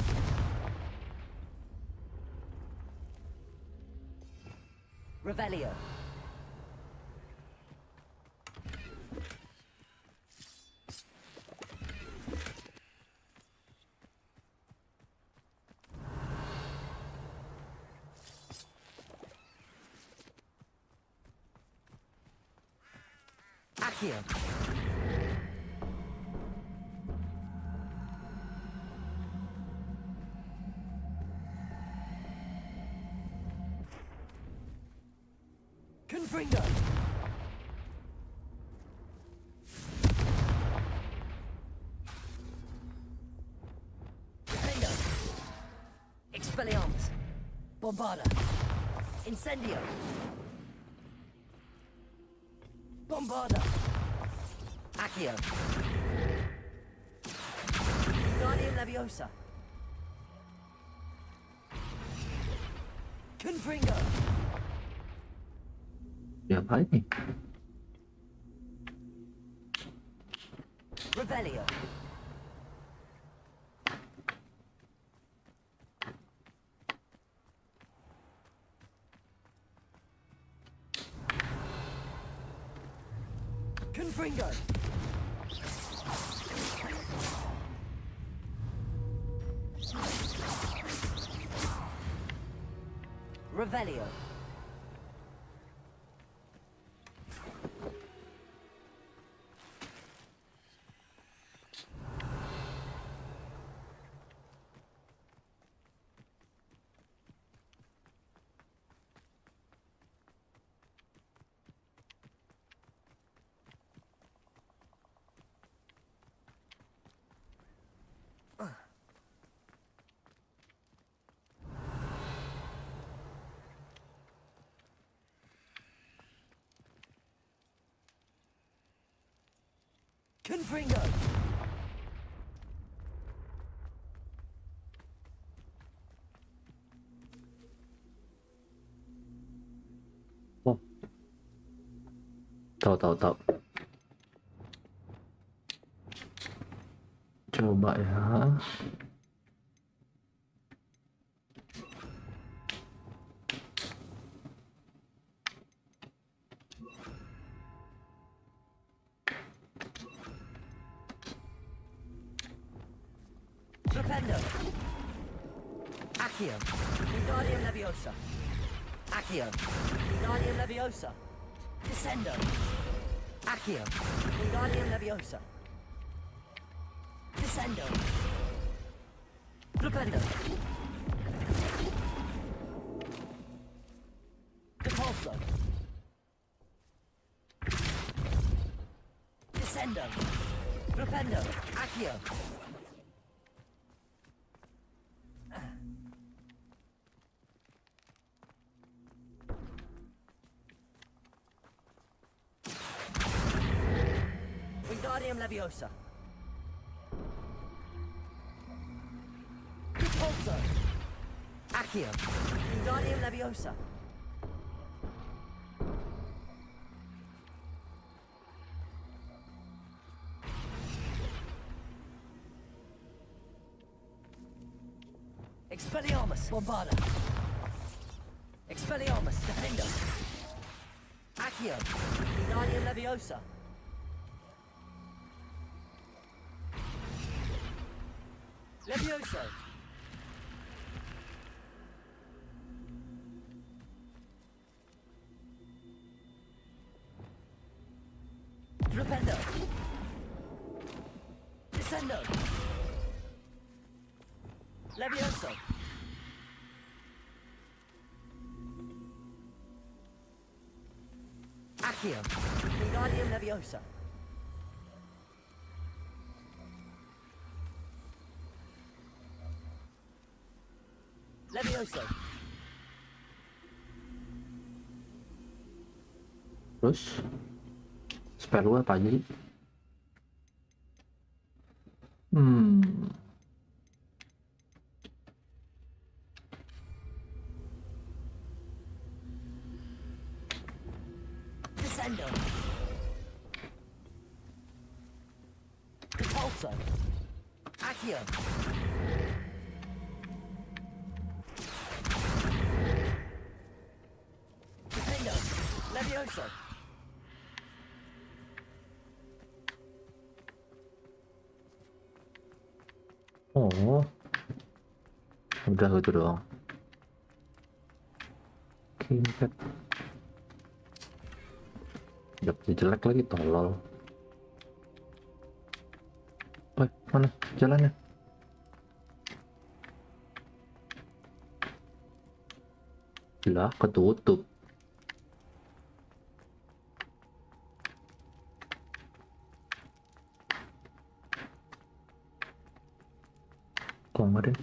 Revelio. Accio. Confringo! Defendo! Expelliarmus! Bombarda! Incendio! Bombarda! Accio! Guardian Leviosa! Confringo! Diapain nih? Revelio. Confringo. Revelio. Confringo! Oh. Tahu. Coba ya. Defender. Accio. Wingardium Leviosa. Accio. Wingardium Leviosa. Descendo. Accio. Wingardium Leviosa. Descendo. Flipendo. Depulso. Descendo. Flipendo. Accio. Wingardium Leviosa. Depulso. Accio. Wingardium Leviosa. Expelliarmus, Bombarda. Expelliarmus, Defender. Accio. Wingardium Leviosa. Levioso. Flipendo. Descendo. Levioso. Accio. Wingardium Leviosa. Levioso. Terus spell lu apa aja sih? Descendo. Depulso. Accio. Defendo. Levioso. Oh, udah itu doang. Kimpet. Udah jelek lagi, tolol. Woi, mana jalannya? Lah, ketutup. Kok nggak deh?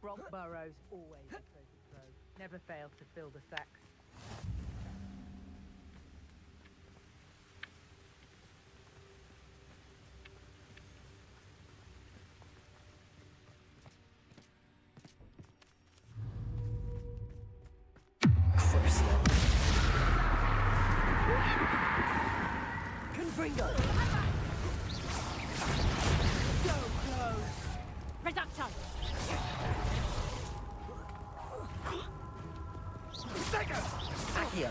Rock burrows always a treasure trove. Never fail to fill the sacks. Confringo. So close. Reducto. Accio.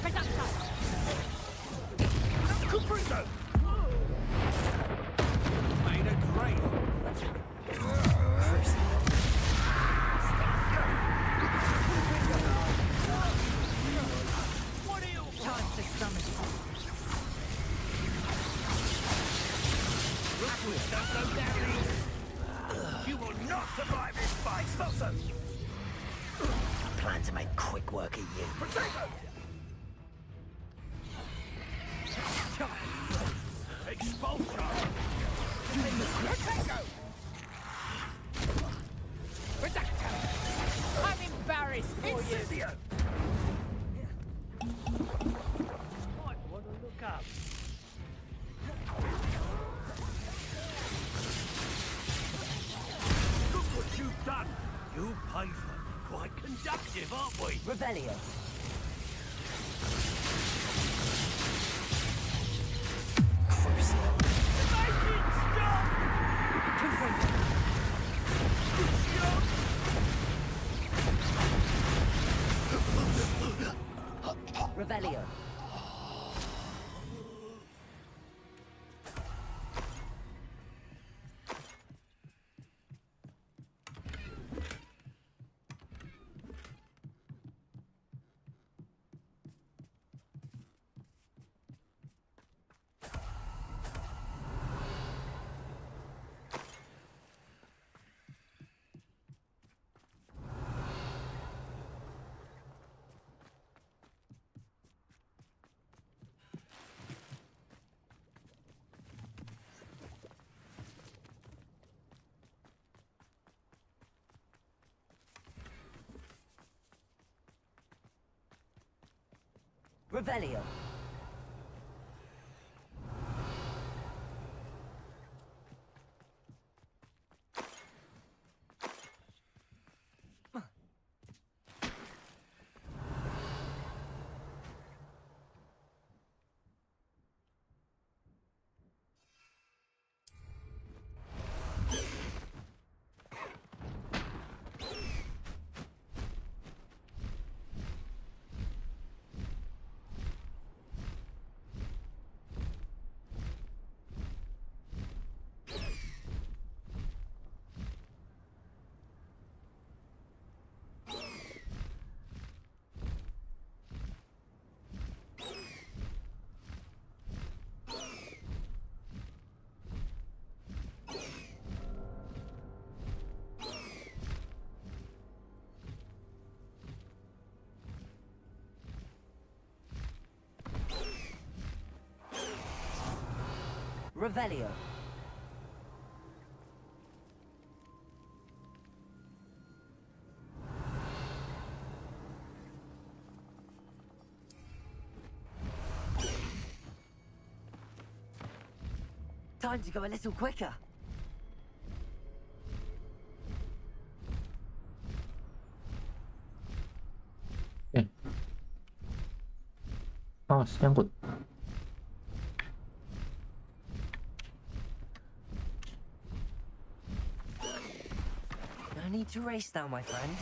Reducto. Confringo. Made a great. What are you? Time to summon. Don't go down easy. You will not survive this fight, Expulso. I plan to make quick work of you. Potato. Expulso. Berlatar. I'm embarrassed for you. Might want to look up. Look what you've done. You paid for it. Quite conductive, aren't we? Revelio. Revelio. Revelio. Revelio. Time to go a little quicker. Nyangkut. No need to race now, my friend.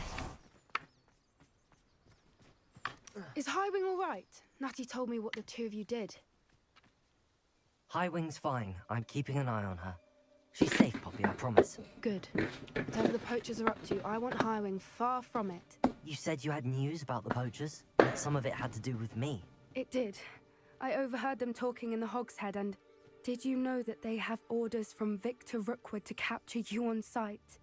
Is Highwing all right? Natty told me what the two of you did. Highwing's fine. I'm keeping an eye on her. She's safe, Poppy, I promise. Good. Whatever the poachers are up to, I want Highwing far from it. You said you had news about the poachers, that some of it had to do with me. It did. I overheard them talking in the Hogshead, and did you know that they have orders from Victor Rookwood to capture you on sight?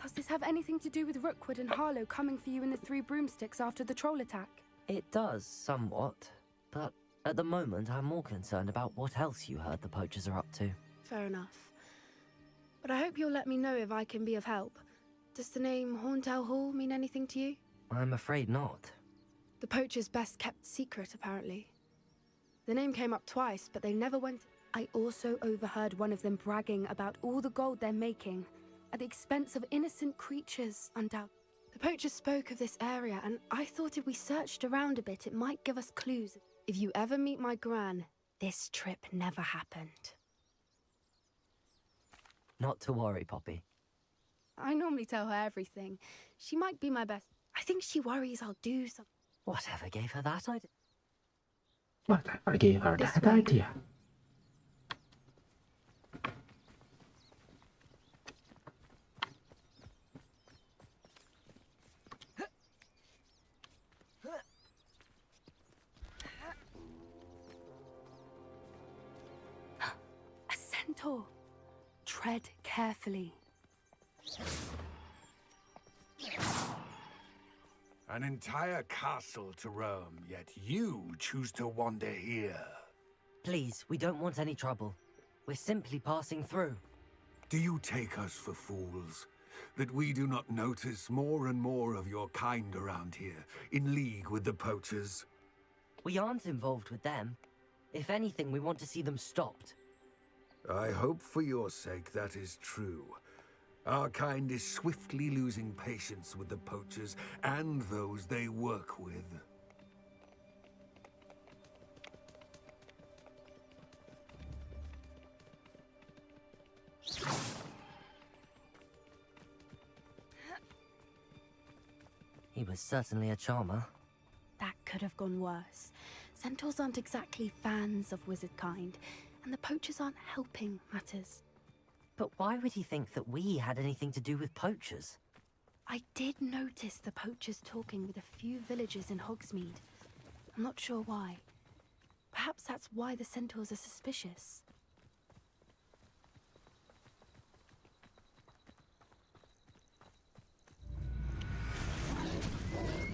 Does this have anything to do with Rookwood and Harlow coming for you in the Three Broomsticks after the troll attack? It does, somewhat. But at the moment, I'm more concerned about what else you heard the poachers are up to. Fair enough. But I hope you'll let me know if I can be of help. Does the name Hauntow Hall mean anything to you? I'm afraid not. The poachers' best kept secret, apparently. The name came up twice, but they never went... I also overheard one of them bragging about all the gold they're making, at the expense of innocent creatures, undoubtedly. The poachers spoke of this area, and I thought if we searched around a bit, it might give us clues. If you ever meet my gran, this trip never happened. Not to worry, Poppy. I normally tell her everything. She might be my best. I think she worries I'll do something. Whatever gave her that idea? Whatever gave her that idea? A centaur. Tread carefully. An entire castle to roam, yet you choose to wander here. Please, we don't want any trouble. We're simply passing through. Do you take us for fools? That we do not notice more and more of your kind around here, in league with the poachers? We aren't involved with them. If anything, we want to see them stopped. I hope for your sake that is true. Our kind is swiftly losing patience with the poachers and those they work with. He was certainly a charmer. That could have gone worse. Centaurs aren't exactly fans of wizard kind, and the poachers aren't helping matters. But why would he think that we had anything to do with poachers? I did notice the poachers talking with a few villagers in Hogsmeade. I'm not sure why. Perhaps that's why the centaurs are suspicious.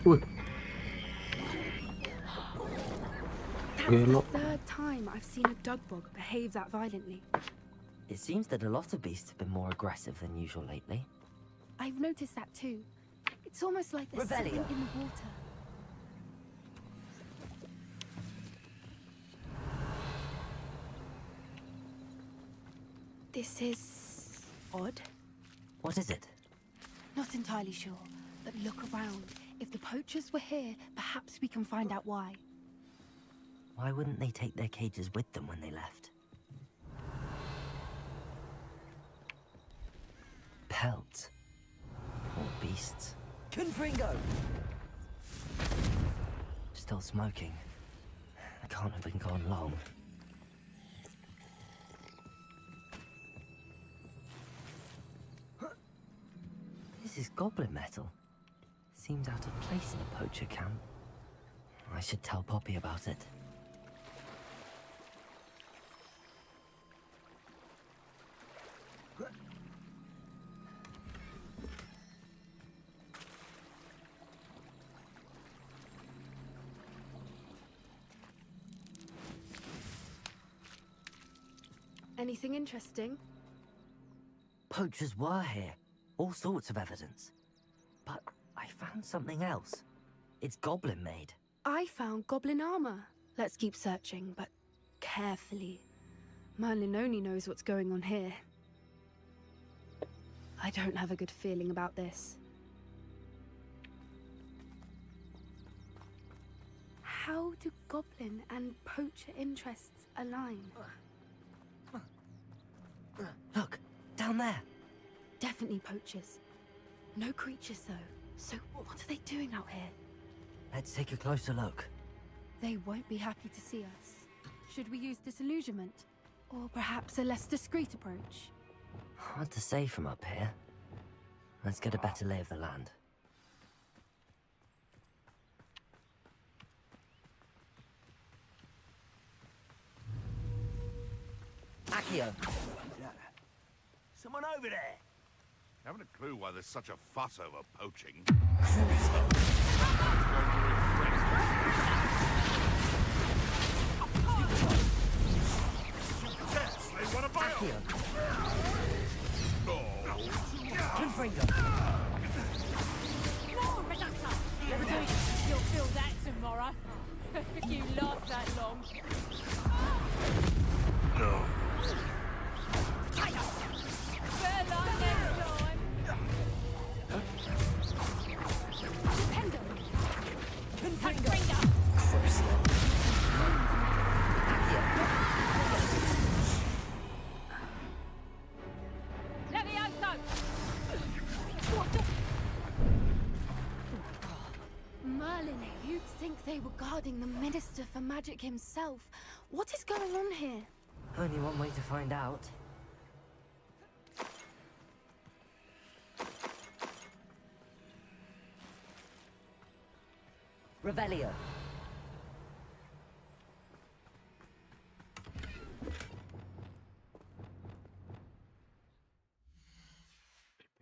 Wih, That's the Gelo. third time I've seen a dugbog behave that violently. It seems that a lot of beasts have been more aggressive than usual lately. I've noticed that too. It's almost like there's something Revelio. in the water. This is odd. What is it? Not entirely sure, but look around. If the poachers were here, perhaps we can find out why. Why wouldn't they take their cages with them when they left? Pelt. Poor beasts. Confringo! Still smoking. I can't have been gone long. This is goblin metal. Seems out of place in a poacher camp. I should tell Poppy about it. Anything interesting? Poachers were here. All sorts of evidence. But I found something else. It's goblin made. I found goblin armor. Let's keep searching, but carefully. Merlin only knows what's going on here. I don't have a good feeling about this. How do goblin and poacher interests align? Look, down there. Definitely poachers. No creatures, though. So what are they doing out here? Let's take a closer look. They won't be happy to see us. Should we use disillusionment? Or perhaps a less discreet approach? Hard to say from up here. Let's get a better lay of the land. Accio! Someone over there! Haven't a clue why there's such a fuss over poaching. Yes, they want to buy Accio! Confringo! More Berlatar! You'll feel that tomorrow. If you last that long. No. Better luck next time. Confringo! Levioso! Merlin, you'd think they were guarding the Minister for Magic himself. What is going on here? Only one way to find out. Revelio.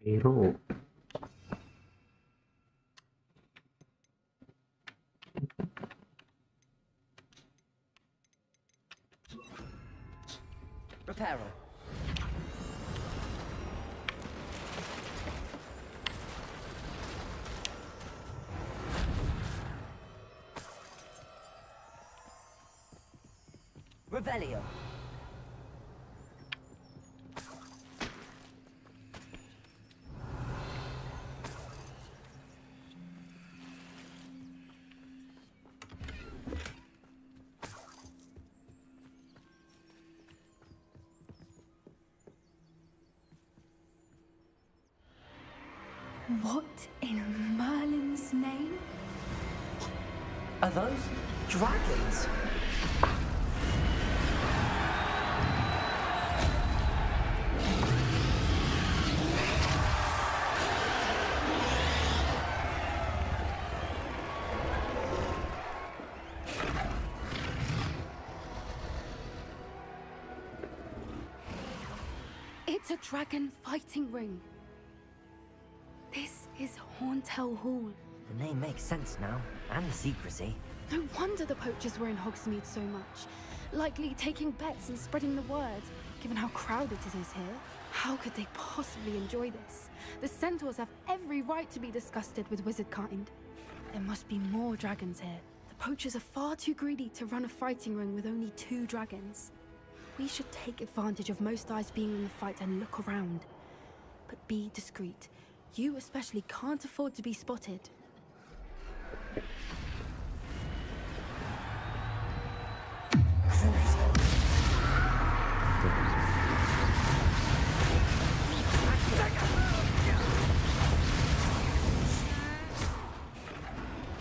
Hero. Reparo. Revelio. What in Merlin's name? Are those dragons? It's a dragon fighting ring. This is Horntail Hall. The name makes sense now, and the secrecy. No wonder the poachers were in Hogsmeade so much. Likely taking bets and spreading the word, given how crowded it is here. How could they possibly enjoy this? The centaurs have every right to be disgusted with wizard kind. There must be more dragons here. The poachers are far too greedy to run a fighting ring with only 2 dragons. We should take advantage of most eyes being in the fight and look around. But be discreet. You especially can't afford to be spotted.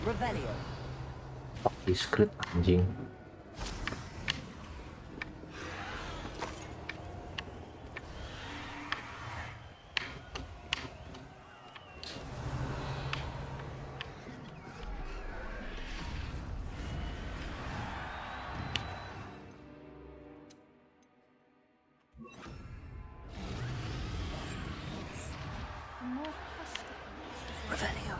Revelio. Fuck di script anjing. Revelio.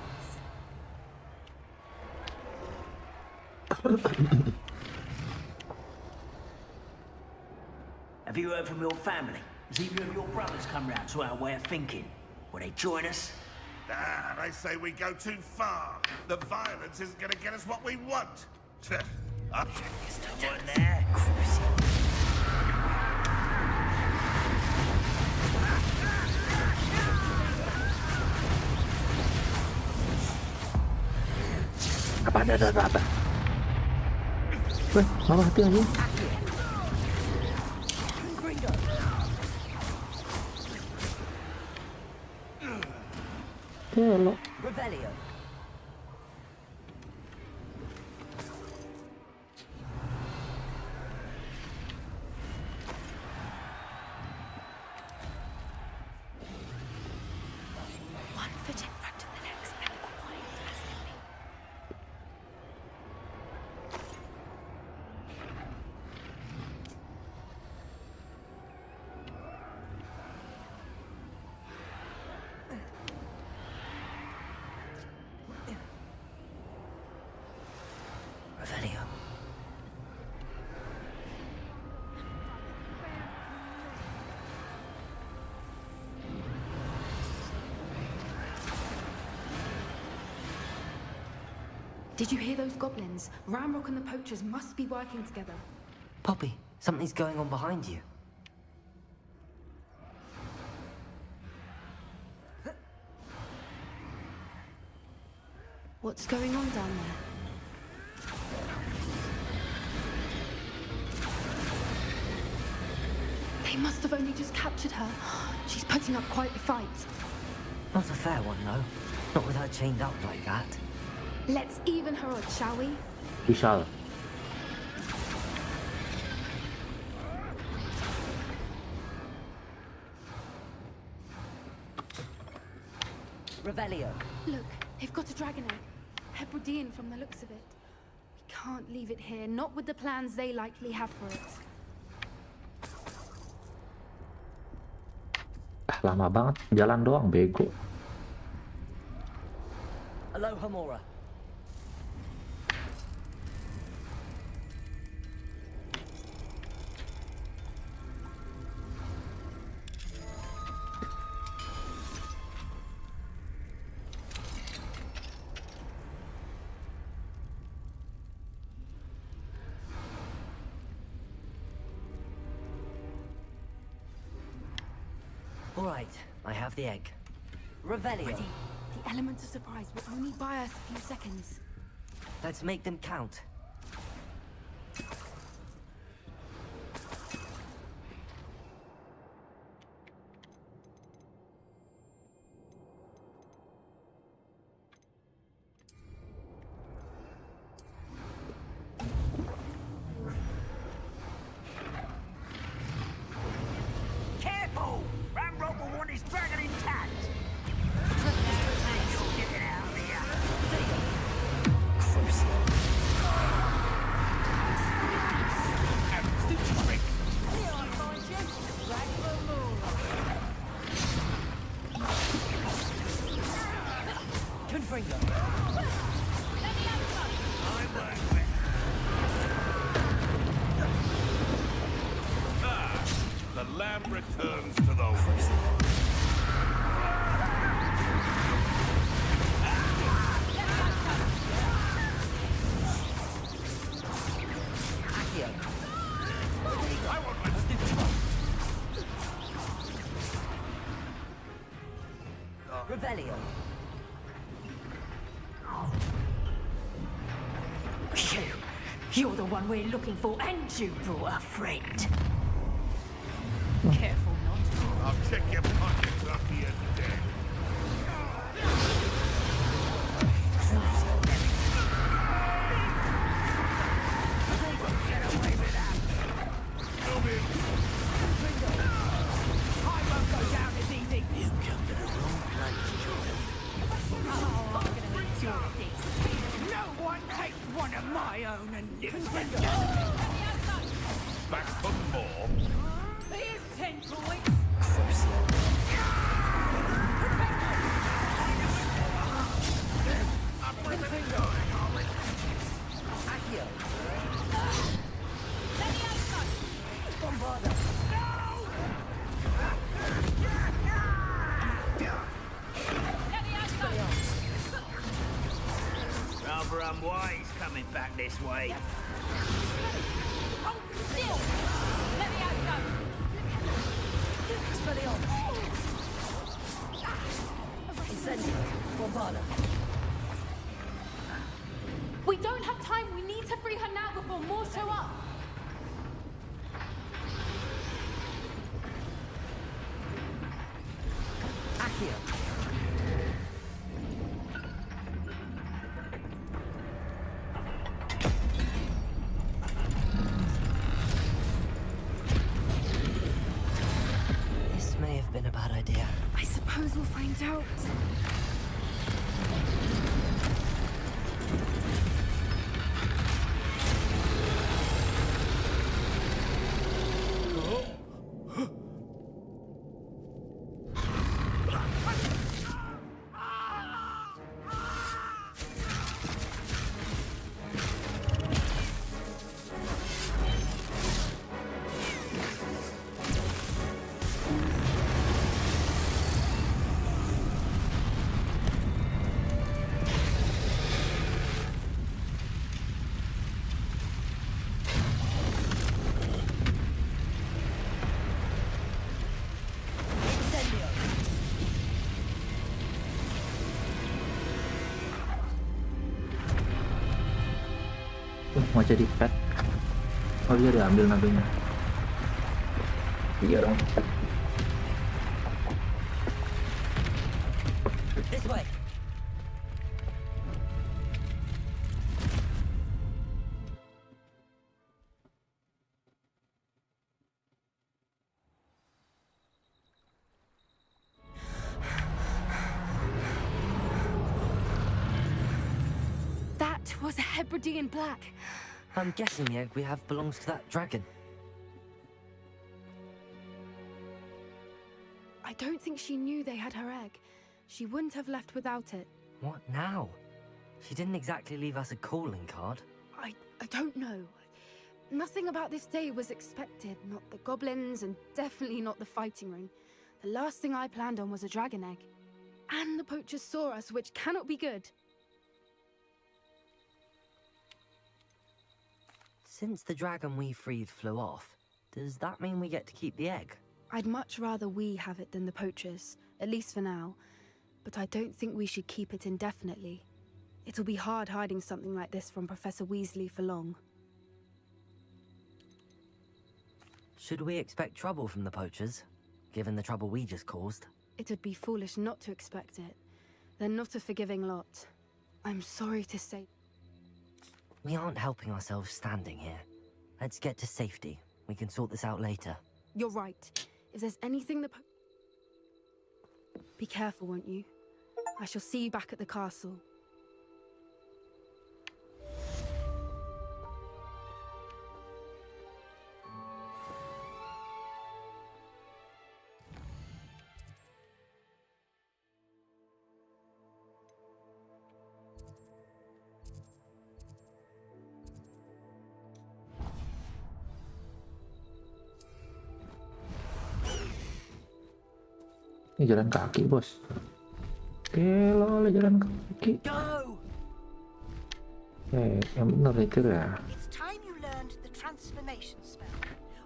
Have you heard from your family? Has either of your brothers come round to our way of thinking? Will they join us? Ah, they say we go too far. The violence isn't going to get us what we want. Up. Is no one there? Apa? Weh, malah hati anjing. Hello. Revelio. One foot in front of the next and quiet as can be. Revelio. Did you hear those goblins? Ramrock and the poachers must be working together. Poppy, something's going on behind you. What's going on down there? They must have only just captured her. She's putting up quite a fight. Not a fair one, though. Not with her chained up like that. Let's even her odds, shall we? We shall. Revelio. Look, they've got a dragon egg. Hebridean from the looks of it. We can't leave it here, not with the plans they likely have for it. Lama banget, jalan doang, bego. Aloha Mora. All right, I have the egg. Revelio. Ready. The elements of surprise will only buy us a few seconds. Let's make them count. Careful! Ramrock will want his dragon intact! You'll get it out of here! Confringo. The lamb returns to the wolf. Revelio. You're the one we're looking for, and you brought a friend. Careful not to. I'll check your pockets up here today. Get away with that! Come in. I won't go down as easy! You come to the wrong place, Jordan. Oh, I'm gonna enjoy this. No one takes one of my own and lives with Back for more. Here's 10 points. Rather unwise coming back this way. Hold still. Let me out go. Incendio. Bombarda. We don't have time. We need to free her now before more show up. Accio. This may have been a bad idea. I suppose we'll find out. Mau jadi pet. Oh iya, diambil nabinya. Iya dong. This way. That was a Hebridean black. I'm guessing the egg we have belongs to that dragon. I don't think she knew they had her egg. She wouldn't have left without it. What now? She didn't exactly leave us a calling card. I don't know. Nothing about this day was expected. Not the goblins, and definitely not the fighting ring. The last thing I planned on was a dragon egg. And the poachers saw us, which cannot be good. Since the dragon we freed flew off, does that mean we get to keep the egg? I'd much rather we have it than the poachers, at least for now. But I don't think we should keep it indefinitely. It'll be hard hiding something like this from Professor Weasley for long. Should we expect trouble from the poachers, given the trouble we just caused? It would be foolish not to expect it. They're not a forgiving lot. I'm sorry to say... We aren't helping ourselves standing here. Let's get to safety. We can sort this out later. You're right. If there's anything that... Be careful, won't you? I shall see you back at the castle. Ini jalan kaki, bos. Gila, jalan kaki. Yang bener itu ya. It's time you learned the transformation spell.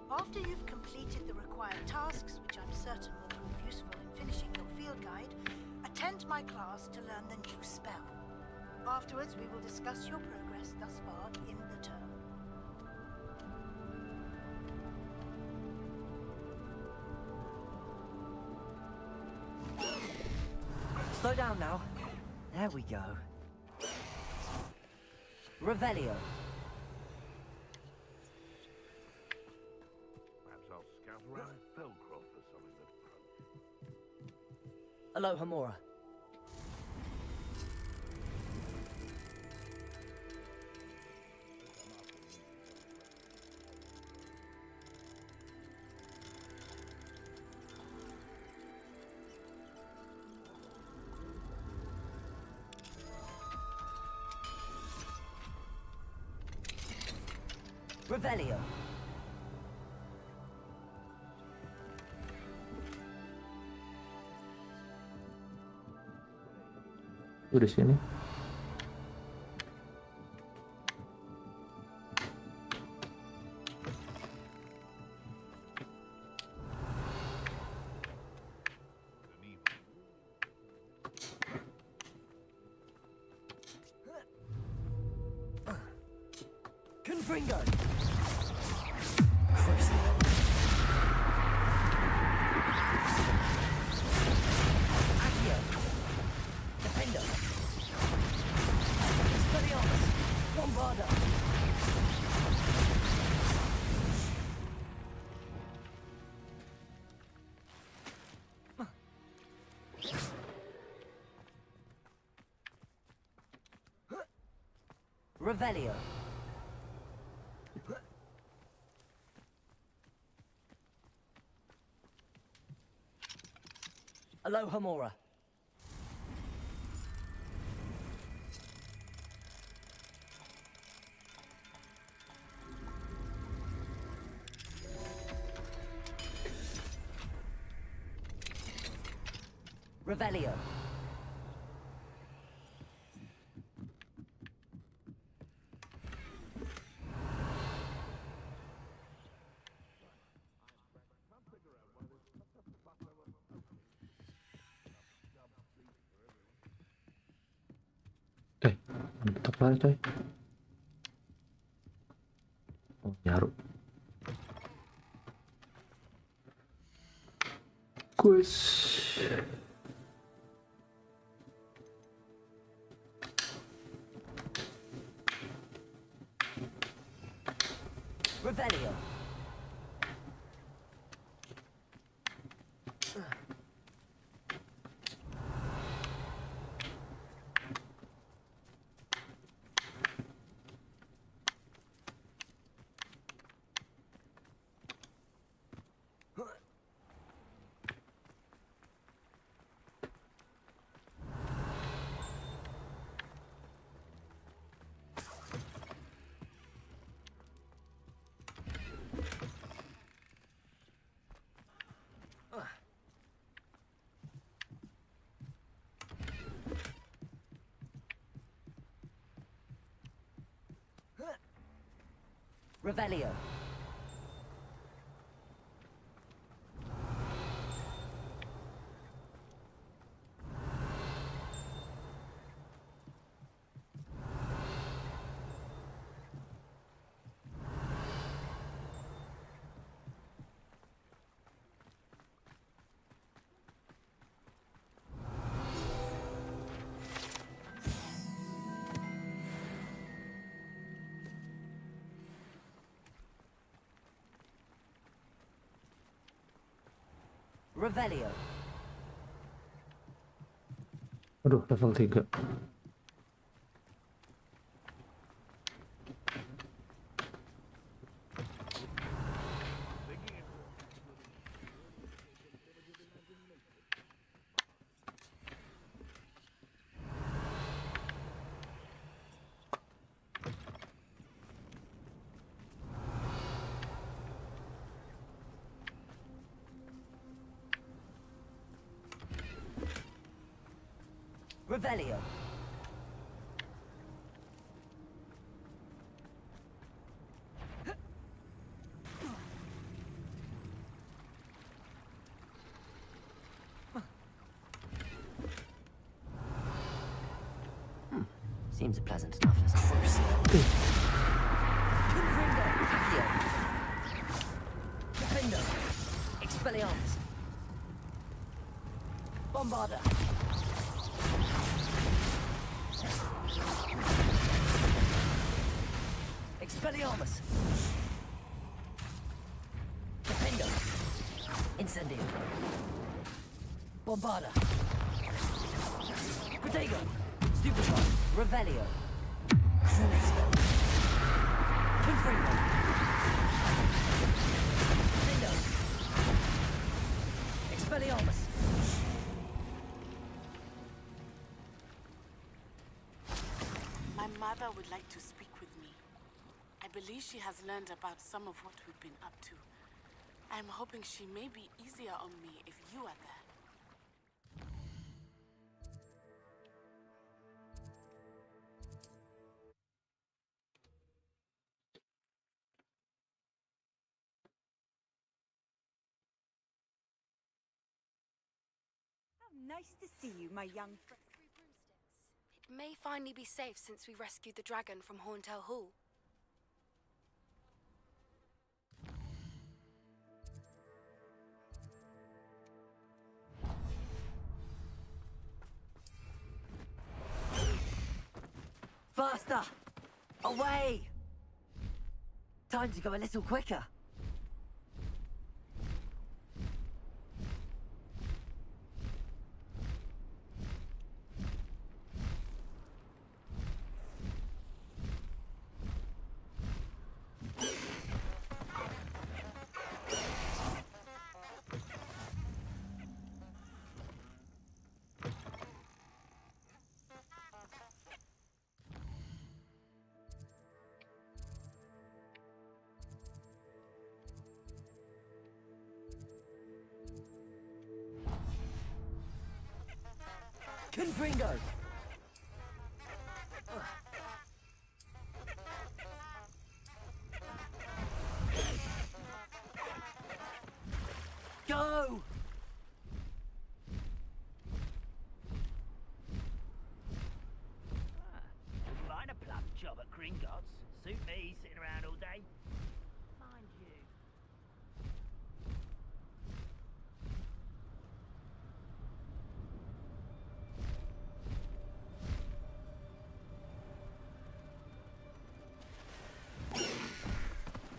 After you've completed the required tasks, which I'm certain will prove useful in finishing your field guide, attend my class to learn the new spell. Afterwards, we will discuss your progress thus far in the term. Slow down now. There we go. Revelio. Perhaps I'll scout around Felcroft for something that... Alohomora. Revelio. Di sini. Confringo. Revelio. Alohomora. Revelio. Mantap lah coy. Oh, nyaru. Kuis. Revelio. Revelio. Revelio. Aduh, level 3. Revelio. Seems a pleasant enough lesson. Confringo. Accio. Defendo. Expelliarmus. Bombarda. Expelliarmus. Defendo. Incendio. Bombarda. Protego. Stupefy. Revelio. Crucio. Confringo. Defendo. Expelliarmus. My mother would like to speak with me. I believe she has learned about some of what we've been up to. I'm hoping she may be easier on me if you are there. Nice to see you, my young friend. It may finally be safe since we rescued the dragon from Horntail Hall. Faster! Away! Time to go a little quicker. Confringo! Go! Mine a plum job at Gringotts. Suit me sitting around all day. Mind you.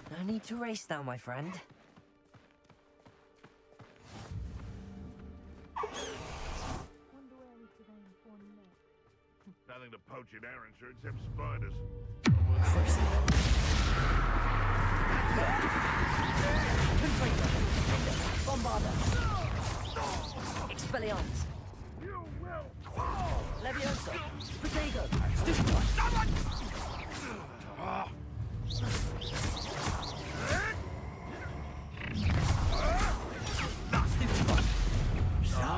No need to race now, my friend. Nothing to poach in Arrowshire except spiders. Bombarda. Expelliarmus. You will fall! Levioso. Protego. Stupefy. So,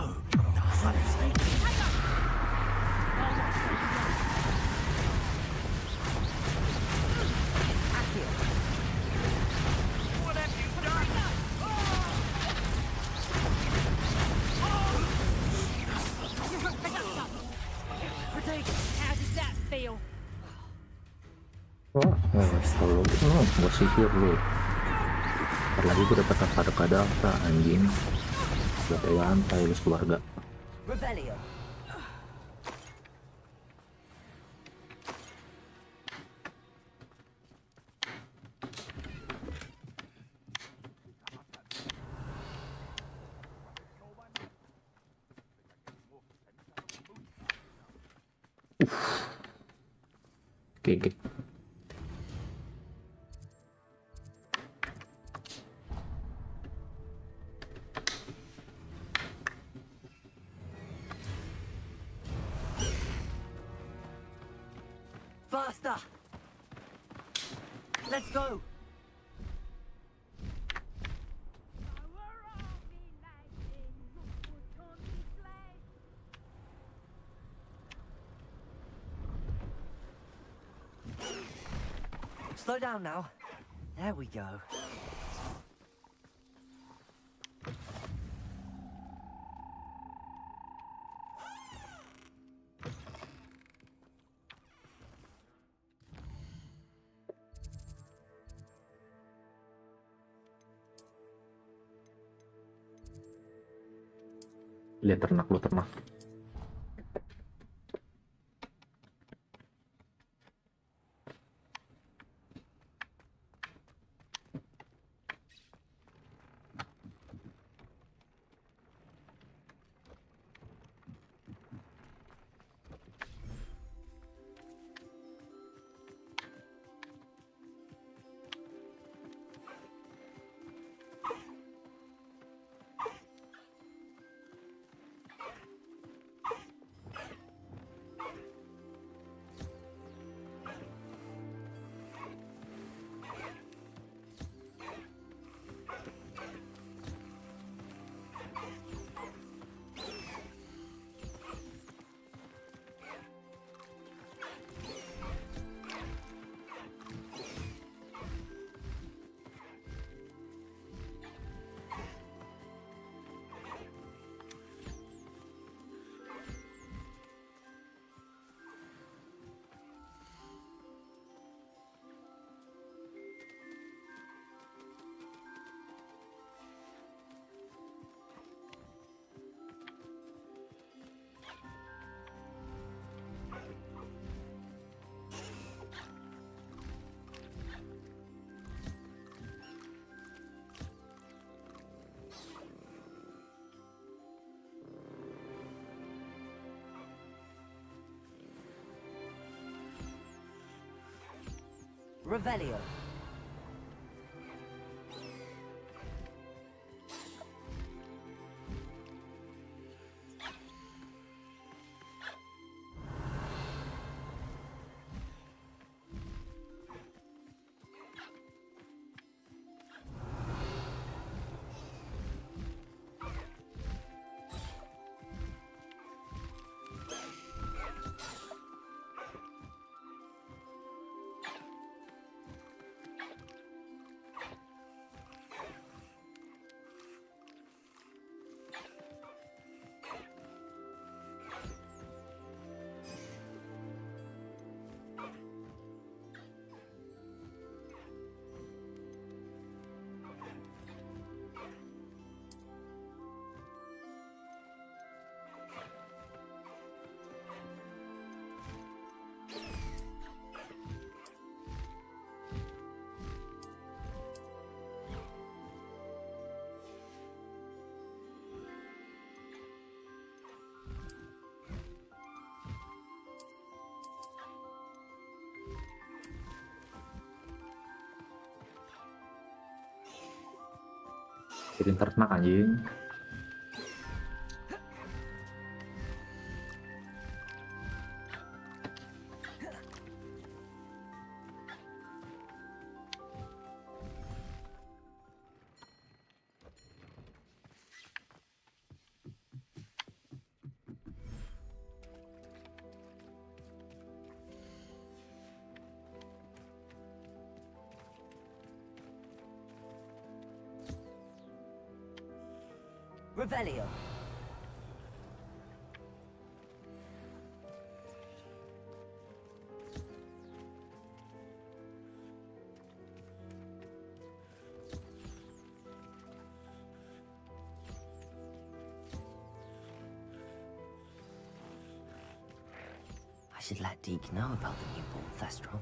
What have you done? How does that feel? Wah, kalau gua sihir lu. Ntar lagi gue dapat kado apa anjing. Lantai lantai lu keluarga. Revelio. Oke. Faster! Let's go! Slow down now. There we go. Lihat ternak lu, ternak. Revelio. Jadi ternak anjing. Revelio. I should let Deke know about the newborn Thestral.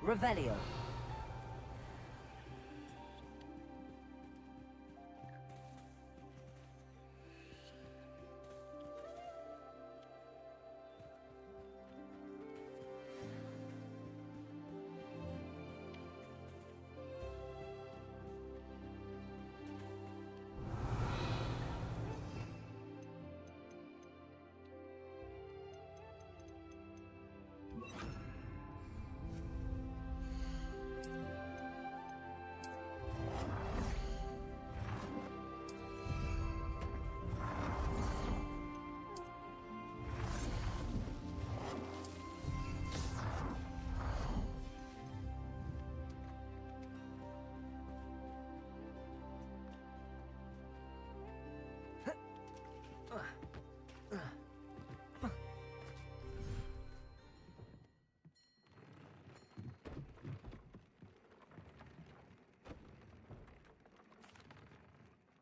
Revelio.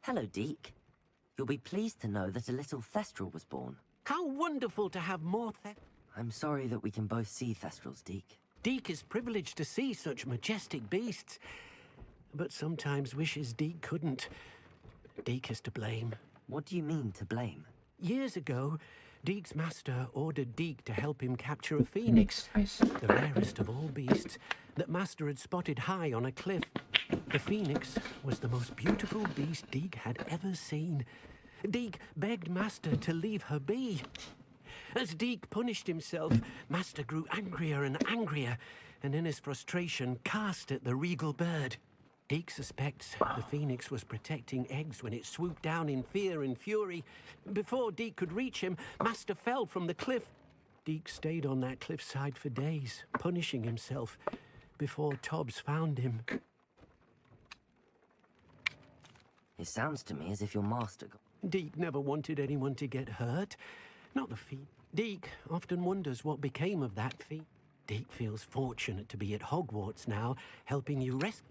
Hello, Deke. You'll be pleased to know that a little Thestral was born. How wonderful to have more I'm sorry that we can both see Thestrals, Deke. Deke is privileged to see such majestic beasts, but sometimes wishes Deke couldn't. Deke is to blame. What do you mean, to blame? Years ago, Deke's master ordered Deke to help him capture a phoenix, the rarest of all beasts, that master had spotted high on a cliff. The phoenix was the most beautiful beast Deke had ever seen. Deke begged master to leave her be. As Deke punished himself, master grew angrier and angrier, and in his frustration cast at the regal bird. Deke suspects the phoenix was protecting eggs when it swooped down in fear and fury. Before Deke could reach him, master fell from the cliff. Deke stayed on that cliffside for days, punishing himself, before Tobbs found him. It sounds to me as if your master got... Deke never wanted anyone to get hurt. Not the fee. Deke often wonders what became of that fee. Deke feels fortunate to be at Hogwarts now, helping you rescue...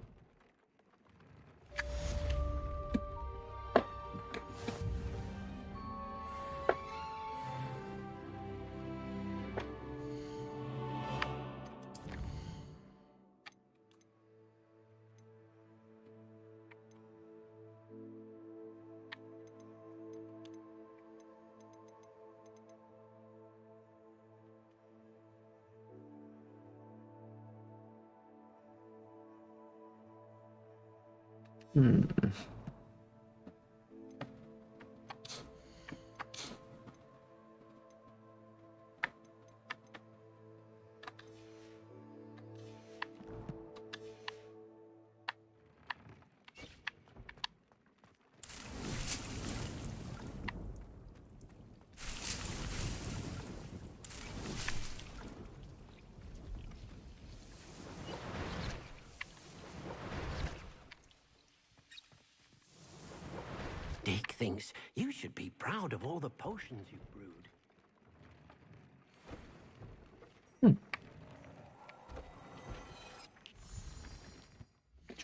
Deke thinks you should be proud of all the potions you've brewed.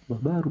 Coba baru.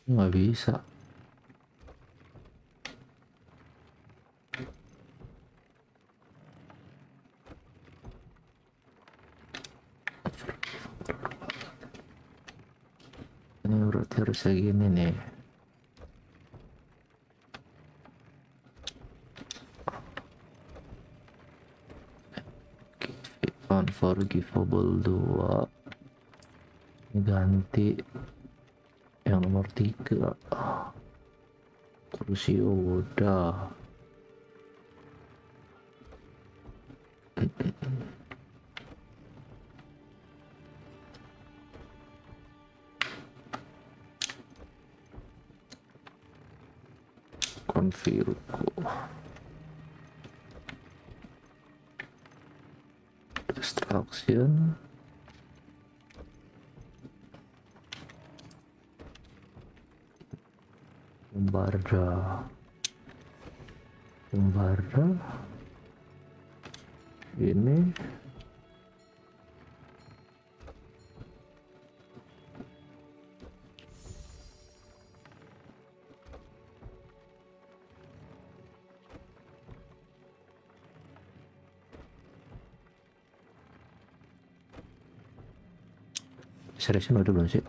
Nggak bisa. Ini berarti harus kayak gini nih. Unforgivable 2. Ini ganti yang nomor 3. Kursi udah. Konfirku. Distraction. Bombarda ini seriusan udah belum sih?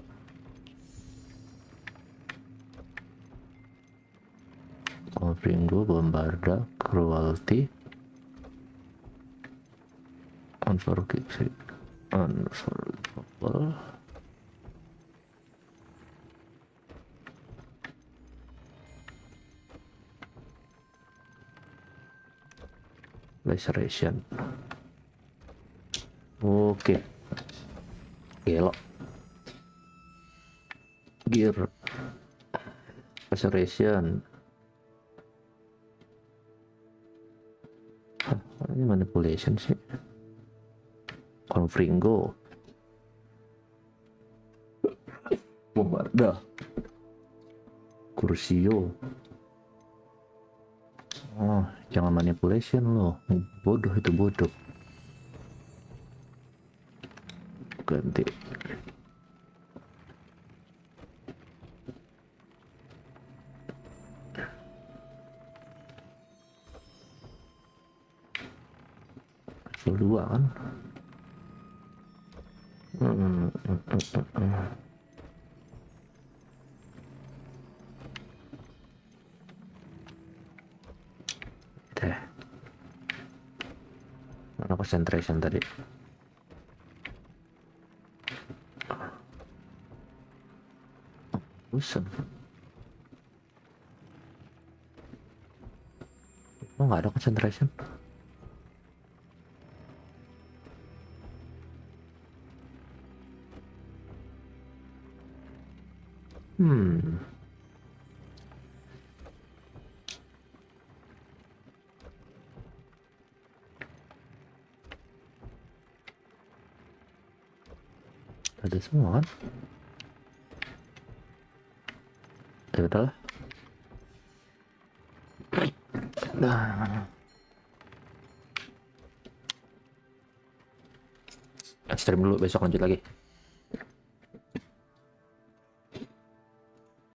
Ringo, Bombarda, Cruelty, Unforgivable, Laceration. Oke, gelo, Gear, Laceration. Ini manipulation sih. Confringo, Bombarda, Cursio. Oh, jangan manipulation loh. Bodoh itu, bodoh. Ganti. Level 2 kan? Deh. Mana concentration tadi? Bosan. Oh, nggak ada concentration. Ada semua kan? Ya udahlah. Nah. Stream dulu, besok lanjut lagi.